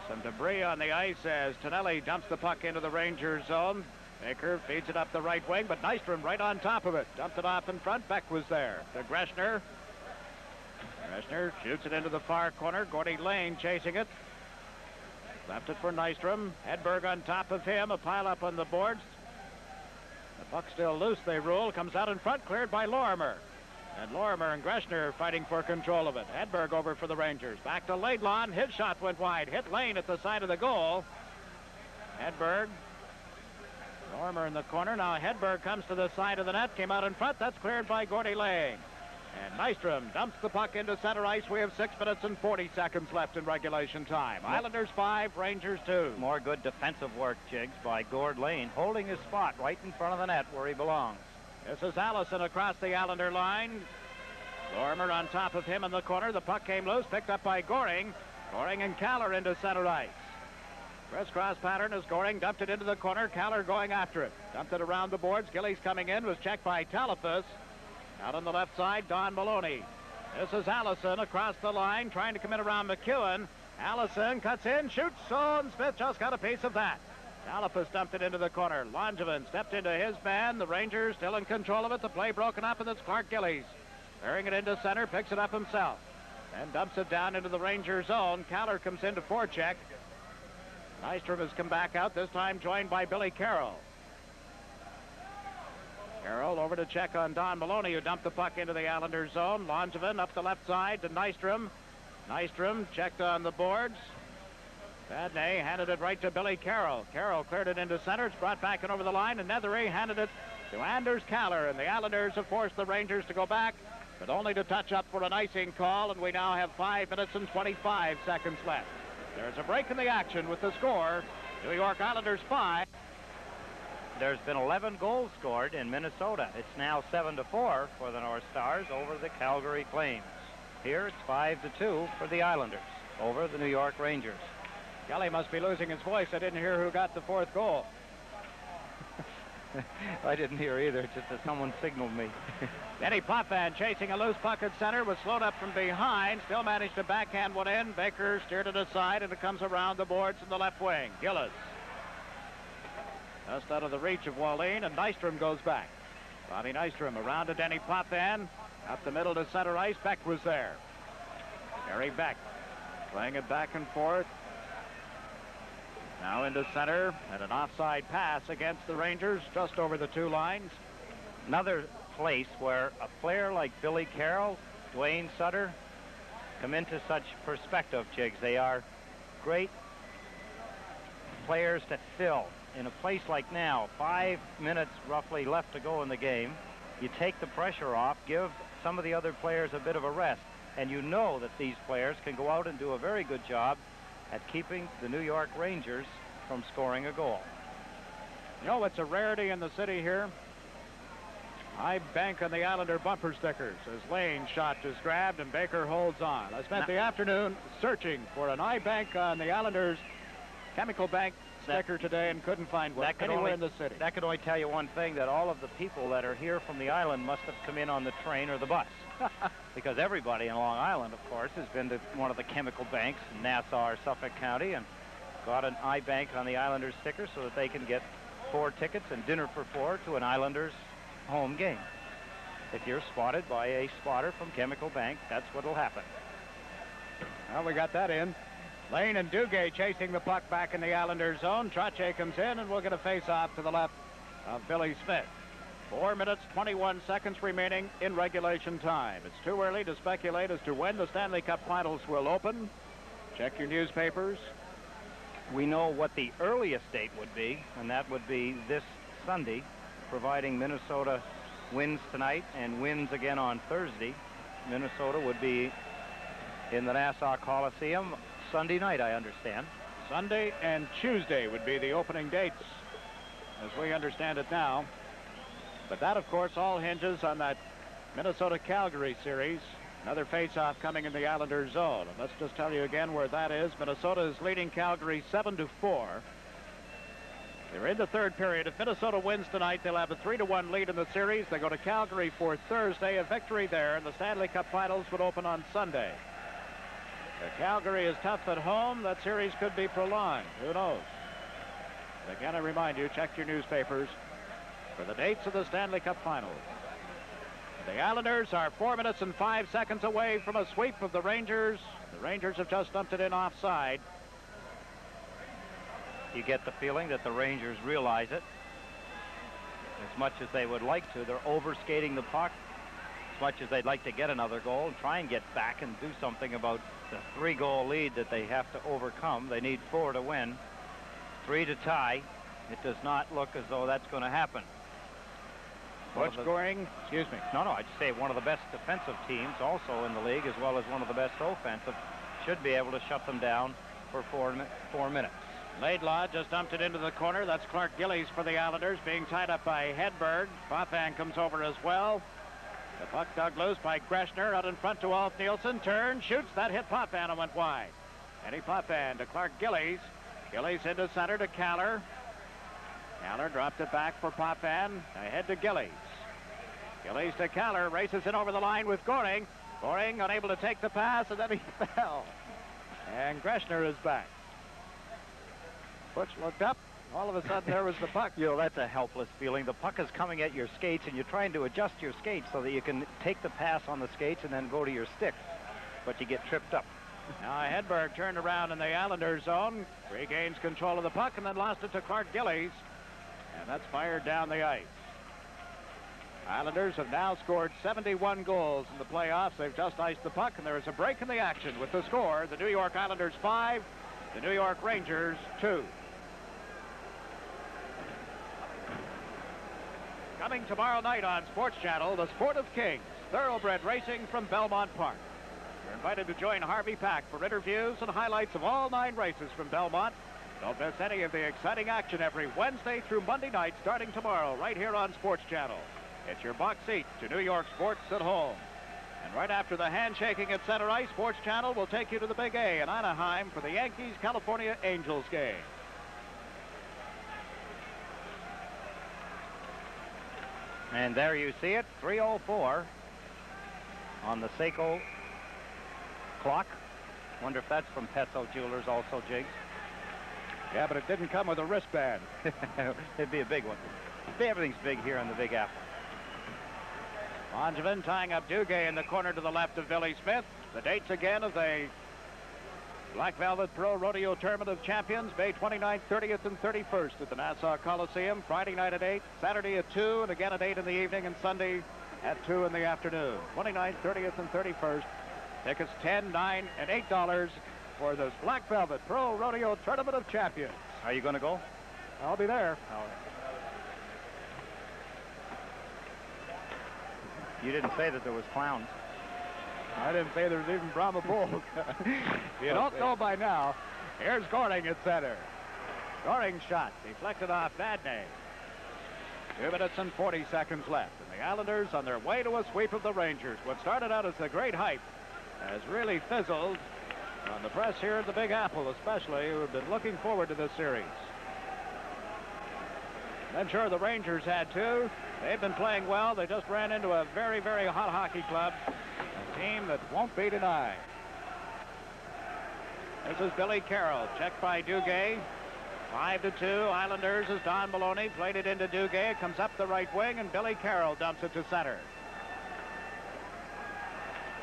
Some debris on the ice as Tonelli dumps the puck into the Rangers zone. Baker feeds it up the right wing, but Nystrom right on top of it. Dumped it off in front. Beck was there. To Greschner. Greschner shoots it into the far corner. Gordy Lane chasing it. Left it for Nystrom. Hedberg on top of him. A pile up on the boards. The puck still loose, they rule. Comes out in front, cleared by Lorimer. And Lorimer and Greschner fighting for control of it. Hedberg over for the Rangers. Back to Laidlaw. His shot went wide. Hit Lane at the side of the goal. Hedberg. Lorimer in the corner. Now Hedberg comes to the side of the net. Came out in front. That's cleared by Gordy Lane. And Nystrom dumps the puck into center ice. We have 6 minutes and 40 seconds left in regulation time. Islanders 5, Rangers 2. More good defensive work, Jigs, by Gord Lane, holding his spot right in front of the net where he belongs. This is Allison across the Islander line. Lorimer on top of him in the corner. The puck came loose, picked up by Goring. Goring and Kallur into center ice. Crisscross pattern as Goring dumped it into the corner. Kallur going after it. Dumped it around the boards. Gillies coming in. Was checked by Talifus. Out on the left side, Don Maloney. This is Allison across the line, trying to come in around McEwen. Allison cuts in, shoots, and Smith just got a piece of that. Talifus dumped it into the corner. Langevin stepped into his man. The Rangers still in control of it. The play broken up, and it's Clark Gillies. Bearing it into center, picks it up himself. Then dumps it down into the Ranger zone. Kallur comes in to forecheck. Nystrom has come back out, this time joined by Billy Carroll. Carroll over to check on Don Maloney, who dumped the puck into the Islanders zone. Langevin up the left side to Nystrom. Nystrom checked on the boards. Vadnais handed it right to Billy Carroll. Carroll cleared it into center. It's brought back and over the line, and Nethery handed it to Anders Kallur. And the Islanders have forced the Rangers to go back, but only to touch up for an icing call, and we now have 5 minutes and 25 seconds left. There's a break in the action with the score. New York Islanders 5. There's been 11 goals scored in Minnesota. It's now 7-4 for the North Stars over the Calgary Flames. Here it's 5-2 for the Islanders over the New York Rangers. Kelly must be losing his voice. I didn't hear who got the fourth goal. I didn't hear either, just that someone signaled me. Denis Potvin chasing a loose puck at center, was slowed up from behind, still managed to backhand one in. Baker steered it aside, and it comes around the boards in the left wing. Gillies. Just out of the reach of Wallin, and Nystrom goes back. Bobby Nystrom around to Denis Potvin. Up the middle to center ice. Beck was there. Gary Beck playing it back and forth. Now into center, and an offside pass against the Rangers just over the two lines. Another place where a player like Billy Carroll, Duane Sutter come into such perspective, Jigs. They are great players to fill. In a place like now, 5 minutes roughly left to go in the game, you take the pressure off, give some of the other players a bit of a rest, and you know that these players can go out and do a very good job at keeping the New York Rangers from scoring a goal. You know what's a rarity in the city here? I bank on the Islander bumper stickers as Lane's shot is grabbed and Baker holds on. I spent the afternoon searching for an I bank on the Islanders Chemical Bank sticker today and couldn't find one anywhere in the city. That could only tell you one thing, that all of the people that are here from the island must have come in on the train or the bus. Because everybody in Long Island, of course, has been to one of the chemical banks in Nassau or Suffolk County and got an I-Bank on the Islanders sticker so that they can get 4 tickets and dinner for 4 to an Islanders home game. If you're spotted by a spotter from Chemical Bank, that's what'll happen. Well, we got that in. Lane and Duguay chasing the puck back in the Islanders zone. Trottier comes in, and we'll get a face-off to the left of Billy Smith. 4 minutes, 21 seconds remaining in regulation time. It's too early to speculate as to when the Stanley Cup Finals will open. Check your newspapers. We know what the earliest date would be, and that would be this Sunday, providing Minnesota wins tonight and wins again on Thursday. Minnesota would be in the Nassau Coliseum Sunday night, I understand. Sunday and Tuesday would be the opening dates, as we understand it now. But that, of course, all hinges on that Minnesota-Calgary series. Another face-off coming in the Islanders zone. And let's just tell you again where that is. Minnesota is leading Calgary 7-4. They're in the third period. If Minnesota wins tonight, they'll have a 3-1 lead in the series. They go to Calgary for Thursday. A victory there, and the Stanley Cup Finals would open on Sunday. If Calgary is tough at home, that series could be prolonged. Who knows? But again, I remind you, check your newspapers for the dates of the Stanley Cup Finals. The Islanders are 4 minutes and 5 seconds away from a sweep of the Rangers. The Rangers have just dumped it in offside. You get the feeling that the Rangers realize it. As much as they would like to, they're overskating the puck. As much as they'd like to get another goal and try and get back and do something about the 3-goal lead that they have to overcome. They need 4 to win, 3 to tie. It does not look as though that's going to happen. Butch, Goring, excuse me. No, I'd say one of the best defensive teams also in the league, as well as one of the best offensive, should be able to shut them down for 4 minutes. Laidlaw just dumped it into the corner. That's Clark Gillies for the Islanders, being tied up by Hedberg. Potvin comes over as well. The puck dug loose by Greschner, out in front to Alf Nielsen. Turns, shoots. That hit Potvin and went wide. Eddie Potvin to Clark Gillies. Gillies into center to Kallur. Kallur dropped it back for Potvin. Ahead to Gillies. Gillies to Kallur. Races in over the line with Goring. Goring unable to take the pass, and then he fell. And Greschner is back. Butch looked up. All of a sudden, there was the puck. You know, that's a helpless feeling. The puck is coming at your skates, and you're trying to adjust your skates so that you can take the pass on the skates and then go to your stick. But you get tripped up. Now Hedberg turned around in the Islanders zone. Regains control of the puck and then lost it to Clark Gillies. And that's fired down the ice. Islanders have now scored 71 goals in the playoffs. They've just iced the puck, and there is a break in the action with the score. The New York Islanders 5, the New York Rangers 2. Coming tomorrow night on SportsChannel, the Sport of Kings, thoroughbred racing from Belmont Park. You're invited to join Harvey Pack for interviews and highlights of all 9 races from Belmont. Don't miss any of the exciting action every Wednesday through Monday night starting tomorrow right here on SportsChannel. It's your box seat to New York sports at home. And right after the handshaking at center ice, SportsChannel will take you to the Big A in Anaheim for the Yankees-California Angels game. And there you see it, 3:04 on the Seiko clock. Wonder if that's from Petzl Jewelers also, Jigs. Yeah, but it didn't come with a wristband. It'd be a big one. Everything's big here in the Big Apple. Langevin tying up Duguay in the corner to the left of Billy Smith. The dates again of the Black Velvet Pro Rodeo Tournament of Champions, May 29th, 30th, and 31st at the Nassau Coliseum. Friday night at 8, Saturday at 2, and again at 8 in the evening, and Sunday at 2 in the afternoon. 29th, 30th, and 31st. Tickets $10, $9, and $8 for this Black Velvet Pro Rodeo Tournament of Champions. Are you going to go? I'll be there. You didn't say that there was clowns. I didn't say there was even Brahma Bull. You don't know by now. Here's Goring at center. Goring shot deflected off Vadnais. 2 minutes and 40 seconds left. And the Islanders on their way to a sweep of the Rangers. What started out as a great hype has really fizzled on the press here at the Big Apple, especially, who have been looking forward to this series. I'm sure the Rangers had too. They've been playing well. They just ran into a very, very hot hockey club. A team that won't be denied. This is Billy Carroll, checked by Duguay. 5-2, Islanders as Don Maloney played it into Duguay. It comes up the right wing, and Billy Carroll dumps it to center.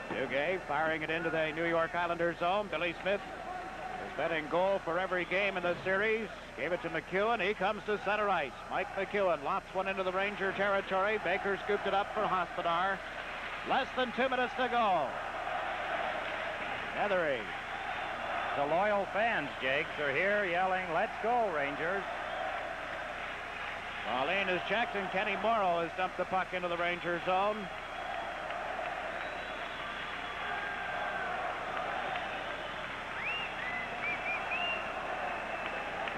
Duguay firing it into the New York Islanders zone. Billy Smith has been in goal for every game in the series. Gave it to McEwen. He comes to center ice. Mike McEwen lofts one into the Ranger territory. Baker scooped it up for Hospodar. Less than 2 minutes to go. Nethery. The loyal fans, Jakes, are here yelling, "Let's go, Rangers." Pauline is checked, and Kenny Morrow has dumped the puck into the Ranger zone.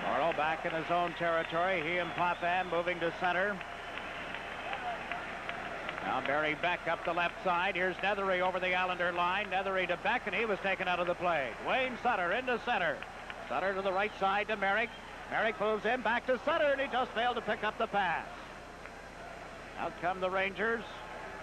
Morrow back in his own territory. He and Potvin moving to center. Now Barry Beck up the left side. Here's Nethery over the Islander line. Nethery to Beck, and he was taken out of the play. Duane Sutter into center. Sutter to the right side to Merrick. Merrick moves in back to Sutter, and he just failed to pick up the pass. Out come the Rangers.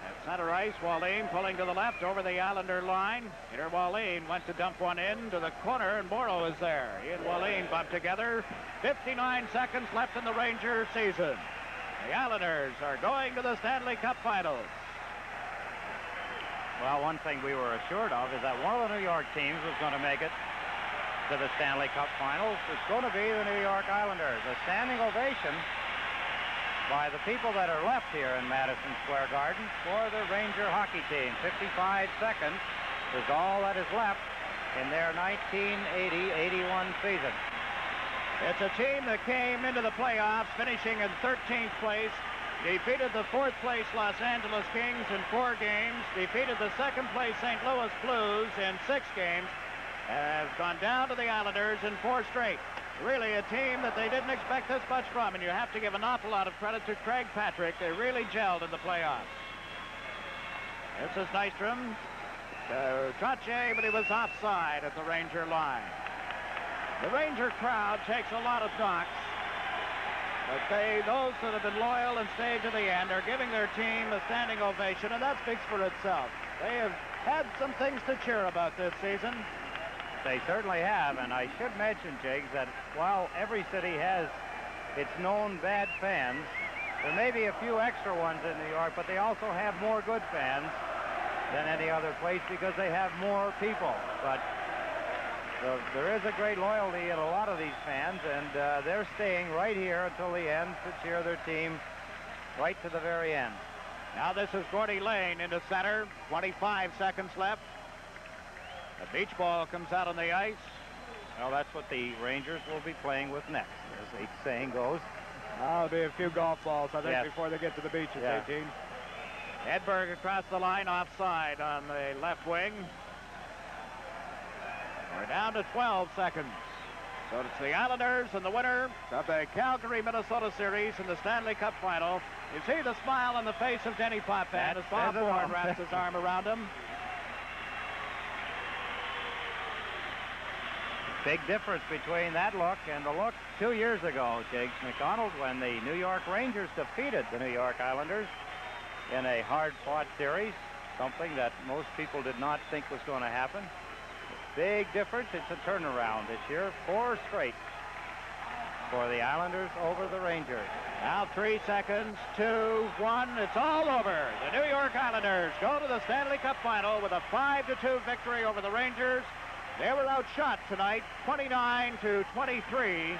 At center ice, Wallin pulling to the left over the Islander line. Peter Wallin went to dump one in to the corner, and Morrow is there. He and Wallin bumped together. 59 seconds left in the Ranger season. The Islanders are going to the Stanley Cup Finals. Well, one thing we were assured of is that one of the New York teams was going to make it to the Stanley Cup Finals. It's going to be the New York Islanders. A standing ovation by the people that are left here in Madison Square Garden for the Ranger hockey team. 55 seconds is all that is left in their 1980-81 season. It's a team that came into the playoffs finishing in 13th place, defeated the 4th place Los Angeles Kings in 4 games, defeated the 2nd place St. Louis Blues in 6 games, and have gone down to the Islanders in 4 straight. Really a team that they didn't expect this much from, and you have to give an awful lot of credit to Craig Patrick. They really gelled in the playoffs. This is Nystrom. Trottier, but he was offside at the Ranger line. The Ranger crowd takes a lot of knocks, but those that have been loyal and stayed to the end are giving their team a standing ovation, and that speaks for itself. They have had some things to cheer about this season. They certainly have, and I should mention, Jakes, that while every city has its known bad fans, there may be a few extra ones in New York, but they also have more good fans than any other place because they have more people. But there is a great loyalty in a lot of these fans, and they're staying right here until the end to cheer their team right to the very end. Now this is Gordy Lane into center. 25 seconds left. The beach ball comes out on the ice. Well, that's what the Rangers will be playing with next, as the saying goes. There'll be a few golf balls, I think, yes, before they get to the beach at 18. Hedberg across the line offside on the left wing. We're down to 12 seconds. So it's the Islanders and the winner of the Calgary-Minnesota series in the Stanley Cup Final. You see the smile on the face of Denis Potvin as Bob Bourne wraps his arm around him. Big difference between that look and the look 2 years ago, Jakes McDonald, when the New York Rangers defeated the New York Islanders in a hard-fought series, something that most people did not think was going to happen. Big difference. It's a turnaround this year. 4 straight for the Islanders over the Rangers. Now 3 seconds, 2, 1. It's all over. The New York Islanders go to the Stanley Cup Final with a 5-2 victory over the Rangers. They were outshot tonight, 29-23.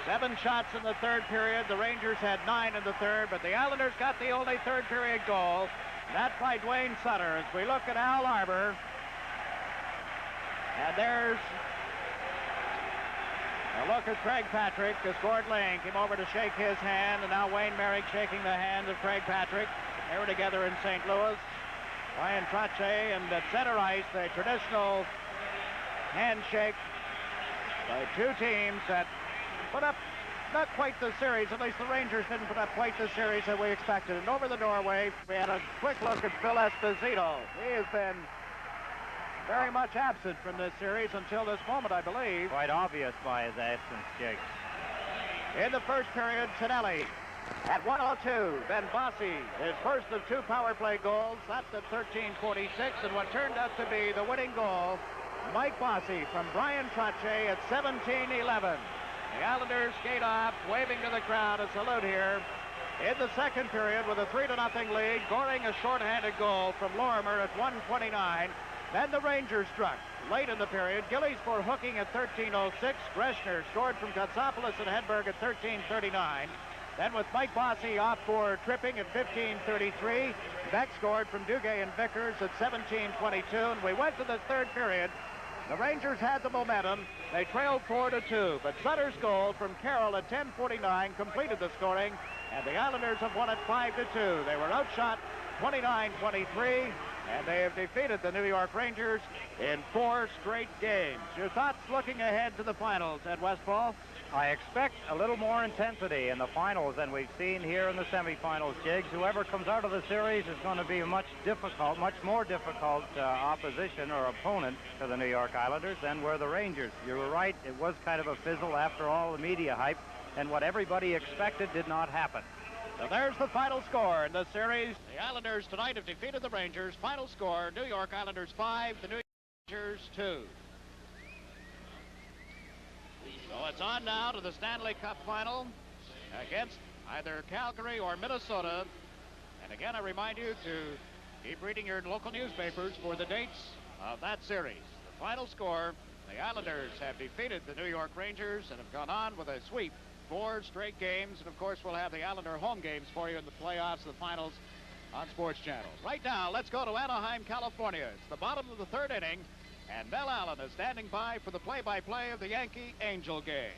7 shots in the third period. The Rangers had 9 in the third, but the Islanders got the only third period goal. That by Duane Sutter. As we look at Al Arbour, and there's a look at Craig Patrick as Gord Lane came over to shake his hand, and now Wayne Merrick shaking the hand of Craig Patrick. They were together in St. Louis. Ryan Trottier, and at center ice, the traditional handshake by 2 teams that put up not quite the series, at least the Rangers didn't put up quite the series that we expected. And over the doorway, we had a quick look at Phil Esposito. He has been very much absent from this series until this moment, I believe. Quite obvious by his absence, Jakes. In the first period, Tonelli at 1:02. Then Bossy, his first of 2 power play goals. That's at 13:46. And what turned out to be the winning goal, Mike Bossy from Bryan Trottier at 17:11. The Islanders skate off, waving to the crowd a salute here. In the second period with a 3-0 lead, Goring a shorthanded goal from Lorimer at 1:29. Then the Rangers struck. Late in the period, Gillies for hooking at 13:06. Greschner scored from Kotsopoulos and Hedberg at 13:39. Then with Mike Bossy off for tripping at 15:33. Beck scored from Duguay and Vickers at 17:22. And we went to the third period. The Rangers had the momentum. They trailed 4-2. But Sutter's goal from Carroll at 10:49 completed the scoring. And the Islanders have won it 5-2. They were outshot 29-23. And they have defeated the New York Rangers in 4 straight games. Your thoughts looking ahead to the finals, Ed Westfall? I expect a little more intensity in the finals than we've seen here in the semifinals, Jiggs. Whoever comes out of the series is going to be a much more difficult opposition or opponent to the New York Islanders than were the Rangers. You were right, it was kind of a fizzle after all the media hype, and what everybody expected did not happen. So there's the final score in the series. The Islanders tonight have defeated the Rangers. Final score, New York Islanders 5, the New York Rangers 2. So it's on now to the Stanley Cup final against either Calgary or Minnesota. And again, I remind you to keep reading your local newspapers for the dates of that series. The final score, the Islanders have defeated the New York Rangers and have gone on with a sweep. 4 straight games, and of course we'll have the Islander home games for you in the playoffs, the finals on SportsChannel. Right now, let's go to Anaheim, California. It's the bottom of the 3rd inning, and Mel Allen is standing by for the play-by-play of the Yankee Angel game.